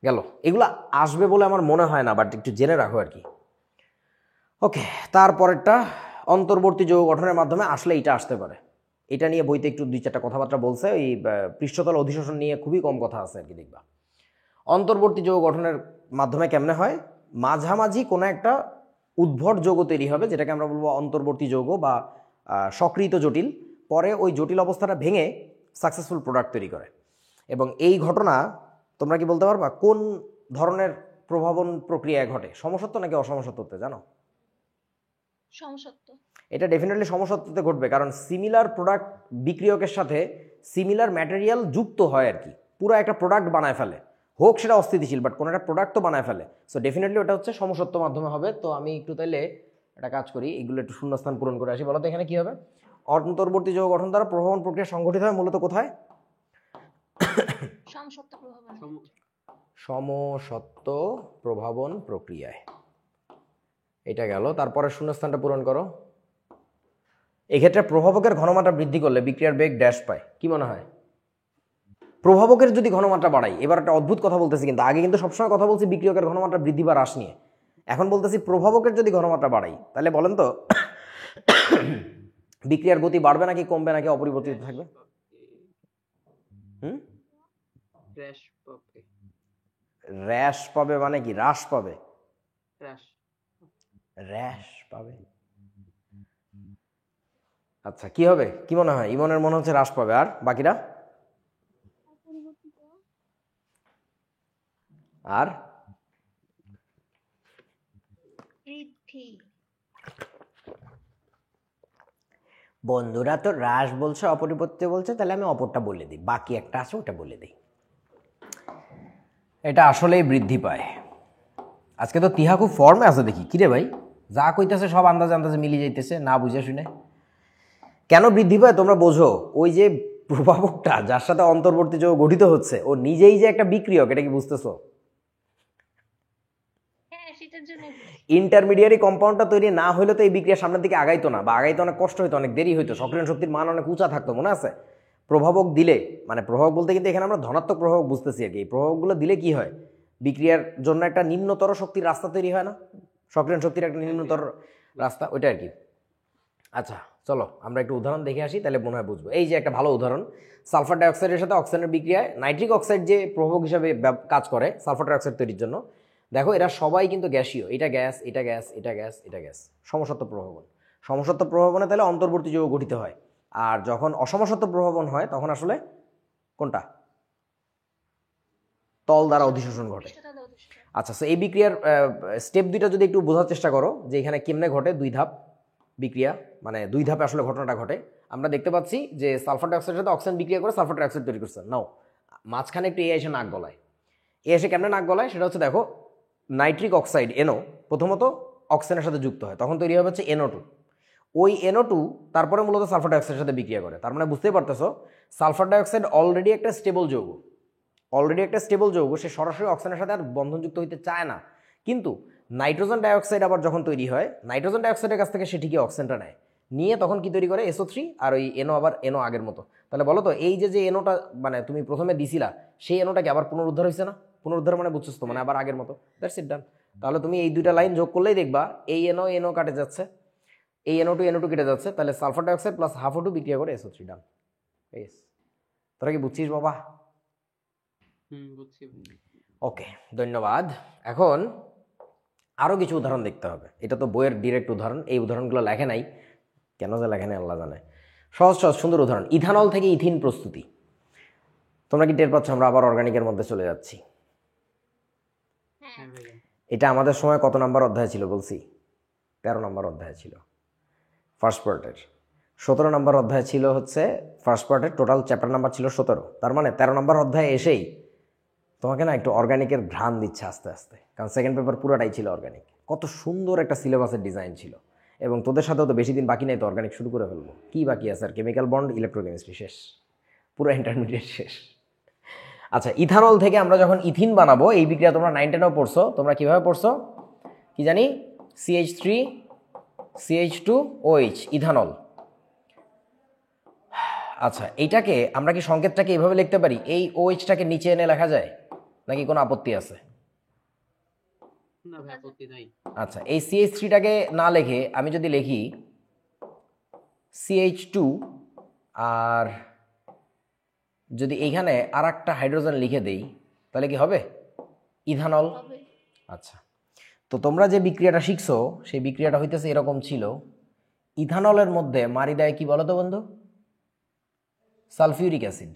গেল। এগুলো আসবে বলে আমার মনে হয় না, বাট একটু জেনে রাখো আর কি। ওকে, তারপরেরটা অন্তর্বর্তী যৌগ গঠনের মাধ্যমে আসলে এটা আসতে পারে। এটা নিয়ে বইতে একটু 2-4টা কথাবার্তা বলছে, ওই পৃষ্ঠতল অধিশোষণ নিয়ে খুবই কম কথা আছে আর কি, দেখবা। অন্তর্বর্তী যৌগ গঠনের মাধ্যমে কেমনে হয়? মাঝামাঝি কোনো একটা উদ্ভট যৌগ তৈরি হবে, যেটাকে আমরা বলবো অন্তর্বর্তী যৌগ বা সকৃত জটিল। পরে ওই জটিল অবস্থাটা ভেঙে সাকসেসফুল প্রোডাক্ট তৈরি করে। এবং এই ঘটনা তোমরা কি বলতে পারবা কোন ধরনের প্রভাবন প্রক্রিয়ায় ঘটে? সমসত্ব নাকি অসমসত্বতে, জানো? সমসত্ব। এটা ডেফিনেটলি সমসত্বতে ঘটবে, কারণ সিমিলার প্রোডাক্ট বিক্রিয়কের সাথে সিমিলার ম্যাটেরিয়াল যুক্ত হয় আর কি, পুরো একটা প্রোডাক্ট বানায় ফেলে, হোক সেটা অস্থিতিশীল, বাট কোনো একটা প্রোডাক্ট তো বানায় ফেলে। সো ডেফিনেটলি ওটা হচ্ছে সমসত্ব মাধ্যমে হবে। তো আমি একটু তাইলে একটা কাজ করি, এগুলো একটু শূন্যস্থান পূরণ করে আসি। বলো তো এখানে কি হবে? অন্তর্বর্তী যৌগ গঠন দ্বারা প্রভাবন প্রক্রিয়া সংঘটিত হয় মূলত কোথায়? সমসত্ব প্রভাবন। সমসত্ব প্রভাবন প্রক্রিয়ায়। এটা গেল। তারপরে শূন্যস্থানটা পূরণ করো। এক্ষেত্রে প্রভাবকের ঘনমাত্রা বৃদ্ধি করলে বিক্রিয়ার বেগ ড্যাশ পায়। কি মনে হয়? প্রভাবকের যদি ঘনমাত্রা বাড়াই, এবার একটা অদ্ভুত কথা বলতেছি, কিন্তু আগে কিন্তু সবসময় কথা বলছি বিক্রিয়কের ঘনমাত্রা বৃদ্ধি বা হ্রাস নিয়ে। এখন বলতেছি প্রভাবকের যদি ঘনমাত্রা বাড়াই, তাহলে বলেন তো বিক্রিয়ার গতি বাড়বে নাকি কমবে নাকি অপরিবর্তিত থাকবে? হ্রাস পাবে মানে কি? হ্রাস পাবে? হ্রাস পাবে। আচ্ছা, কি হবে? কি মনে হয়? ইমনের মনে হচ্ছে হ্রাস পাবে, আর বাকিরা? আর বৃদ্ধি। বন্ধুরা তো হ্রাস বলছে, অপরিবর্তিত বলছে, তাহলে আমি অপরটা বলে দিই, বাকি একটা আছে ওটা বলে দিই। এটা আসলেই বৃদ্ধি পায়। আজকে তো তিহা খুব ফর্মে আছে দেখি। কিরে ভাই, যা কইতেছে সব আন্দাজে আন্দাজে মিলিয়ে যাইতেছে, না বুঝে শুনে। কেন বৃদ্ধি পায় তোমরা বোঝো? ওই যে প্রভাবকটা যার সাথে অন্তর্বর্তী যৌগ গঠিত হচ্ছে, ও নিজেই যে একটা বিক্রিয়ক, এটা কি বুঝতেছো? হ্যাঁ, সেটার জন্য। ইন্টারমিডিয়ারি কম্পাউন্ডটা তৈরি না হলে তো এই বিক্রিয়া সামনের দিকে আগাইতো না, বা আগাইতে অনেক কষ্ট হইতো, অনেক দেরি হইতো, সক্রিয়ণ শক্তির মান অনেক উঁচা থাকতো, মনে আছে? প্রভাবক দিলে, মানে প্রভাবক বলতে কিন্তু এখানে আমরা ধনাত্মক প্রভাবক বুঝতেছি আর কি। এই প্রভাবকগুলো দিলে কি হয়? বিক্রিয়ার জন্য একটা নিম্নতর শক্তির রাস্তা তৈরি হয় না? সক্রিয়ণ শক্তির একটা নিম্নতর রাস্তা, ওইটা আর কি। আচ্ছা চলো আমরা একটু উদাহরণ দেখে আসি, তাহলে মনে হয় বুঝবো। এই যে একটা ভালো উদাহরণ, সালফার ডাইঅক্সাইডের সাথে অক্সিজেনের বিক্রিয়ায় নাইট্রিক অক্সাইড যে প্রভাবক হিসাবে কাজ করে সালফার ডাইঅক্সাইড তৈরির জন্য, দেখো এরা সবাই কিন্তু গ্যাসীয়। এটা গ্যাস, এটা গ্যাস, এটা গ্যাস, এটা গ্যাস। সমসত্ব প্রভাবন। সমসত্ব প্রভাবনে তাহলে অন্তর্বর্তী যৌগ গঠিত হয়। আর যখন অসমসত্ব প্রভাবন হয় তখন আসলে কোনটা? তল দ্বারা অধিশোষণ ঘটে। আচ্ছা, সো এই বিক্রিয়ার স্টেপ দুইটা যদি একটু বোঝার চেষ্টা করো যে এখানে কেমনে ঘটে, 2 ধাপ বিক্রিয়া, মানে 2 ধাপে আসলে ঘটনাটা ঘটে। আমরা দেখতে পাচ্ছি যে সালফার ডাইঅক্সাইডের সাথে অক্সিজেন বিক্রিয়া করে সালফার ডাইঅক্সাইড তৈরি করছে। নাও মাঝখানে একটু এসে নাক গলায়। এসে কেমনে নাক গলায় সেটা হচ্ছে, দেখো নাইট্রিক অক্সাইড NO প্রথমত অক্সিজেনের সাথে যুক্ত হয়, তখন তৈরি হবে হচ্ছে NO2। ওই NO2 তারপরে মূলত সালফার ডাইঅক্সাইডের সাথে বিক্রিয়া করে। তার মানে বুঝতেই পারতেছো সালফার ডাইঅক্সাইড অলরেডি একটা স্টেবল যৌগ, সে সরাসরি অক্সিজেনের সাথে আর বন্ধনযুক্ত হইতে চায় না। কিন্তু নাইট্রোজেন ডাইঅক্সাইড আবার যখন তৈরি হয়, নাইট্রোজেন ডাইঅক্সাইডের কাছ থেকে সে ঠিকই অক্সিজেনটা নেয়, নিয়ে তখন কি তৈরি করে? SO3। আর ওই NO আবার NO আগের মতো। তাহলে বলো তো এই যে NOটা মানে তুমি প্রথমে দিছিলা, সেই NOটাকে আবার পুনরুদ্ধার হয়েছে না? পুনরুদ্ধার মানে বুঝছো তো, মানে আবার আগের মতো। দ্যাটস ইট, ডান। তাহলে তুমি এই 2টা লাইন যোগ করলেই দেখবা এই NO কাটে যাচ্ছে, এই NO2 কেটে যাচ্ছে, তাহলে sulphur dioxide plus half O2 বিক্রিয়া করে SO3, ডান। ইয়েস, তোরা কি বুঝছিস বাবা? বুঝছি। ওকে, ধন্যবাদ। এখন আরও কিছু উদাহরণ দেখতে হবে। এটা তো বইয়ের ডিরেক্ট উদাহরণ, এই উদাহরণগুলো লেখে নাই, কেন যে লেখে নাই আল্লাহ জানে। সহজ সহজ সুন্দর উদাহরণ, ইথানল থেকে ইথিন প্রস্তুতি। তোমরা কি টের পাচ্ছ আমরা আবার অর্গানিকের মধ্যে চলে যাচ্ছি? হ্যাঁ হ্যাঁ ভাইয়া। এটা আমাদের সময় কত নাম্বার অধ্যায় ছিল বলছি? 13 নম্বর অধ্যায় ছিল ফার্স্ট পার্টের। 17 নম্বর অধ্যায় ছিল হচ্ছে ফার্স্ট পার্টের, টোটাল চ্যাপ্টার নাম্বার ছিল 17। তার মানে 13 নম্বর অধ্যায়ে এসেই তোমাকে না একটু অর্গানিকের ঘ্রাণ দিচ্ছে আস্তে আস্তে, কারণ সেকেন্ড পেপার পুরোটাই ছিল অর্গানিক। কত সুন্দর একটা সিলেবাসের ডিজাইন ছিল, এবং তোদের সাথেও তো বেশি দিন বাকি নেই, তো অর্গানিক শুরু করে ফেলবো। কি বাকি আছে আর? কেমিক্যাল বন্ড, ইলেকট্রোকেমিস্ট্রি শেষ, পুরো ইন্টারমিডিয়েট শেষ। আচ্ছা, ইথানল থেকে আমরা যখন ইথিন বানাবো, এই বিক্রিয়া তোমরা 9 10 পড়ছো, তোমরা কিভাবে পড়ছো কি জানি? CH3 CH2OH, ethanol. আচ্ছা, এইটাকে আমরা কি সংকেতটাকে এইভাবে লিখতে পারি? এই OH-টাকে নিচে এনে লেখা যায় নাকি কোনো আপত্তি আছে? না ভাই, আপত্তি নাই। আচ্ছা, এই CH3টাকে না লিখে আমি যদি লিখি CH2, আর যদি এইখানে আর একটা হাইড্রোজেন লিখে দেই, তাহলে কি হবে? ইথানল। হবে। আচ্ছা, তো তোমরা যে বিক্রিয়াটা শিখছো সেই বিক্রিয়াটা হইতেছে এরকম ছিল। ইথানলের মধ্যে মারি দেয় কি বলো তো বন্ধু? সালফিউরিক অ্যাসিড,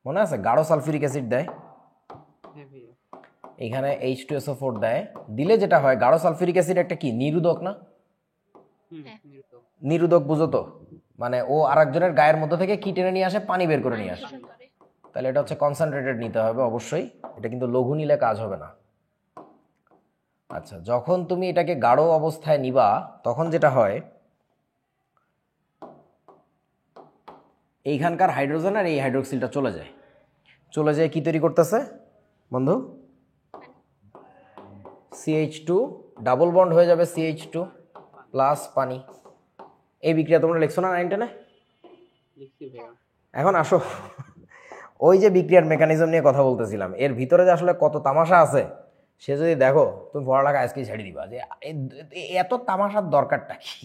মনে আছে? গাঢ় সালফিউরিক অ্যাসিড দেয়। হ্যাঁ ভাইয়া। এইখানে H2SO4 দেয়। দিলে যেটা হয়, গাঢ় সালফিউরিক অ্যাসিড একটা কি নিরোধক না? হ্যাঁ। নির্ভর। নিরোধক বুঝো তো? মানে ও আরেকজনের গায়ের মধ্যে থেকে কি টেনে নিয়ে আসে? পানি বের করে নিয়ে আসে। শোষণ করে। তাহলে এটা হচ্ছে কনসেন্ট্রেটেড নিতে হবে অবশ্যই, এটা কিন্তু লঘু নিলে কাজ হবে না। আচ্ছা, যখন তুমি এটাকে গাঢ় অবস্থায় নিবা, তখন যেটা হয়, এইখানকার হাইড্রোজেন আর এই হাইড্রোক্সিলটা চলে যায়। চলে যায় কি তৈরি করতেছে বন্ধু? CH2 ডাবল বন্ড হয়ে যাবে CH2 প্লাস পানি। এই বিক্রিয়া তোমরা লিখছো না 9 10-এ? লিখছি ভাইয়া। এখন আসো, ওই যে বিক্রিয়ার মেকানিজম নিয়ে কথা বলতেছিলাম, এর ভিতরে যে আসলে কত তামাশা আছে সে যদি দেখো, তুমি পড়ালেখা আজকেই ছেড়ে দিবা যে এত তামাশার দরকারটা কি।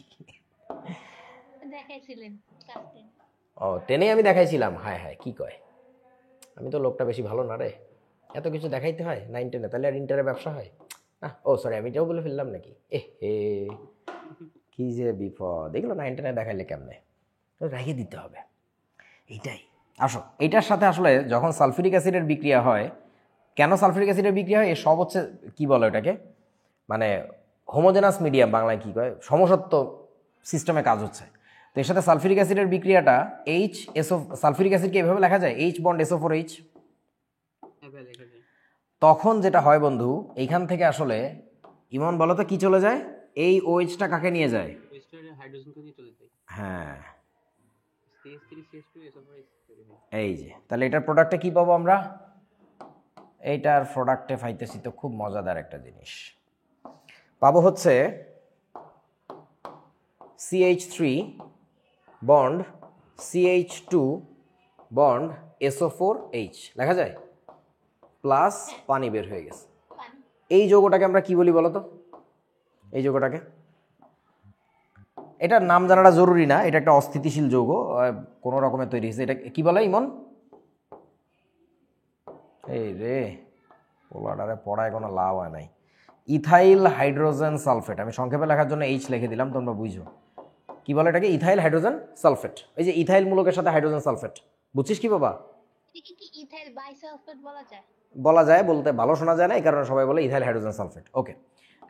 দেখাইছিলেন ক্লাস 10। ও, 10-এ আমি দেখাইছিলাম? হায় হায়, কি কয়, আমি তো লোকটা বেশি ভালো না রে, এত কিছু দেখাইতে হয় 9 10-এ, তাহলে আর ইন্টারে ব্যবসা হয় না? ও সরি, আমি এটাও বলে ফেললাম নাকি? এ হে, কি যে বিপদ, এগুলো 9 10-এ দেখাইলে কেমনে, রেখে দিতে হবে এইটাই। আসো, এইটার সাথে আসলে যখন সালফিউরিক অ্যাসিডের বিক্রিয়া হয়, কেন সালফিউরিক অ্যাসিডের বিক্রিয়া হয়? এ সব হচ্ছে কি বলে এটাকে, মানে হোমোজেনাস মিডিয়াম, বাংলায় কি কয়, সমসত্ব সিস্টেমে কাজ হচ্ছে। তো এর সাথে সালফিউরিক অ্যাসিডের বিক্রিয়াটা HSO, সালফিউরিক অ্যাসিডকে এভাবে লেখা যায় H বন্ড SO4H। হ্যাঁ ভাই, লেখা যায়। তখন যেটা হয় বন্ধু, এইখান থেকে আসলে ইমন বলো তো কি চলে যায়? এই OH-টা কাকে নিয়ে যায়? ওয়েস্টার্নে হাইড্রোজেনকে নিয়ে চলে যায়। হ্যাঁ, CH3 CH2 SO4 তৈরি হয়। এই যে, তাহলে এটার প্রোডাক্টে কি পাবো আমরা? এইটার প্রোডাক্টে পাইতেছি তো খুব মজাদার একটা জিনিস পাবো, হচ্ছে CH3 bond CH2 bond SO4H লেখা যায়, প্লাস পানি বের হয়ে গেছে। পানি। এই যৌগটাকে আমরা কি বলি বলো তো? এই যৌগটাকে, এটার নাম জানাটা জরুরি না, এটা একটা অস্থিতিশীল যৌগ, কোনো রকমের তৈরি হয়েছে। এটা কি বলে ইমন? এই রে, পোলাডারে পড়ায় কোনো লাভ হয় নাই। ইথাইল হাইড্রোজেন সালফেট, আমি সংক্ষেপে লেখার জন্য H লিখে দিলাম, তোমরা বুঝো কি বলে এটাকে। ইথাইল হাইড্রোজেন সালফেট, এই যে ইথাইল মূলকের সাথে হাইড্রোজেন সালফেট, বুঝছিস কি বাবা? এটাকে কি ইথাইল বাইসালফেট বলা যায়? বলা যায়, বলতে ভালো শোনা যায় না, এই কারণে সবাই বলে ইথাইল হাইড্রোজেন সালফেট। ওকে,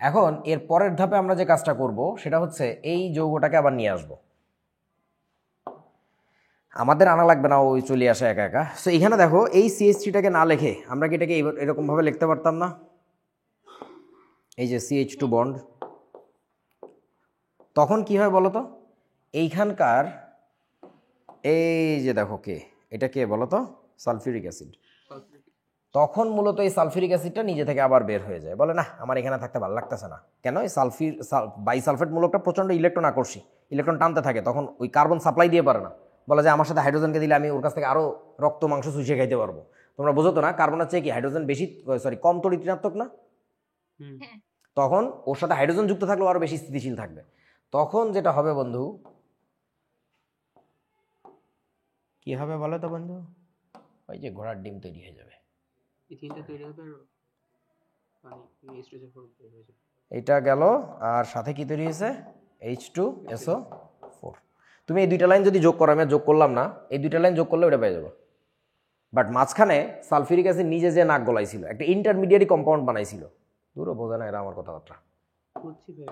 এখন এর পরের ধাপে আমরা যে কাজটা করব সেটা হচ্ছে এই যৌগটাকে আবার নিয়ে আসব। আমাদের আনা লাগবে না, ওই চলে আসে একা একা। সো এখানে দেখো, এই CH3টাকে না লিখে আমরা কি এটাকে এরকমভাবে লিখতে পারতাম না? এই যে CH2 বন্ড, তখন কি হয় বলো তো? এইখানকার এই যে দেখো, কে এটা, কে বলো তো? Sulphuric acid. সালফিউরিক। তখন মূলত এই সালফিউরিক অ্যাসিডটা নিজে থেকে আবার বের হয়ে যায়, বলে না আমার এখানে থাকতে ভালো লাগতেছে না। কেন? এই বাইসালফেট মূলকটা প্রচণ্ড ইলেকট্রন আকর্ষী, ইলেকট্রন টানতে থাকে, তখন ওই কার্বন সাপ্লাই দিয়ে পারে না, বলে যে আমার সাথে হাইড্রোজেনকে দিলে আমি ওর কাছ থেকে আরও রক্ত মাংস চুষিয়ে খাইতে পারবো। তোমরা বোঝো তো না, কার্বনের চেয়ে কি হাইড্রোজেন বেশি, সরি কম তড়িৎ-ঋণাত্মক না? হ্যাঁ। তখন ওর সাথে হাইড্রোজেন যুক্ত থাকলেও আরও বেশি স্থিতিশীল থাকবে। তখন যেটা হবে বন্ধু, কি হবে বলো তো বন্ধু? ওই যে ঘোড়ার ডিম তৈরি হয়ে যাবে। ইথিনটা তৈরি হবে আর পানি H2SO4 বের হয়ে যাবে। এটা গেল, আর সাথে কি তৈরি হয়েছে? H2SO4। তুমি এই দুইটা লাইন যদি যোগ করো, আমি আর যোগ করলাম না, এই দুইটা লাইন যোগ করলে ওটা পেয়ে যাবো। বাট মাঝখানে সালফিউরিক অ্যাসিড নিজে যে নাক গলাইছিল, একটা ইন্টারমিডিয়েট কম্পাউন্ড বানাইছিল। দূরও বোঝে না এরা আমার কথাবার্তা। বুঝছি ভাই।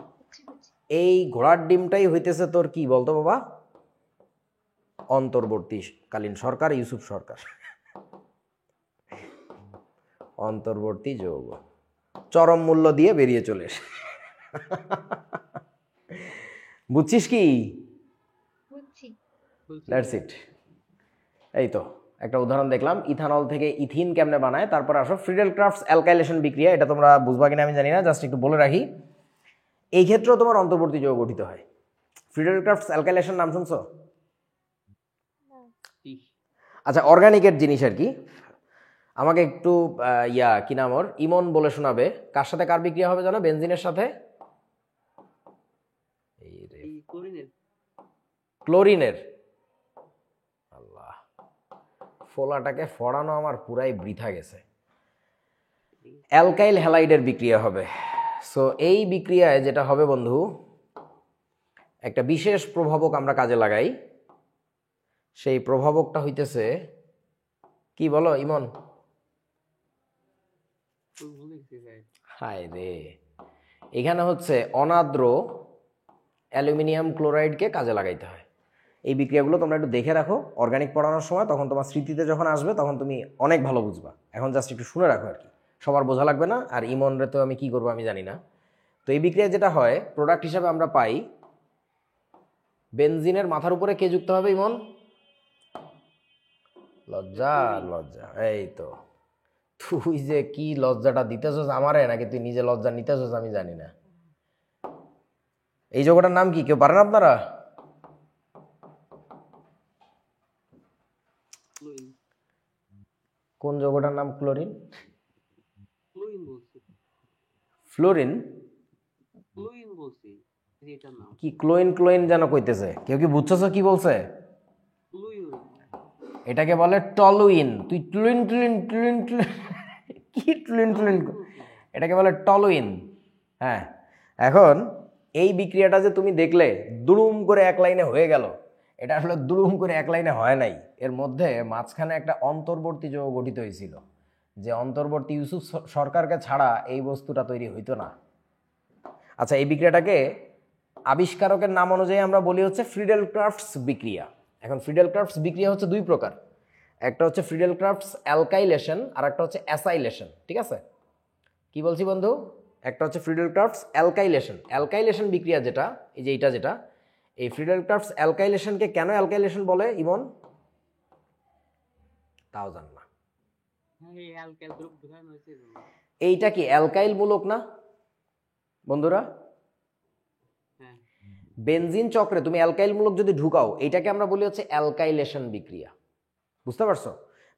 এই ঘোড়ার ডিমটাই হইতেছে তোর কি বলতো বাবা? অন্তর্বর্তীকালীন সরকার, ইউসুফ সরকার। অন্তর্বর্তী যৌগ চরম মূল্য দিয়ে বেরিয়ে চলে এসে। বুঝছিস কি? বুঝছি। That's it. এই তো একটা উদাহরণ দেখলাম, ইথানল থেকে ইথিন কেমনে বানায়। তারপর আসো ফ্রিডেল ক্রাফটস অ্যালকাইলেশন বিক্রিয়া। এটা তোমরা বুঝবা কিনা আমি জানি না, জাস্ট একটু বলে রাখি। এই ক্ষেত্রেও তোমার অন্তর্বর্তী যৌগ গঠিত হয়। ফ্রিডেল ক্রাফটস অ্যালকাইলেশন নাম শুনছো? আচ্ছা, অর্গানিকের জিনিস আর কি। আমাকে একটু কি নাম ওর, ইমন বলে শোনাবে কার সাথে কার বিক্রিয়া হবে জানো? বেনজিনের সাথে ক্লোরিনের। আল্লাহ, ফোলাটাকে ফড়ানো আমার পুরাই বৃথা গেছে। অ্যালকাইল হ্যালাইডের বিক্রিয়া হবে। সো এই বিক্রিয়ায় যেটা হবে বন্ধু, একটা বিশেষ প্রভাবক আমরা কাজে লাগাই। সেই প্রভাবকটা হইতেছে কি বলো ইমন? হায় রে, এখানে হচ্ছে অনাদ্র অ্যালুমিনিয়াম ক্লোরাইডকে কাজে লাগাইতে হয়। এই বিক্রিয়াগুলো তোমরা একটু দেখে রাখো অর্গানিক পড়ানোর সময়, তখন তোমার স্মৃতিতে যখন আসবে তখন তুমি অনেক ভালো বুঝবা। এখন জাস্ট একটু শুনে রাখো আর কি, সবার বোঝা লাগবে না। আর ইমনরে তো আমি কি করবো আমি জানি না। তো এই বিক্রিয়া যেটা হয়, প্রোডাক্ট হিসাবে আমরা পাই বেনজিনের মাথার উপরে কে যুক্ত হবে ইমন? লজ্জা, লজ্জা। এই তো, তুই যে কি লজ্জাটা দিতেছস আমারে, নাকি তুই নিজে লজ্জা নিতেছস আমি জানি না। এই যৌগটার নাম কি কেউ পারেন আপনারা? কোন যৌগটার নাম? ক্লোরিন? ফ্লোরিন? কি ক্লোইন ক্লোইন যেন কইতেছে, কেউ কি বুঝছস কি বলছে? এটাকে বলে টলুইন। তুই টুলিন টুলিন টুলিন টুলিন কি টুলিন টুলিন, এটাকে বলে টলুইন। হ্যাঁ, এখন এই বিক্রিয়াটা যে তুমি দেখলে দুড়ুম করে এক লাইনে হয়ে গেল, এটা আসলে দুড়ুম করে এক লাইনে হয় নাই। এর মধ্যে মাঝখানে একটা অন্তর্বর্তী যৌগ গঠিত হয়েছিল, যে অন্তর্বর্তী ইউসুফ সরকারকে ছাড়া এই বস্তুটা তৈরি হইতো না। আচ্ছা, এই বিক্রিয়াটাকে আবিষ্কারকের নাম অনুযায়ী আমরা বলি হচ্ছে ফ্রিডেল ক্রাফটস বিক্রিয়া। এখন ফ্রিডেল ক্রাফটস বিক্রিয়া হচ্ছে দুই প্রকার, একটা হচ্ছে ফ্রিডেল ক্রাফটস অ্যালকাইলেশন আর একটা হচ্ছে অ্যাসাইলেশন। ঠিক আছে, কি বলছি বন্ধু? একটা হচ্ছে ফ্রিডেল ক্রাফটস অ্যালকাইলেশন। অ্যালকাইলেশন বিক্রিয়া যেটা, এই যে এইটা যেটা, এই ফ্রিডেল ক্রাফটস অ্যালকাইলেশনকে কেন অ্যালকাইলেশন বলে ইমন? তাও জান না। এইটা কি অ্যালকাইল মূলক না বন্ধুরা? বেনজিন চক্রে তুমি অ্যালকাইল মূলক যদি ঢুকাও, এটাকে আমরা বলি হচ্ছে অ্যালকাইলেশন বিক্রিয়া। বুঝতে পারছো?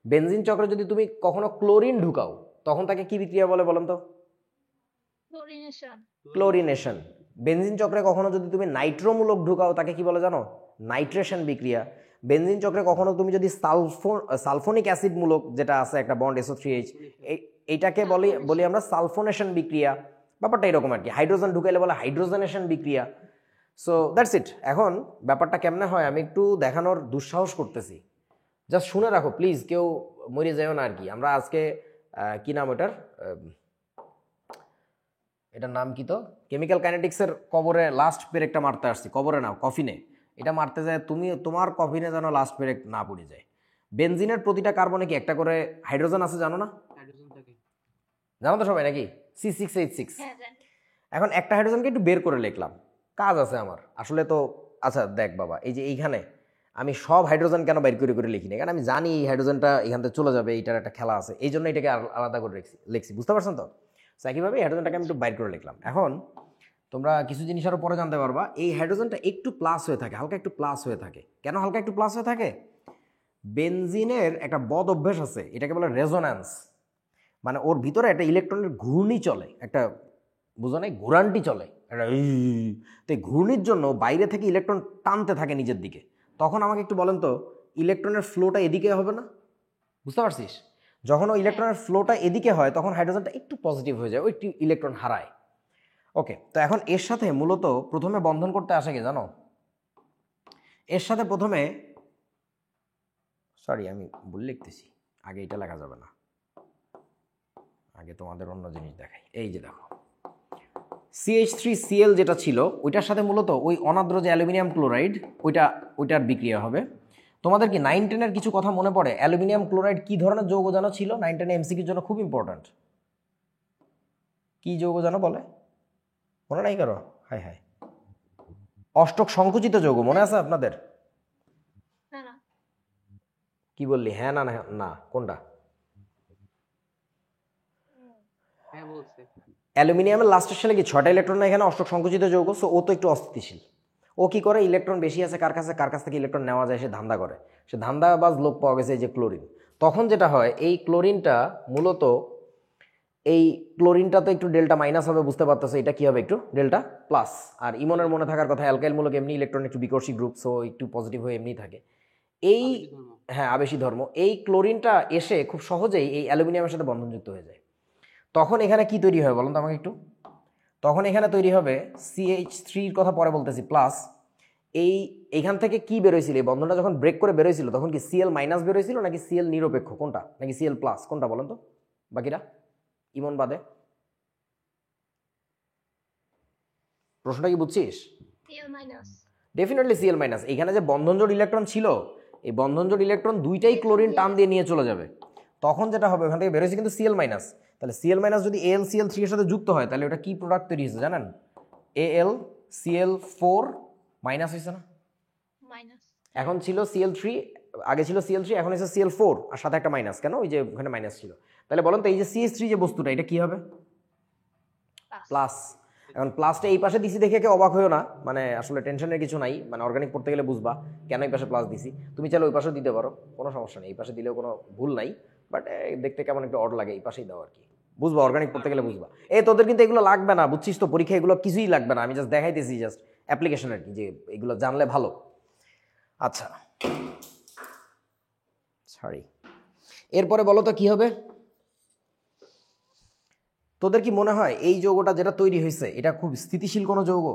বেনজিন চক্রে যদি তুমি কখনো ক্লোরিন ঢুকাও, তখন তাকে কি বিক্রিয়া বলে বলেন তো? ক্লোরিনেশন। বেনজিন চক্রে কখনো যদি তুমি নাইট্রোমূলক ঢুকাও, তাকে কি বলে জানো? নাইট্রেশন বিক্রিয়া। বেনজিন চক্রে কখনো তুমি যদি সালফোনিক অ্যাসিড মূলক যেটা আছে একটা বন্ড SO3H, এইটাকে বলি আমরা সালফোনেশন বিক্রিয়া। ব্যাপারটা এরকম আর কি। হাইড্রোজেন ঢুকাইলে বলে হাইড্রোজেনেশন বিক্রিয়া। So that's it. এখন ব্যাপারটা কেমনে হয় আমি একটু দেখানোর দুঃসাহস করতেছি, জাস্ট শুনে রাখো প্লিজ, কেউ মরে যাও না আর কি। আমরা আজকে কি নাম এটার নাম কি তো, কেমিক্যাল কাইনেটিক্সের কবরে লাস্ট পেরেকটা মারতে আসছি। কবরে না, কফিনে। এটা মারতে যায়, তোমার কফিনে যেন লাস্ট পেরেক না পড়ে যায়। বেনজিনের প্রতিটা কার্বনে কি একটা করে হাইড্রোজেন আছে জানো না? জানো তো সবাই নাকি? C6H6। এখন একটা হাইড্রোজেনকে একটু বের করে লিখলাম, কাজ আছে আমার আসলে তো। আচ্ছা দেখ বাবা, এই যে এইখানে আমি সব হাইড্রোজেন কেন বাইর করে করে লিখিনি, কারণ আমি জানি এই হাইড্রোজেনটা এখান থেকে চলে যাবে, এইটার একটা খেলা আছে, এই জন্য এটাকে আলাদা করে লিখছি। বুঝতে পারছেন তো? একইভাবে হাইড্রোজেনটাকে আমি একটু বাইর করে লিখলাম। এখন তোমরা কিছু জিনিস আরও পরে জানতে পারবা, এই হাইড্রোজেনটা একটু প্লাস হয়ে থাকে, হালকা একটু প্লাস হয়ে থাকে। কেন হালকা একটু প্লাস হয়ে থাকে? বেনজিনের একটা বদ অভ্যাস আছে, এটাকে বলে রেজোন্যান্স। মানে ওর ভিতরে একটা ইলেকট্রনের ঘূর্ণি চলে, একটা বুঝো নাই, ঘুরানটি চলে একটা। তো এই ঘূর্ণির জন্য বাইরে থেকে ইলেকট্রন টানতে থাকে নিজের দিকে। তখন আমাকে একটু বলেন তো, ইলেকট্রনের ফ্লোটা এদিকে হবে না? বুঝতে পারছিস? যখন ওই ইলেকট্রনের ফ্লোটা এদিকে হয়, তখন হাইড্রোজেনটা একটু পজিটিভ হয়ে যায়, ওই একটু ইলেকট্রন হারায়। ওকে, তো এখন এর সাথে মূলত প্রথমে বন্ধন করতে আসে কি জানো? এর সাথে প্রথমে, সরি আমি ভুল লিখতেছি, আগে এটা লেখা যাবে না, আগে তোমাদের অন্য জিনিস দেখাই। এই যে দেখো CH3Cl যেটা ছিল ওইটার সাথে মূলত ওই অনাদ্র যে অ্যালুমিনিয়াম ক্লোরাইড ওইটার বিক্রিয়া হবে। তোমাদের কি 9-10-এর কিছু কথা মনে পড়ে? অ্যালুমিনিয়াম ক্লোরাইড কি ধরনের যৌগ জানো ছিল? 9-10 MCQর জন্য খুব ইম্পর্ট্যান্ট। কি যৌগ জানো বলে? মনে নাই করো? হাই হাই, অষ্টক সংকুচিত যৌগ মনে আছে আপনাদের? না না, কি বললি? হ্যাঁ না না না, কোনটা? হ্যাঁ বলছে। অ্যালুমিনিয়ামের লাস্টের সালে কি 6টা ইলেকট্রন না এখানে অষ্টক সংকুচিত যৌগ, সো ও তো একটু অস্থিতিশীল। ও কি করে? ইলেকট্রন বেশি আছে কার কাছ থেকে ইলেকট্রন নেওয়া যায় সে ধান্দা করে। সে ধান্দাবাজ লোক পাওয়া গেছে এই যে ক্লোরিন। তখন যেটা হয়, এই ক্লোরিনটা মূলত, এই ক্লোরিনটা তো একটু ডেল্টা মাইনাস হবে, বুঝতে পারতেছে, এটা কি হবে একটু ডেল্টা প্লাস। আর ইমনের মনে থাকার কথা, অ্যালকাইল মূলক এমনি ইলেকট্রন একটু বিকর্ষী গ্রুপ, সো একটু পজিটিভ হয়ে এমনি থাকে। এই আবেশী ধর্ম। হ্যাঁ আবেশী ধর্ম। এই ক্লোরিনটা এসে খুব সহজেই এই অ্যালুমিনিয়ামের সাথে বন্ধনযুক্ত হয়ে যায়। তখন এখানে কি তৈরি হয় বলুন তো আমাকে একটু? তখন এখানে তৈরি হবে CH3 কথা পরে বলতেছি, প্লাস এইখান থেকে কি বেরোয়ছিল? এই বন্ধনটা যখন ব্রেক করে বেরোয়ছিল তখন কি Cl মাইনাস বেরোয়ছিল নাকি Cl নিরপেক্ষ, কোনটা? নাকি Cl প্লাস, কোনটা বলেন তো বাকিরা, ইমন বাদে? প্রশ্নটা কি বুঝছিস? Cl minus. Definitely Cl minus. এখানে যে বন্ধনজোড় ইলেকট্রন ছিল, এই বন্ধনজোড় ইলেকট্রন দুইটাই ক্লোরিন টান দিয়ে নিয়ে চলে যাবে। তখন যেটা হবে, ওখান থেকে বেরোয়েছে কিন্তু Cl মাইনাস। তাহলে Cl মাইনাস যদি AlCl3 এর সাথে যুক্ত হয় তাহলে ওটা কি প্রোডাক্ট তৈরি হয়েছে জানেন? AlCl4 মাইনাস হয়েছে না? মাইনাস। এখন ছিল Cl3, আগে ছিল Cl3, এখন হচ্ছে Cl4 আর সাথে একটা মাইনাস। কেন? ওই যে ওখানে মাইনাস ছিল। তাহলে বলেন তো এই যে CH3 যে বস্তুটা, এটা কি হবে? প্লাস। এখন প্লাসটা এই পাশে দিছি দেখে কেউ অবাক হয়েও না, মানে আসলে টেনশনের কিছু নাই, মানে অর্গানিক পড়তে গেলে বুঝবা কেন এই পাশে প্লাস দিছি। তুমি চাইলে ওই পাশেও দিতে পারো, কোনো সমস্যা নেই, এই পাশে দিলেও কোনো ভুল নাই, বাট দেখতে কেমন একটু অড লাগে, এই পাশেই দাও আর কি, বুঝবা, অর্গানিক পড়তে গেলে বুঝবা। এই তোদের কিন্তু এগুলো লাগবে না, বুঝছিস তো, পরীক্ষা এগুলো কিছুই লাগবে না, আমি জাস্ট দেখাইতেছি, জাস্ট অ্যাপ্লিকেশন আর কি, যে এগুলো জানলে ভালো। আচ্ছা সরি, এরপরে বলো তো কি হবে? তোদের কি মনে হয় এই যৌগটা যেটা তৈরি হয়েছে এটা খুব স্থিতিশীল কোনো যৌগ?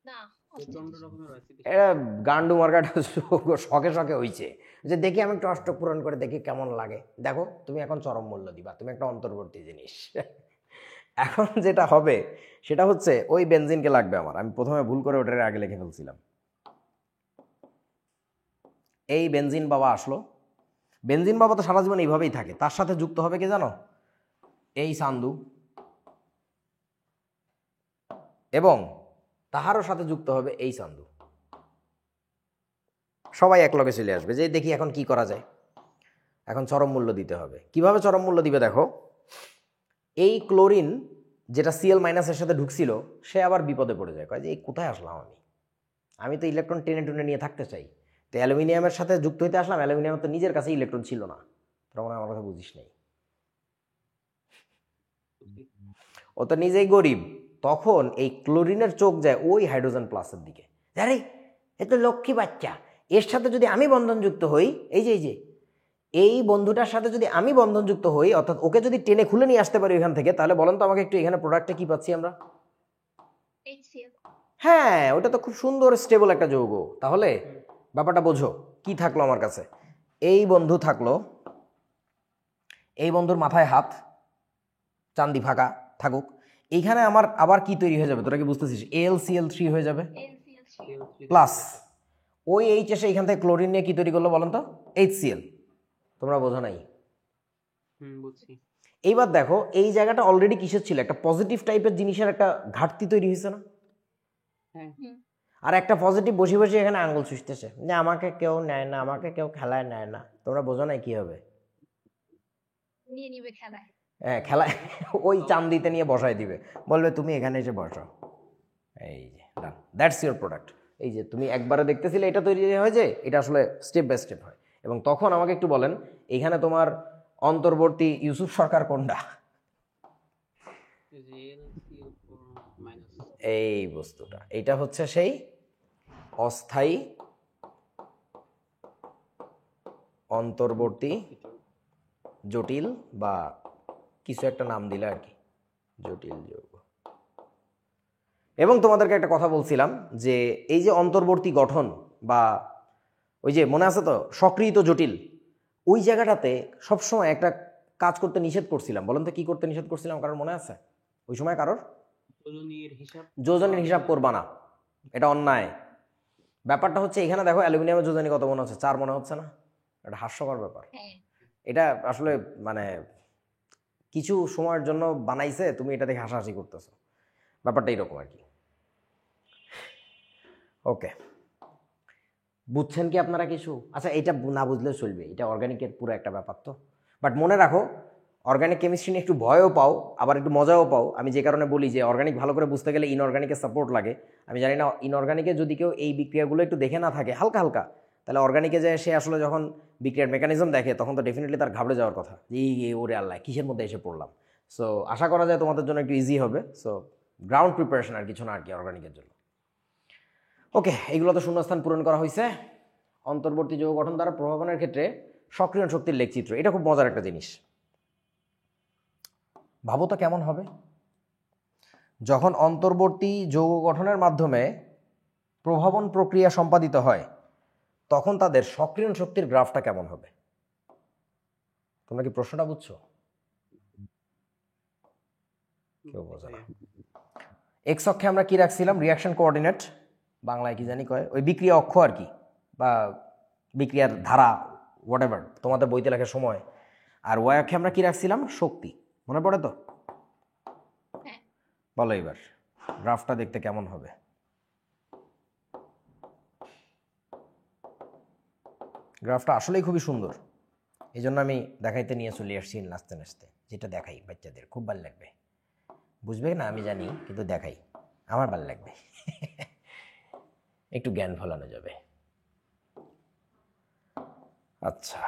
না, প্রচন্ড রকমের অ্যাসিডিক। এটা গান্ডু মার্কাটা যৌগ, শখে শখে হয়েছে যে দেখি আমি একটু অষ্টক পূরণ করে দেখি কেমন লাগে। দেখো তুমি এখন চরম মূল্য দিবা, তুমি একটা অন্তর্বর্তী জিনিস। এখন যেটা হবে সেটা হচ্ছে ওই বেনজিনকে লাগবে আমার, আমি প্রথমে ভুল করে ওটার আগে লিখে ফেলছিলাম। এই বেনজিন বাবা আসলো, বেনজিন বাবা তো সারা জীবন এইভাবেই থাকে, তার সাথে যুক্ত হবে কি জানো? এই সান্দু, এবং তাহারও সাথে যুক্ত হবে এই সান্দু। সবাই একলগে চলে আসবে, যে দেখি এখন কি করা যায়। এখন চরম মূল্য দিতে হবে। কিভাবে চরম মূল্য দিবে দেখো, এই ক্লোরিন যেটা Cl মাইনাসের সাথে ঢুকছিল সে আবার বিপদে পড়ে যায়, কয় যে এই কোথায় আসলাম আমি তো ইলেকট্রন টেনে টুনে নিয়ে থাকতে চাই, তো অ্যালুমিনিয়ামের সাথে যুক্ত হইতে আসলাম, অ্যালুমিনিয়ামের তো নিজের কাছে ইলেকট্রন ছিল না। তোরা মনে হয় আমার কথা বুঝিস নাই, ও তো নিজেই গরিব। তখন এই ক্লোরিনের চোখ যায় ওই হাইড্রোজেন প্লাসের দিকে, আরে এ তো লক্ষ্মী বাচ্চা, এর সাথে যদি আমি বন্ধনযুক্ত হই, এই যে এই বন্ধুটার সাথে যদি আমি বন্ধনযুক্ত হই, অর্থাৎ ওকে যদি টেনে খুলে নিয়ে আসতে পারি এখান থেকে, তাহলে বলেন তো আমাকে একটু এখানে প্রোডাক্টটা কি পাচ্ছি আমরা? HCl। হ্যাঁ, ওটা তো খুব সুন্দর স্টেবল একটা যৌগ। তাহলে ব্যাপারটা বোঝো, কি থাকলো আমার কাছে? এই বন্ধু থাকলো, এই বন্ধুর মাথায় হাত, চান্দি ফাঁকা থাকুক। এইখানে আমার আবার কি তৈরি হয়ে যাবে, তোরা কি বুঝতেছিস? AlCl3 হয়ে যাবে NCl3। প্লাস ওই এইচ এসে এখান থেকে ক্লোরিন নিয়ে কি তৈরি করলো বলেন তো? HCl। তোমরা বোঝো নাই? বুঝছি। এইবার দেখো এই জায়গাটা অলরেডি কিসের ছিল, একটা পজিটিভ টাইপের জিনিসের একটা ঘাটতি তৈরি হয়েছে না? হ্যাঁ। আর একটা পজিটিভ বসে বসে এখানে আঙ্গুল চুষতেছে যে আমাকে কেউ নেয় না, আমাকে কেউ খেলায় নেয় না। তোমরা বোঝো নাই কি হবে? নিয়ে নিবে খেলায়। হ্যাঁ, খেলায় ওই চান্দিতে নিয়ে বসায় দিবে, বলবে তুমি এখানে এসে বসো। এই যে ডান, দ্যাটস ইউর প্রোডাক্ট। এই যে তুমি একবারে দেখতেছিলে এটা তৈরি হয়, যে এটা আসলে স্টেপ বাই স্টেপ হয়। এবং তখন আমাকে একটু বলেন, এইখানে তোমার অন্তর্বর্তী ইউসুফ সরকার কোনটা? এই বস্তুটা, এইটা হচ্ছে সেই অস্থায়ী অন্তর্বর্তী জটিল, বা কিছু একটা নাম দিলে আর কি, জটিল যৌগ। এবং তোমাদেরকে একটা কথা বলছিলাম যে এই যে অন্তর্বর্তী গঠন বা ওই যে মনে আছে তো সক্রিয়িত জটিল, ওই জায়গাটাতে সবসময় একটা কাজ করতে নিষেধ করছিলাম। বলেন তো কি করতে নিষেধ করছিলাম? কারোর মনে আছে ওই সময়? কারোর? যোজনের হিসাব করবা না, এটা অন্যায়। ব্যাপারটা হচ্ছে এখানে দেখো অ্যালুমিনিয়ামের যোজনী কত মনে হচ্ছে? 4 মনে হচ্ছে না? এটা হাস্যকর ব্যাপার। হ্যাঁ এটা আসলে মানে কিছু সময়ের জন্য বানাইছে, তুমি এটা দেখে হাসাহাসি করতেছো, ব্যাপারটা এরকম আর কি। ওকে, বুঝছেন কি আপনারা কিছু? আচ্ছা, এটা না বুঝলেও চলবে, এটা অর্গানিকের পুরো একটা ব্যাপার তো। বাট মনে রাখো, অর্গানিক কেমিস্ট্রি নিয়ে একটু ভয়ও পাও, আবার একটু মজাও পাও। আমি যে কারণে বলি যে অর্গানিক ভালো করে বুঝতে গেলে ইনঅর্গানিকের সাপোর্ট লাগে। আমি জানি না ইনঅর্গানিকে যদি কেউ এই বিক্রিয়াগুলো একটু দেখে না থাকে হালকা হালকা, তাহলে অর্গানিকে যে সে আসলে যখন বিক্রিয়ার মেকানিজম দেখে তখন তো ডেফিনেটলি তার ঘাবড়ে যাওয়ার কথা যে এই ওরে আল্লাহ কিসের মধ্যে এসে পড়লাম। সো আশা করা যায় তোমাদের জন্য একটু ইজি হবে। সো গ্রাউন্ড প্রিপারেশন আর কিছু না আর কি অর্গানিকের জন্য। ওকে, এইগুলো তো শূন্যস্থান পূরণ করা হয়েছে। অন্তর্বর্তী যৌগ গঠন দ্বারা প্রভাবনের ক্ষেত্রে সক্রিয়ণ শক্তির লেখচিত্র, এটা খুব মজার একটা জিনিস। ভাবো তো কেমন হবে যখন অন্তর্বর্তী যৌগ গঠনের মাধ্যমে প্রভাবন প্রক্রিয়া সম্পাদিত হয়, তখন তাদের সক্রিয়ণ শক্তির গ্রাফটা কেমন হবে? তোমরা কি প্রশ্নটা বুঝছো? কেউ বোঝে না। এক্স অক্ষে আমরা কি রাখছিলাম? রিয়াকশন কোঅর্ডিনেট, বাংলায় কি জানি কয়, ওই বিক্রিয়া অক্ষ আর কি, বা বিক্রিয়ার ধারা, হোয়াট এভার তোমাদের বইতে লেখার সময়। আর ওয়াই অক্ষে আমরা কি রাখছিলাম? শক্তি। মনে পড়ে তো? হ্যাঁ বলো এবার গ্রাফটা দেখতে কেমন হবে? গ্রাফটা আসলেই খুবই সুন্দর, এই জন্য আমি দেখাইতে নিয়ে চলে আসছি নাচতে নাচতে। যেটা দেখাই বাচ্চাদের খুব ভালো লাগবে, বুঝবে না আমি জানি, কিন্তু দেখাই, আমার ভালো লাগবে। একটু জ্ঞান ফলানো যাবে। আচ্ছা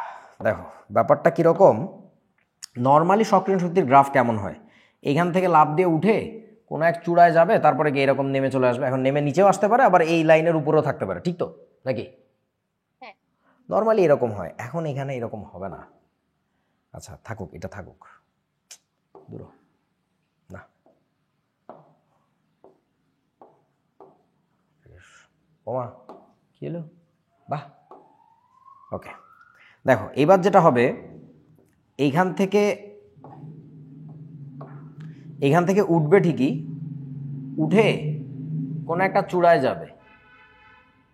দেখো ব্যাপারটা কীরকম। নর্মালি সক্রিয় শক্তির গ্রাফ কেমন হয়? এইখান থেকে লাফ দিয়ে উঠে কোনো এক চূড়ায় যাবে, তারপরে গিয়ে এরকম নেমে চলে আসবে। এখন নেমে নিচেও আসতে পারে, আবার এই লাইনের উপরেও থাকতে পারে, ঠিক তো নাকি? হ্যাঁ নর্মালি এরকম হয়। এখন এখানে এরকম হবে না। আচ্ছা থাকুক, এটা থাকুক, দূর না। ওমা কি হলো? বাহ, ওকে। দেখো এবার যেটা হবে, এইখান থেকে উঠবে ঠিকই, উঠে কোনো একটা চূড়ায় যাবে,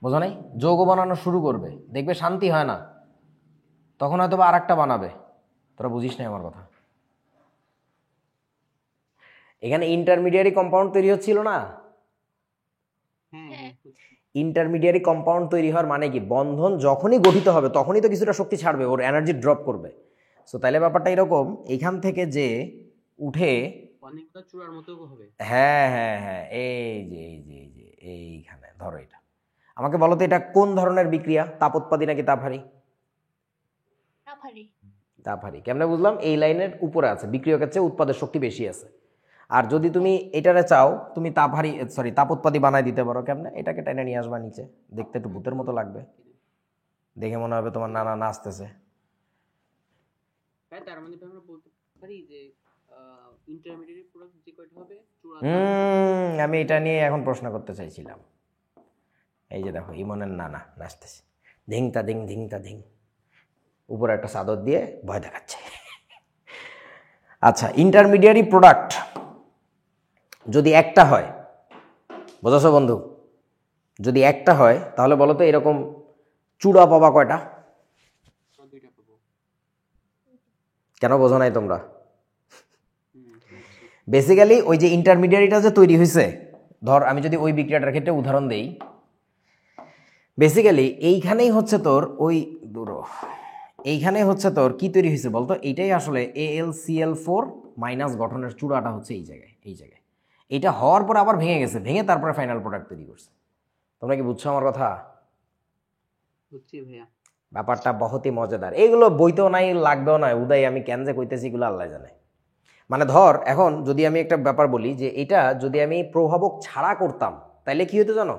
বোঝা নাই? যৌগ বানানো শুরু করবে, দেখবে শান্তি হয় না, তখন হয়তো বা আর একটা বানাবে। তোরা বুঝিস না আমার কথা। এখানে ইন্টারমিডিয়ারি কম্পাউন্ড তৈরি হচ্ছিল না? ইন্টারমিডিয়ারি কম্পাউন্ড তৈরি হওয়ার মানে কি? বন্ধন যখনই গঠিত হবে তখনই তো কিছুটা শক্তি ছাড়বে, ওর এনার্জি ড্রপ করবে। সো তাইলে ব্যাপারটা এরকম, এইখান থেকে যে উঠে অনেকটা চূড়ার মতো হবে। হ্যাঁ হ্যাঁ হ্যাঁ, এই যে এইখানে ধরো, এটা আমাকে বলো তো এটা কোন ধরনের বিক্রিয়া? তাপোৎপাদী নাকি তাপহারী? তাপহারী। তাপহারী। কেমনে বুঝলাম? এই লাইনের উপরে আছে, বিক্রিয়কের চেয়ে উৎপাদের শক্তি বেশি আছে। আর যদি তুমি এটারে চাও, তুমি তাপোৎপাদী বানাই দিতে পারো। কেমনে? এটাকে টেনে নিয়ে আসবা নিচে, দেখতে একটু ভূতের মতো লাগবে, দেখে মনে হবে তোমার নানা নাচতেছে। তাই তার মানে আমরা বলতে পারি যে ইন্টারমিডিয়েট প্রোডাক্ট যে কয়টা হবে চূড়া। আমি এটা নিয়ে এখন প্রশ্ন করতে চাইছিলাম। এই যে দেখো ইমনের নানা নাচতেছে, ধিংতা ধিং ধিংতা ধিং, উপরে একটা চাদর দিয়ে ভয় দেখাচ্ছে। আচ্ছা, ইন্টারমিডিয়ারি প্রোডাক্ট যদি একটা হয়, বোঝাছো বন্ধু? যদি একটা হয় তাহলে বলো তো এরকম চূড়া পাবা কয়টা? দুইটা পাবো। কেন বোঝো নাই তোমরা? বেসিক্যালি ওই যে ইন্টারমিডিয়ারিটা যে তৈরি হয়েছে, ধর আমি যদি ওই বিক্রিয়াটার ক্ষেত্রে উদাহরণ দেই, বেসিক্যালি এইখানেই হচ্ছে তোর এইখানেই হচ্ছে তোর কি তৈরি হয়েছে বলতো? এইটাই আসলে AlCl4 মাইনাস গঠনের চূড়াটা হচ্ছে এই জায়গায়। এইটা হওয়ার পর আবার ভেঙে গেছে, ভেঙে তারপরে ফাইনাল প্রোডাক্ট তৈরি করছে। তোমরা কি বুঝছো আমার কথা? বুঝছি ভাইয়া। ব্যাপারটা বহুতই মজাদার। এইগুলো বইতেও নাই, লাগবেও না। উদয় আমি কেন যে কইতেছি এগুলো আল্লাহ জানে। মানে ধর এখন যদি আমি একটা ব্যাপার বলি যে এটা যদি আমি প্রভাবক ছাড়া করতাম তাহলে কি হতো জানো?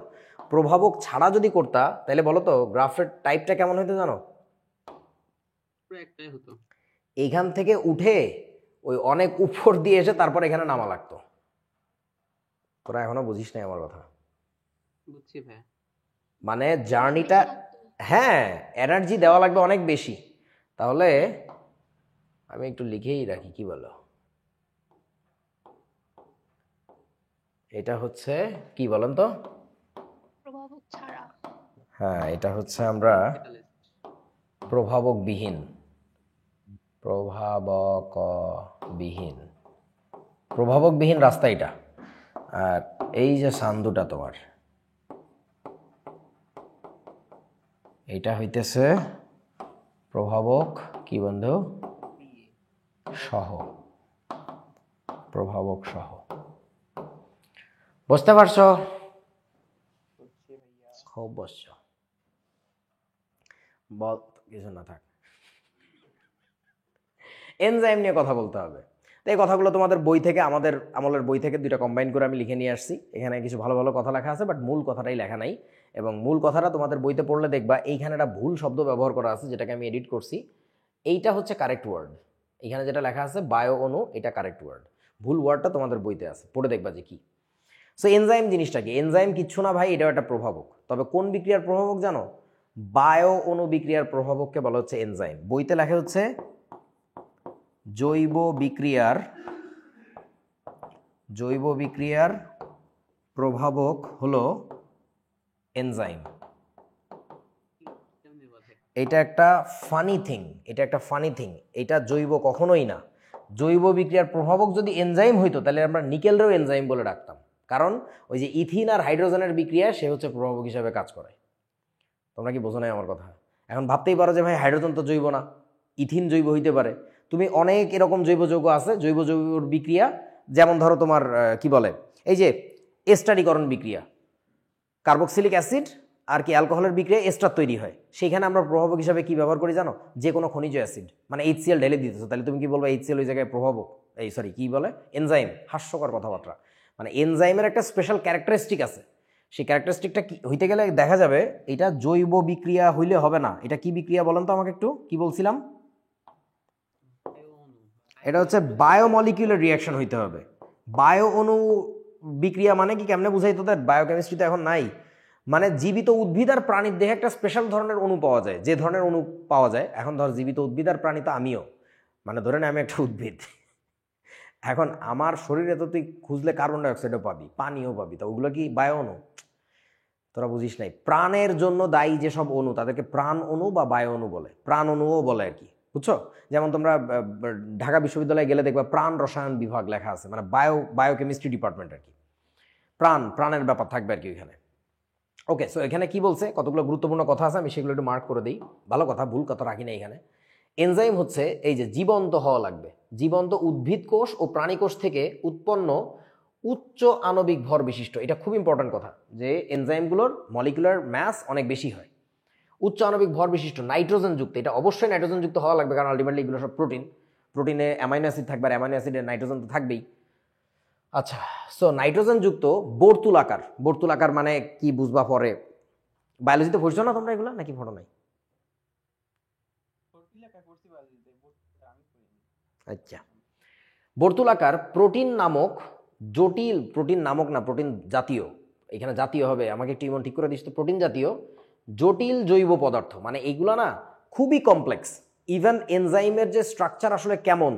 প্রভাবক ছাড়া যদি করতা তাহলে বলো তো গ্রাফের টাইপটা কেমন হতো জানো? একটাই হতো, এইখান থেকে উঠে ওই অনেক উপর দিয়ে এসে তারপর এখানে নামা লাগতো। তোরা এখনো বুঝিস নাই আমার কথা। বুঝছি ভাই। মানে জার্নিটা, হ্যাঁ এনার্জি দেওয়া লাগবে অনেক বেশি। তাহলে আমি একটু লিখেই রাখি, কি বলো? এটা হচ্ছে কি বলেন তো? প্রভাবক ছাড়া। হ্যাঁ, এটা হচ্ছে আমরা প্রভাবকবিহীন, প্রভাবকবিহীন রাস্তা এটা। আর এই যে সান্দুটা তোমার, এইটা হইতেছে প্রভাবক কি বন্ধু? সহ, প্রভাবক সহ। বুঝতে পারছো? খুব বসছো, বল কিছু না থাক। এনজাইম নিয়ে কথা বলতে হবে। তো এই কথাগুলো তোমাদের বই থেকে, আমাদের আমলের বই থেকে দুইটা কম্বাইন করে আমি লিখে নিয়ে আসছি। এখানে কিছু ভালো ভালো কথা লেখা আছে, বাট মূল কথাটাই লেখা নাই। এবং মূল কথাটা তোমাদের বইতে পড়লে দেখবা এইখানে একটা ভুল শব্দ ব্যবহার করা আছে, যেটাকে আমি এডিট করছি। এইটা হচ্ছে কারেক্ট ওয়ার্ড। এখানে যেটা লেখা আছে বায়ো অণু, এটা কারেক্ট ওয়ার্ড। ভুল ওয়ার্ডটা তোমাদের বইতে আছে, পড়ে দেখবা যে কি। সো এনজাইম জিনিসটা কি? এনজাইম কিচ্ছু না ভাই, এটাও একটা প্রভাবক। তবে কোন বিক্রিয়ার প্রভাবক জানো? বায়ো অণু বিক্রিয়ার প্রভাবককে বলা হচ্ছে এনজাইম। বইতে লেখা হচ্ছে জৈব বিক্রিয়ার প্রভাবক হলো এনজাইম। এটা একটা ফানি থিং, এটা জৈব কখনোই না। জৈব বিক্রিয়ার প্রভাবক যদি এনজাইম হইতো তাহলে আমরা নিকেলরেও এনজাইম বলে ডাকতাম, কারণ ওই যে ইথিন আর হাইড্রোজেনের বিক্রিয়া, সে হচ্ছে প্রভাবক হিসাবে কাজ করে। তোমরা কি বোঝো নাই আমার কথা? এখন ভাবতেই পারো যে ভাই হাইড্রোজেন তো জৈব না, ইথিন জৈব হইতে পারে। তুমি অনেক এরকম জৈব যৌগ আছে, জৈব যৌগের বিক্রিয়া, যেমন ধরো তোমার কি বলে, এই যে এস্টারীকরণ বিক্রিয়া, কার্বক্সিলিক অ্যাসিড আর কি অ্যালকোহলের বিক্রিয়া এস্টার তৈরি হয়। সেখানে আমরা প্রভাবক হিসাবে কি ব্যবহার করি জানো? যে কোনো খনিজ অ্যাসিড, মানে HCl ঢেলে দিতেছো, তাহলে তুমি কি বলবো? HCl ওই জায়গায় প্রভাবক, কি বলে, এনজাইম। হাস্যকর কথাবার্তা। মানে এনজাইমের একটা স্পেশাল ক্যারেক্টারিস্টিক আছে। সেই ক্যারেক্টারিস্টিকটা কি হইতে গেলে দেখা যাবে এটা জৈব বিক্রিয়া হইলে হবে না। এটা কি বিক্রিয়া বলেন তো আমাকে একটু? কি বলছিলাম? এটা হচ্ছে বায়োমলিকুলার রিয়াকশন হইতে হবে। বায়ো অণু বিক্রিয়া মানে কি, কেমনে বুঝাই তোদের? বায়োকেমিস্ট্রি তো এখন নাই। মানে জীবিত উদ্ভিদ আর প্রাণীর দেহে একটা স্পেশাল ধরনের অণু পাওয়া যায়, যে ধরনের অণু পাওয়া যায়। এখন ধর জীবিত উদ্ভিদ আর প্রাণী তো আমিও, মানে ধরে না আমি একটা উদ্ভিদ। এখন আমার শরীরে তো তুই খুঁজলে কার্বন ডাইঅক্সাইডও পাবি, পানিও পাবি, তো ওগুলো কি বায়ো অণু? তোরা বুঝিস নাই। প্রাণের জন্য দায়ী যেসব অণু তাদেরকে প্রাণ অণু বা বায়ো অণু বলে, প্রাণ অণুও বলে আর কি, বুঝছো? যেমন তোমরা ঢাকা বিশ্ববিদ্যালয়ে গেলে দেখবা প্রাণ রসায়ন বিভাগ লেখা আছে, মানে বায়োকেমিস্ট্রি ডিপার্টমেন্ট আর কি। প্রাণের ব্যাপার থাকবে আর কি ওইখানে। ওকে, সো এখানে কি বলছে, কতগুলো গুরুত্বপূর্ণ কথা আছে, আমি সেগুলো একটু মার্ক করে দিই। ভালো কথা, ভুল কথা রাখি না এখানে। এনজাইম হচ্ছে এই যে জীবন্ত হওয়া লাগবে, জীবন্ত উদ্ভিদ কোষ ও প্রাণী কোষ থেকে উৎপন্ন উচ্চ আণবিক ভর বিশিষ্ট। এটা খুব ইম্পর্টেন্ট কথা, যে এনজাইমগুলোর মলিকুলার ম্যাস অনেক বেশি হয়, উচ্চ আণবিক ভর বিশিষ্ট, নাইট্রোজেন যুক্ত। এটা অবশ্যই নাইট্রোজেন যুক্ত হওয়া লাগবে, কারণ আলটিমেটলি এগুলো সব প্রোটিনে অ্যামাইনো অ্যাসিড থাকবে, আর অ্যামাইনো অ্যাসিডে নাইট্রোজেন তো থাকবেই। আচ্ছা, সো নাইট্রোজেন যুক্ত বর্তুলাকার মানে কি বুঝবা পরে? বায়োলজিতে পড়ছো না তোমরা এগুলো, নাকি পড়ো নাই? আচ্ছা, বর্তুলাকার প্রোটিন নামক জটিল, প্রোটিন জাতীয়, এখানে জাতীয় হবে, আমাকে একটু ইমন ঠিক করে দিস তো, প্রোটিন জাতীয় জটিল জৈব পদার্থ। মানে এইগুলা না খুবই কমপ্লেক্স। ইভেন এনজাইমের যে স্ট্রাকচার আসলে কেমন,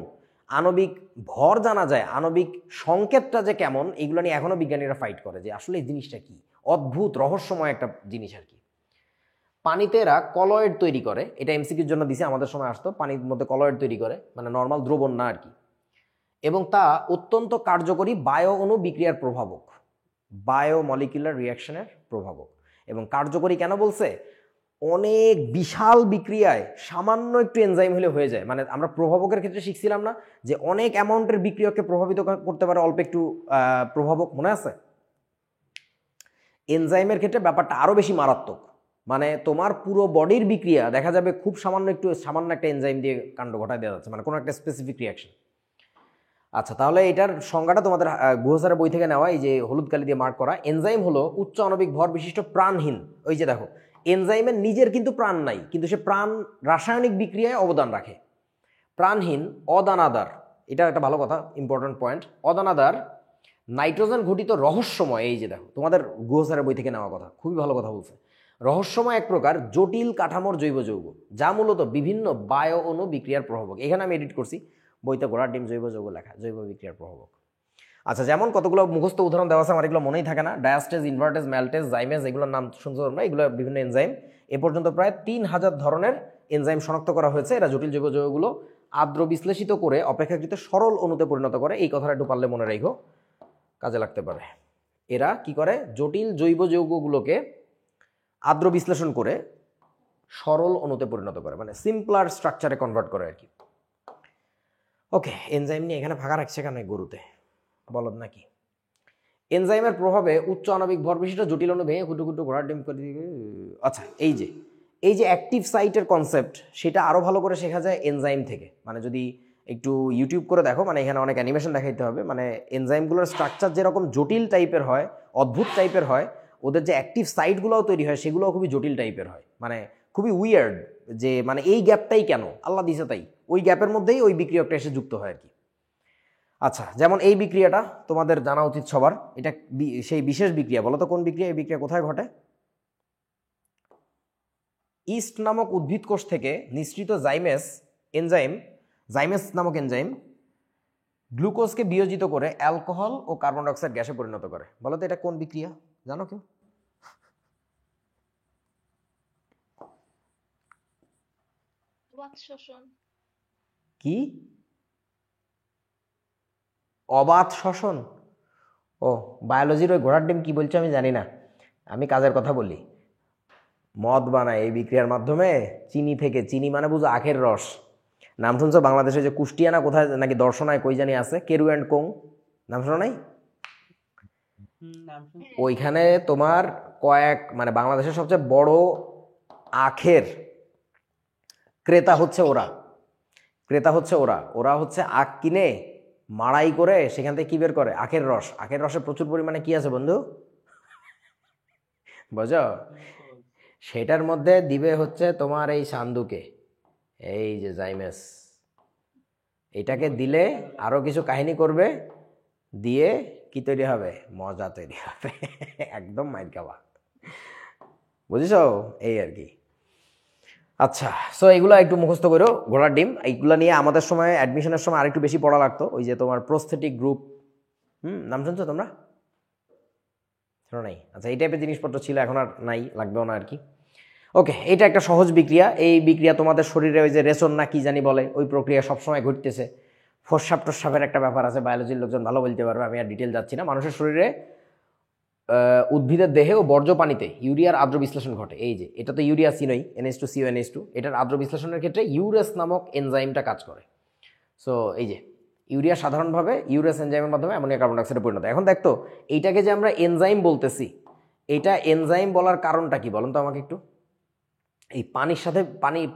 আণবিক ভর জানা যায়, আণবিক সংকেতটা যে কেমন, এইগুলো নিয়ে এখনো বিজ্ঞানীরা ফাইট করে, যে আসলে এই জিনিসটা কি, অদ্ভুত রহস্যময় একটা জিনিস আর কি। পানিতে এরা কলয়েড তৈরি করে, এটা এমসিকিউর জন্য দিছে, আমাদের সময় আসতো, পানির মধ্যে কলয়েড তৈরি করে, মানে নর্মাল দ্রবণ না আর কি। এবং তা অত্যন্ত কার্যকরী বায়ো অণু বিক্রিয়ার প্রভাবক, বায়োমলিকুলার রিয়াকশনের প্রভাবক। এবং কার্যকরী কেন বলছে? অনেক বিশাল বিক্রিয়ায় সামান্য একটু এনজাইম হলে হয়ে যায়। মানে আমরা প্রভাবকের ক্ষেত্রে শিখছিলাম না যে অনেক অ্যামাউন্টের বিক্রিয়াকে প্রভাবিত করতে পারে অল্প একটু প্রভাবক, মনে আছে? এনজাইমের ক্ষেত্রে ব্যাপারটা আরো বেশি মারাত্মক। মানে তোমার পুরো বডির বিক্রিয়া দেখা যাবে খুব সামান্য একটা এনজাইম দিয়ে কাণ্ড ঘটায় দেওয়া যাচ্ছে, মানে কোনো একটা স্পেসিফিক রিয়াকশন। আচ্ছা, তাহলে এটার সংজ্ঞাটা তোমাদের গুহসারের বই থেকে নেওয়া, এই যে হলুদ কালি দিয়ে মার্ক করা। এনজাইম হলো উচ্চ আণবিক ভর বিশিষ্ট প্রাণহীন। ওই যে দেখো, এনজাইমের নিজের কিন্তু প্রাণ নাই, কিন্তু সে প্রাণ রাসায়নিক বিক্রিয়ায় অবদান রাখে। প্রাণহীন, অদানাদার, এটা একটা ভালো কথা, ইম্পর্টেন্ট পয়েন্ট। অদানাদার নাইট্রোজেন ঘটিত রহস্যময়, এই যে দেখো তোমাদের গুহ স্যারের বই থেকে নেওয়া কথা, খুবই ভালো কথা বলছে। রহস্যময় এক প্রকার জটিল কাঠামোর জৈব যৌগ যা মূলত বিভিন্ন বায়ো অণু বিক্রিয়ার প্রভাবক। এখানে আমি এডিট করছি, বইতে ঘোড়ার ডিম জৈব যৌগ লেখা, জৈব বিক্রিয়ার প্রভাবক। আচ্ছা, যেমন কতগুলো মুখস্থ উদাহরণ দেওয়া আছে, আমার এগুলো মনেই থাকে না। ডায়াস্টেজ, ইনভার্টেজ, ম্যালটেজ, জাইমেজ, এগুলোর নাম শুনছো তোমরা, এগুলো বিভিন্ন এনজাইম। এ পর্যন্ত প্রায় 3000 ধরনের এনজাইম শনাক্ত করা হয়েছে। এরা জটিল জৈব যৌগগুলো আর্দ্র বিশ্লেষিত করে অপেক্ষাকৃত সরল অণুতে পরিণত করে। এই কথাটা একটু পারলে মনে রাখো, কাজে লাগতে পারে। এরা কি করে, জটিল জৈব যৌগগুলোকে আর্দ্র বিশ্লেষণ করে সরল অণুতে পরিণত করে, মানে সিম্পলার স্ট্রাকচারে কনভার্ট করে আর কি। ওকে, এনজাইম নিয়ে এখানে ফাঁকা রাখছে কেন গরুতে, বলদ নাকি? এনজাইমের প্রভাবে উচ্চ আণবিক ভর বিশিষ্ট জটিল অণু ভেঙে কুটু কুটু ঘোড়ার ডিম করে দিয়ে। আচ্ছা, এই যে অ্যাক্টিভ সাইটের কনসেপ্ট, সেটা আরও ভালো করে শেখা যায় এনজাইম থেকে। মানে যদি একটু ইউটিউব করে দেখো, মানে এখানে অনেক অ্যানিমেশন দেখাইতে হবে। মানে এনজাইমগুলোর স্ট্রাকচার যেরকম জটিল টাইপের হয়, অদ্ভুত টাইপের হয়, ওদের যে অ্যাক্টিভ সাইটগুলোও তৈরি হয় সেগুলোও খুবই জটিল টাইপের হয়, মানে খুবই উইয়ার্ড। যে মানে এই গ্যাপটাই কেন আল্লাহ দিছে তাই, ওই গ্যাপের মধ্যেই ওই বিক্রিয়কটা এসে যুক্ত হয় আর কি। আচ্ছা, যেমন এই বিক্রিয়াটা তোমাদের জানা উচিত সবার, এটা সেই বিশেষ বিক্রিয়া। বলো তো কোন বিক্রিয়া? এই বিক্রিয়া কোথায় ঘটে? ইস্ট নামক উদ্ভিদ কোষ থেকে নিঃসৃত জাইমেস নামক এনজাইম গ্লুকোজকে বিয়োজিত করে অ্যালকোহল ও কার্বন ডাইঅক্সাইড গ্যাসে পরিণত করে। বলো তো এটা কোন বিক্রিয়া, জানো কেউ? অবাধ শ্বসন। কি? অবাধ শ্বসন? ও, বায়োলজির ওই ঘোড়ার ডিম কি বলছো আমি জানি না, আমি কাজের কথা বলি। মদ বানায় এই বিক্রিয়ার মাধ্যমে চিনি থেকে। চিনি মানে বুঝো আখের রস। নাম শুনছো? বাংলাদেশে যে কুষ্টিয়া না কোথায় নাকি দর্শনায় কই জানি আছে, কেরু অ্যান্ড কোং, নাম শোনো নাই? ওইখানে তোমার মানে বাংলাদেশের সবচেয়ে বড় আখের ক্রেতা হচ্ছে ওরা। ওরা হচ্ছে আখ কিনে মাড়াই করে সেখান থেকে কি বের করে? আখের রস। আখের রসে প্রচুর পরিমাণে কি আছে বন্ধু, বুঝো? সেটার মধ্যে দিবে হচ্ছে তোমার এই সান্দুকে, এই যে জাইমেস, এটাকে দিলে আরো কিছু কাহিনী করবে, দিয়ে কি তৈরি হবে? মজা তৈরি হবে। একদম মাইর খাওয়া, বুঝেছো? এই আর কি। আচ্ছা, সো এগুলো একটু মুখস্থ করো, ঘোড়ার ডিম। এইগুলো নিয়ে আমাদের সময় অ্যাডমিশনের সময় আরেকটু বেশি পড়া লাগতো। ওই যে তোমার প্রস্থেটিক গ্রুপ, নাম শুনছো তোমরা? শোনো নাই? আচ্ছা, এই টাইপের জিনিসপত্র ছিল, এখন আর নাই, লাগবেও না আর কি। ওকে, এটা একটা সহজ বিক্রিয়া। এই বিক্রিয়া তোমাদের শরীরে ওই যে রেশন না কি জানি বলে, ওই প্রক্রিয়া সবসময় ঘটতেছে। ফোস্সাপ টোস্সাপের একটা ব্যাপার আছে, বায়োলজির লোকজন ভালো বলতে পারবে, আমি আর ডিটেল যাচ্ছি না। মানুষের শরীরে, উদ্ভিদের দেহে ও বর্জ্য পানিতে ইউরিয়ার আর্দ্র বিশ্লেষণ ঘটে। এই যে এটা তো ইউরিয়া সিনই, NH2CO NH2, এটার আর্দ্র বিশ্লেষণের ক্ষেত্রে ইউরেস নামক এনজাইমটা কাজ করে। সো এই যে ইউরিয়া সাধারণভাবে ইউরেস এনজাইমের মাধ্যমে অ্যামোনিয়া কার্বন ডাইঅক্সাইডে পরিণত। এখন দেখতো এইটাকে যে আমরা এনজাইম বলতেছি, এটা এনজাইম বলার কারণটা কি বলুন তো আমাকে একটু? এই পানির সাথে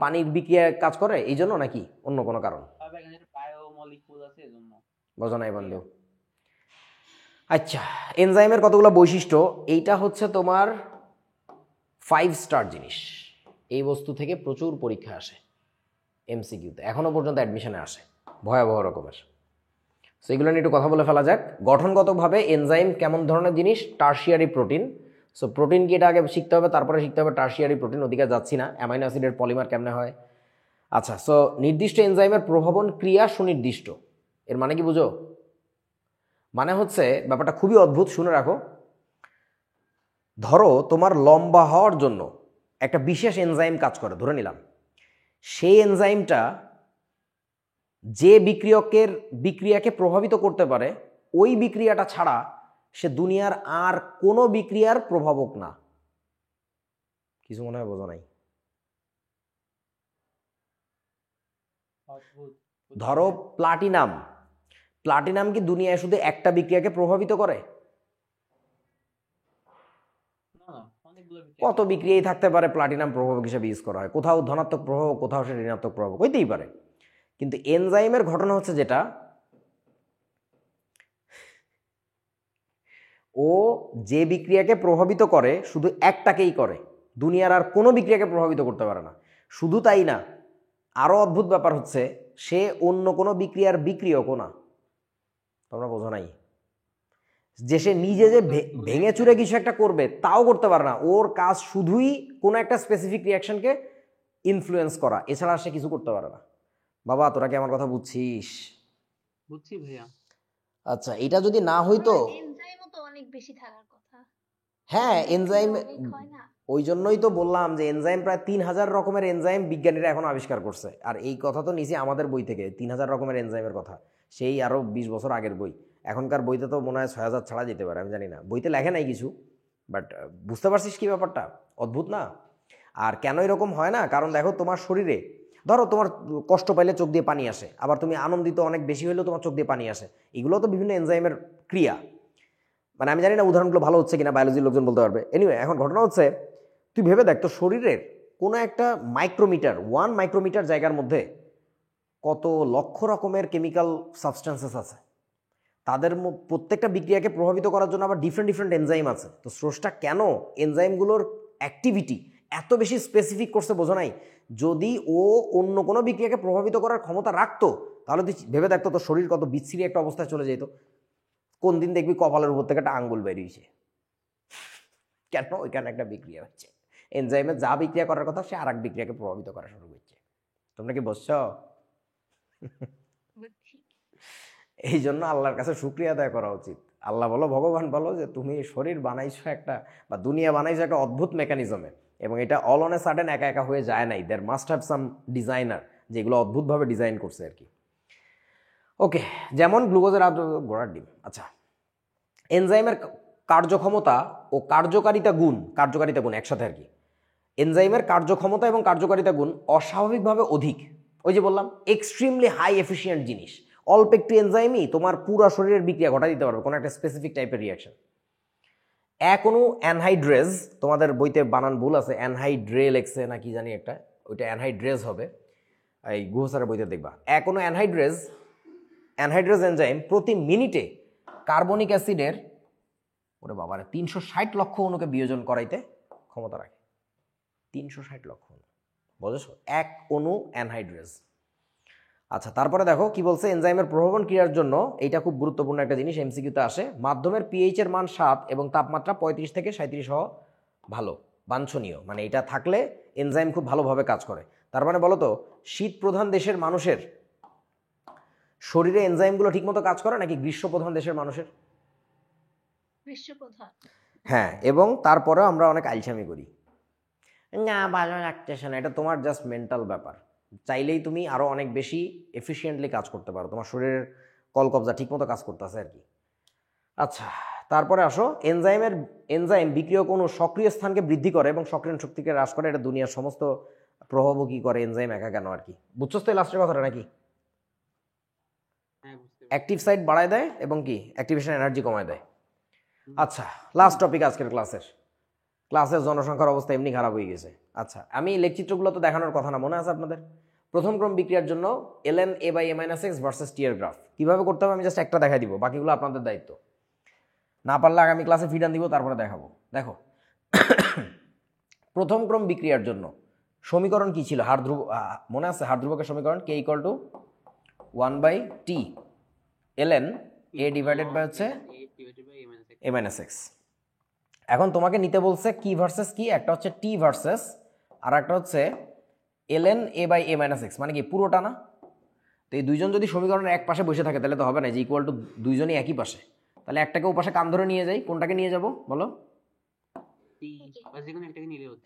পানির বিক্রিয়া কাজ করে এই জন্য, নাকি অন্য কোনো কারণ? বোঝো নাই বন্ধু? আচ্ছা, এনজাইমের কতগুলো বৈশিষ্ট্য। এইটা হচ্ছে তোমার 5 স্টার জিনিস। এই বস্তু থেকে প্রচুর পরীক্ষা আসে, MCQতে এখনো পর্যন্ত অ্যাডমিশনে আসে, ভয়াবহ রকমের। সো এগুলো নিয়ে একটু কথা বলে ফেলা যাক। গঠনগতভাবে এনজাইম কেমন ধরনের জিনিস? Tertiary protein. সো প্রোটিন কি, এটা আগে শিখতে হবে, তারপরে শিখতে হবে টার্সিয়ারি প্রোটিন। ওদিকে যাচ্ছি না। অ্যামাইনো অ্যাসিডের পলিমার কেমনে হয়। আচ্ছা, সো নির্দিষ্ট এনজাইমের প্রভাবন ক্রিয়া সুনির্দিষ্ট। এর মানে কি বুঝো? মানে হচ্ছে ব্যাপারটা খুবই অদ্ভুত, শুনে রাখো। ধরো তোমার লম্বা হওয়ার জন্য একটা বিশেষ এনজাইম কাজ করে, ধরে নিলাম। সেই এনজাইমটা যে বিক্রিয়াকে প্রভাবিত করতে পারে, ওই বিক্রিয়াটা ছাড়া সে দুনিয়ার আর কোনো বিক্রিয়ার প্রভাবক না। কিছু মনে হয় বোঝা নাই? ধরো প্লাটিনাম কি দুনিয়ায় শুধু একটা বিক্রিয়াকে প্রভাবিত করে? কত বিক্রিয়াই থাকতে পারে প্লাটিনাম প্রভাবক হিসেবে ইউজ করা হয়। কোথাও ধনাত্মক প্রভাবক, কোথাও সে ঋণাত্মক প্রভাবক হইতেই পারে। কিন্তু এনজাইমের ঘটনা হচ্ছে যেটা, ও যে বিক্রিয়াকে প্রভাবিত করে শুধু একটাকেই করে, দুনিয়ার আর কোনো বিক্রিয়াকে প্রভাবিত করতে পারে না। শুধু তাই না, আরো অদ্ভুত ব্যাপার হচ্ছে সে অন্য কোনো বিক্রিয়ার বিক্রিয়কও না। তোমরা বোঝো নাই? যে সে নিজে যে ভেঙে চুরে কিছু একটা করবে তাও করতে পারে না, ওর কাজ শুধুই কোনো একটা স্পেসিফিক রিয়াকশনকে ইনফ্লুয়েন্স করা, এছাড়া সে কিছু করতে পারে না। বাবা তোরা কি আমার কথা বুঝছিস? বুঝছি ভাইয়া। আচ্ছা, এটা যদি না হইতো, এনজাইমও তো অনেক বেশি থাকার কথা। হ্যাঁ এনজাইম, অনেক হয় না? ওই জন্যই তো বললাম যে এনজাইম প্রায় 3000 রকমের এনজাইম বিজ্ঞানীরা এখন আবিষ্কার করছে। আর এই কথা তো নিচে আমাদের বই থেকে 3000 রকমের এনজাইমের কথা, সেই আরো 20 বছর আগের বই। এখনকার বইতে তো মনে হয় 6000 ছাড়া যেতে পারে, আমি জানি না, বইতে লেখে নাই কিছু, বাট বুঝতে পারছিস কি ব্যাপারটা? অদ্ভুত না? আর কেন এরকম হয় না, কারণ দেখো তোমার শরীরে, ধরো তোমার কষ্ট পাইলে চোখ দিয়ে পানি আসে, আবার তুমি আনন্দিত অনেক বেশি হলেও তোমার চোখ দিয়ে পানি আসে, এগুলো তো বিভিন্ন এনজাইমের ক্রিয়া। মানে আমি জানি না উদাহরণগুলো ভালো হচ্ছে কিনা, বায়োলজির লোকজন বলতে পারবে। এনিওয়ে, এখন ঘটনা হচ্ছে তুই ভেবে দেখ তো শরীরের কোনো একটা মাইক্রোমিটার, 1 মাইক্রোমিটার জায়গার মধ্যে কত লক্ষ রকমের কেমিক্যাল সাবস্টেন্সেস আছে, তাদের প্রত্যেকটা বিক্রিয়াকে প্রভাবিত করার জন্য আবার ডিফারেন্ট ডিফারেন্ট এনজাইম আছে। তো স্রষ্টা কেন এনজাইমগুলোর অ্যাক্টিভিটি এত বেশি স্পেসিফিক করছে বোঝো নাই? যদি ও অন্য কোনো বিক্রিয়াকে প্রভাবিত করার ক্ষমতা রাখতো তাহলে তুই ভেবে দেখতো তো শরীর কত বিচ্ছিরি একটা অবস্থায় চলে যেত। কোন দিন দেখবি কপালের উপর থেকে একটা আঙ্গুল বেরিয়েছে, কেন? ওইখানে একটা বিক্রিয়া হচ্ছে, এনজাইমে যা বিক্রিয়া করার কথা সে আর এক বিক্রিয়াকে প্রভাবিত করা শুরু করছে। তোমরা কি বুঝছো? বুঝছি। এই জন্য আল্লাহর কাছে শুকরিয়া আদায় করা উচিত। আল্লাহ বলো, ভগবান বলো যে তুমি শরীর বানাইছো একটা, বা দুনিয়া বানাইছো একটা অদ্ভুত মেকানিজমে, এবং এটা অল অন এ সাডেন একা একা হয়ে যায় নাই। দের মাস্ট হ্যাভ সাম ডিজাইনার, যেগুলো অদ্ভুতভাবে ডিজাইন করছে আর কি। ওকে, যেমন গ্লুকোজের গোড়ার ডিম। আচ্ছা, এনজাইমের কার্যক্ষমতা ও কার্যকারিতা গুণ একসাথে আর কি। এনজাইমের কার্যক্ষমতা এবং কার্যকারিতা গুণ অস্বাভাবিকভাবে অধিক। ওই যে বললাম, এক্সট্রিমলি হাই এফিশিয়েন্ট জিনিস। অল্প একটু এনজাইমই তোমার পুরো শরীরের বিক্রিয়া ঘটা দিতে পারবে, কোনো একটা স্পেসিফিক টাইপের রিয়াকশন। এক অণু অ্যানহাইড্রেজ, তোমাদের বইতে বানান ভুল আছে, অ্যানহাইড্রে লেখছে না কি জানি একটা, ওইটা অ্যানহাইড্রেজ হবে, এই গুহসারের বইতে দেখবা। এক অণু অ্যানহাইড্রেজ এনজাইম প্রতি মিনিটে কার্বনিক অ্যাসিডের, ওরে বাবারে, 360 লক্ষ অণুকে বিয়োজন করাইতে ক্ষমতা রাখে। 360 লক্ষ অণু, বুঝেছো? এক অণু অ্যানহাইড্রেজ। আচ্ছা, তারপরে দেখো কি বলছে, এনজাইমের প্রভাবন ক্রিয়ার জন্য, এইটা খুব গুরুত্বপূর্ণ একটা জিনিস, এমসিকিউতে আসে, মাধ্যমের পিএইচ এর মান 7 এবং তাপমাত্রা 35 থেকে 37 হওয়া ভালো, বাঞ্ছনীয়। মানে এটা থাকলে এনজাইম খুব ভালোভাবে কাজ করে। তার মানে বলো তো, শীত প্রধান দেশের মানুষের শরীরে এনজাইমগুলো ঠিকমতো কাজ করে নাকি গ্রীষ্ম প্রধান দেশের মানুষের? গ্রীষ্মপ্রধান। হ্যাঁ, এবং তারপরেও আমরা অনেক আলসামি করি, না ভালো লাগতেছে না। এটা তোমার জাস্ট মেন্টাল ব্যাপার। চাইলেই তুমি আরও অনেক বেশি এফিশিয়েন্টলি কাজ করতে পারো, তোমার শরীরের কলকবজা ঠিকমতো কাজ করতেছে আর কি। আচ্ছা, তারপরে আসো, এনজাইম বিক্রিয়ক অণু সক্রিয় স্থানকে বৃদ্ধি করে এবং সক্রিয়ণ শক্তিকে হ্রাস করে। এটা দুনিয়ার সমস্ত প্রভাবও কি করে, এনজাইম একা কেন আর কি। বুঝছো তো এই লাস্টের কথাটা নাকি? হ্যাঁ, বুঝতে পারছি। অ্যাক্টিভ সাইট বাড়ায় দেয় এবং কি অ্যাক্টিভেশন এনার্জি কমায় দেয়। আচ্ছা, লাস্ট টপিক আজকের ক্লাসের জনসংখ্যার অবস্থা এমনি খারাপ হয়ে গেছে। আচ্ছা, আমি লেখচিত্রগুলো তো দেখানোর কথা না, মনে আছে আপনাদের? প্রথম ক্রম বিক্রিয়ার জন্য ln a/a-x ভার্সেস টি এর গ্রাফ কিভাবে করতে হবে আমি জাস্ট একটা দেখাই দিব, বাকিগুলো আপনাদের দায়িত্ব। না পারলে আগামী ক্লাসে ফিডান দিব, তারপরে দেখাবো। দেখো, প্রথম ক্রম বিক্রিয়ার জন্য সমীকরণ কি ছিল? মনে আছে হারধ্রুবকের সমীকরণ? k = 1/t ln a divided by হচ্ছে a-x। এখন তোমাকে নিতে বলছে কি ভার্সেস কি, একটা হচ্ছে টি ভার্সেস, আর একটা হচ্ছে ln a/a-x, মানে কি পুরোটা না? তো এই দুইজন যদি সমীকরণের এক পাশে বসে থাকে তাহলে তো হবে না, যে ইকুয়াল টু দুইজনই একই পাশে। তাহলে একটাকে ও পাশে কান ধরে নিয়ে যাই, কোনটাকে নিয়ে যাব বলো?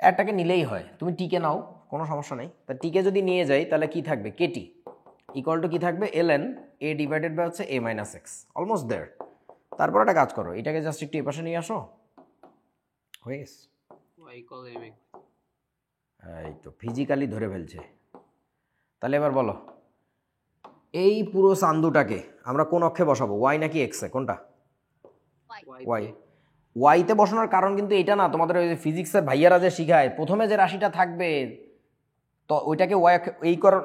একটাকে নিলেই হয়, তুমি টিকে নাও, কোনো সমস্যা নেই। তা টিকে যদি নিয়ে যাই তাহলে কি থাকবে? কেটি ইকুয়াল টু কি থাকবে? ln a ডিভাইডেড বাই হচ্ছে a-x। Almost there. তারপর একটা কাজ করো, এটাকে জাস্ট একটু এই পাশে নিয়ে আসো, হয়ে গেছে। এই তো ফিজিক্যালি ধরে ফেলছে। তাহলে এবার বলো, এই পুরো চান্দুটাকে আমরা কোন অক্ষে বসাবো, ওয়াই নাকি এক্সে? কোনটা? ওয়াই। ওয়াইতে বসানোর কারণ কিন্তু এটা না, তোমাদের ওই ফিজিক্সের ভাইয়ারা যে শিখায় প্রথমে যে রাশিটা থাকবে তো ওইটাকে ওয়াই, এই করো,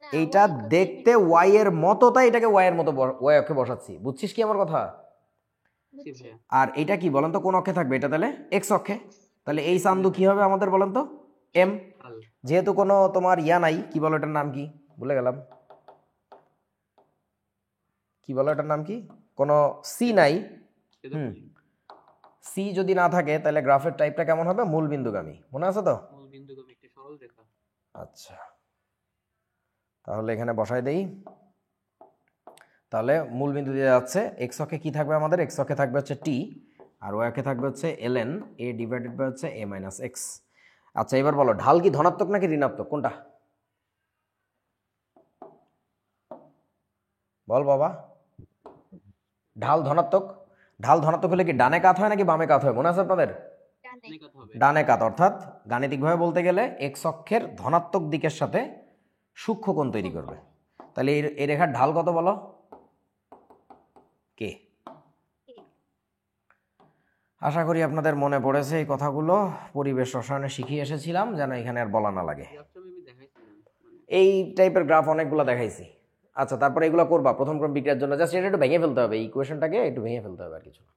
এইটা দেখতে ওয়াই এর মতো, তাই এটাকে ওয়াই এর মতো ওয়াই অক্ষে বসাচ্ছি। বুঝছিস কি আমার কথা? আর এটা কি বলেন তো, কোন অক্ষে থাকবে? এটা তাহলে এক্স অক্ষে। তাহলে এই চান্দু কি হবে আমাদের বলেন তো? এম। যেহেতু কোনো তোমার ইয়া নাই, কি বলো এটার নাম কি, ভুলে গেলাম, কি বলো এটার নাম কি? কোনো সি নাই, এটা হুম। বলি। সি যদি না থাকে তাহলে গ্রাফের টাইপটা কেমন হবে? মূল বিন্দুগামী, মনে আছে তো? মূল বিন্দুগামী একটি সরল রেখা। আচ্ছা, তাহলে এখানে বসাই দেই। তাহলে মূল বিন্দু দিয়ে যাচ্ছে, এক্স অক্ষে কি থাকবে আমাদের? এক্স অক্ষে থাকবে হচ্ছে টি, আর ওয়াই অক্ষে থাকবে হচ্ছে ln a ডিভাইডেড বাই হচ্ছে a মাইনাস এক্স। আচ্ছা, এবার বলো ঢাল কি ধনাত্মক নাকি ঋণাত্মক, কোনটা? বল বাবা। ঢাল ধনাত্মক। ঢাল ধনাত্মক হলে কি ডানে কাত হয় নাকি বামে কাত হয়, মনে আছে আপনাদের? জানে অনেক কথা হবে। ডানে কাত, অর্থাৎ গাণিতিকভাবে বলতে গেলে এক্স অক্ষের ধনাত্মক দিকের সাথে সূক্ষ্ম কোণ তৈরি করবে। তাহলে এই রেখার ঢাল কত বলো? কে? আশা করি আপনাদের মনে পড়েছে এই কথাগুলো, পরিবেশ রসায়নে শিখিয়ে এসেছিলাম, যেন এখানে আর বলা না লাগে। গ্রাফটা আমি দেখাইছিলাম, মানে এই টাইপের গ্রাফ অনেকগুলো দেখাইছি। আচ্ছা, তারপরে এগুলো করবা প্রথম ক্রম বিক্রিয়ার জন্য, জাস্ট এটা একটু ভেঙে ফেলতে হবে, এই ইকুয়েশনটাকে একটু ভেঙে ফেলতে হবে, আর কিছু না।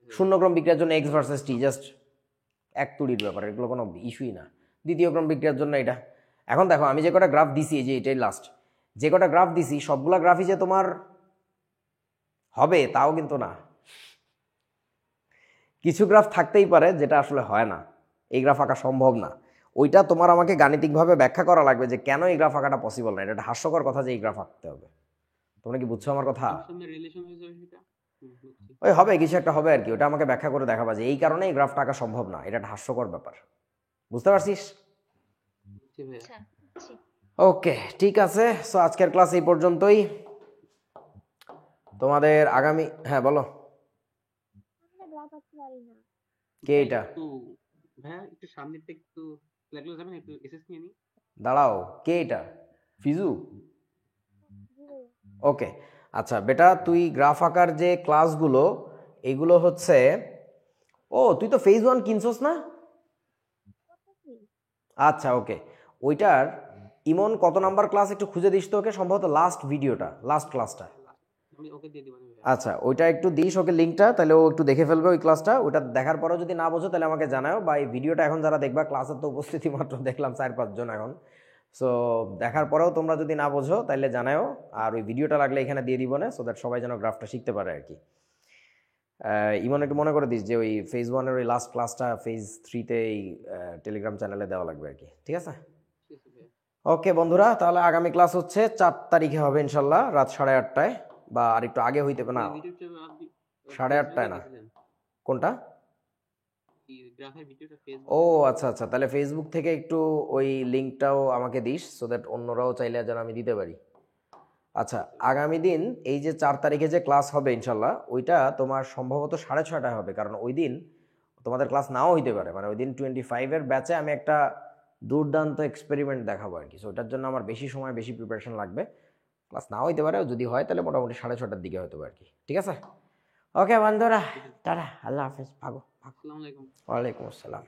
শূন্য ক্রম বিক্রিয়ার জন্য এক্স ভার্সেস টি জাস্ট এক তুড়ির ব্যাপার, এগুলো কোনো ইস্যুই না। দ্বিতীয় ক্রম বিক্রিয়ার জন্য এটা। এখন দেখো আমি যে কটা গ্রাফ দিছি, এই যে এটাই লাস্ট, যে কটা গ্রাফ দিছি সবগুলা গ্রাফই যে তোমার হবে তাও কিন্তু না। কিছু গ্রাফ থাকতেই পারে যেটা আসলে হয় না, এই গ্রাফ আঁকা সম্ভব না। ওইটা তোমার আমাকে গাণিতিকভাবে ব্যাখ্যা করা লাগবে যে কেন এই গ্রাফ আঁকাটা পসিবল না। এটা একটা হাস্যকর কথা যে এই গ্রাফ আঁকতে হবে। তোমরা কি বুঝছো আমার কথা? সামনে রিলেশন হিসেবে সেটা বুঝছি। ওই হবে, কিছু একটা হবে আর কি, ওটা আমাকে ব্যাখ্যা করে দেখাবা যে এই কারণে এই গ্রাফটা আঁকা সম্ভব না। এটা একটা হাস্যকর ব্যাপার, বুঝতে পারছিস? বুঝছি ভাইয়া। আচ্ছা বুঝছি। ওকে, ঠিক আছে। সো আজকের ক্লাস এই পর্যন্তই। তোমাদের আগামী, হ্যাঁ বলো। আমরা গ্রাফ আঁকতে পারি না। কে এটা? একটু ভাইয়া একটু সামনেরটা একটু লাগলো, যাবেন একটু এসএস নিয়ে নি। দাঁড়াও, কে এটা? ফিজু? জি ভাইয়া। ওকে, আচ্ছা বেটা, তুই গ্রাফ আঁকার যে ক্লাসগুলো এইগুলো হচ্ছে, ও তুই তো ফেজ 1 কিনছস না? করতেছি। আচ্ছা ওকে, ওইটার ইমন কত নাম্বার ক্লাস একটু খুঁজে দিস তো ওকে, সম্ভবত লাস্ট ভিডিওটা, লাস্ট ক্লাসটা। আমি ওকে দিয়ে দিব ভাইয়া। আচ্ছা, ওইটা একটু দিস ওকে লিঙ্কটা, তাহলে ও একটু দেখে ফেলবে ওই ক্লাসটা। ওইটা দেখার পরেও যদি না বোঝো তাহলে আমাকে জানাও, বা এই ভিডিওটা এখন যারা দেখবা, ক্লাসের তো উপস্থিতি মাত্র দেখলাম 4-5 জন এখন। সো দেখার পরেও তোমরা যদি না বোঝো তাহলে জানাও, আর ওই ভিডিওটা লাগলে এখানে দিয়ে দিব না, সো দ্যাট সবাই যেন গ্রাফটা শিখতে পারে আর কি। ইমন একটু মনে করে দিস যে ওই ফেজ 1-এর ওই লাস্ট ক্লাসটা ফেজ 3-তে এই টেলিগ্রাম চ্যানেলে দেওয়া লাগবে আর কি, ঠিক আছে? ঠিক আছে ভাইয়া। ওকে বন্ধুরা, তাহলে আগামী ক্লাস হচ্ছে 4 তারিখে হবে ইনশাল্লাহ, রাত 8:30টায়, বা আর একটু আগে হইতে পারে না। এই ভিডিওটা আপনি 8:30টায় না। দেখেছিলেন? কোনটা? এই গ্রাফের ভিডিওটা ও ফেসবুকে আচ্ছা আচ্ছা, তাহলে ফেসবুক থেকে একটু ওই লিঙ্কটাও আমাকে দিস, সো দ্যাট অন্যরাও চাইলে যেন আমি দিতে পারি। আচ্ছা, আগামী দিন এই যে 4 তারিখে যে ক্লাস হবে ইনশাল্লাহ, ওইটা তোমার সম্ভবত 6:30টায় হবে, কারণ ওই দিন তোমাদের ক্লাস নাও হইতে পারে। মানে ওই দিন 25-এর ব্যাচে আমি একটা দুর্দান্ত এক্সপেরিমেন্ট দেখাবো আর কি, সো ওটার জন্য আমার বেশি সময় বেশি প্রিপারেশন লাগবে। ক্লাস নাও হইতে পারে, যদি হয় তাহলে মোটামুটি 6:30টার দিকে হতে পারে আর কি, ঠিক আছে? ওকে বন্ধুরা, টাটা, আল্লাহ হাফেজ, ভাগো। আসসালামু আলাইকুম। ওয়ালাইকুম আসসালাম।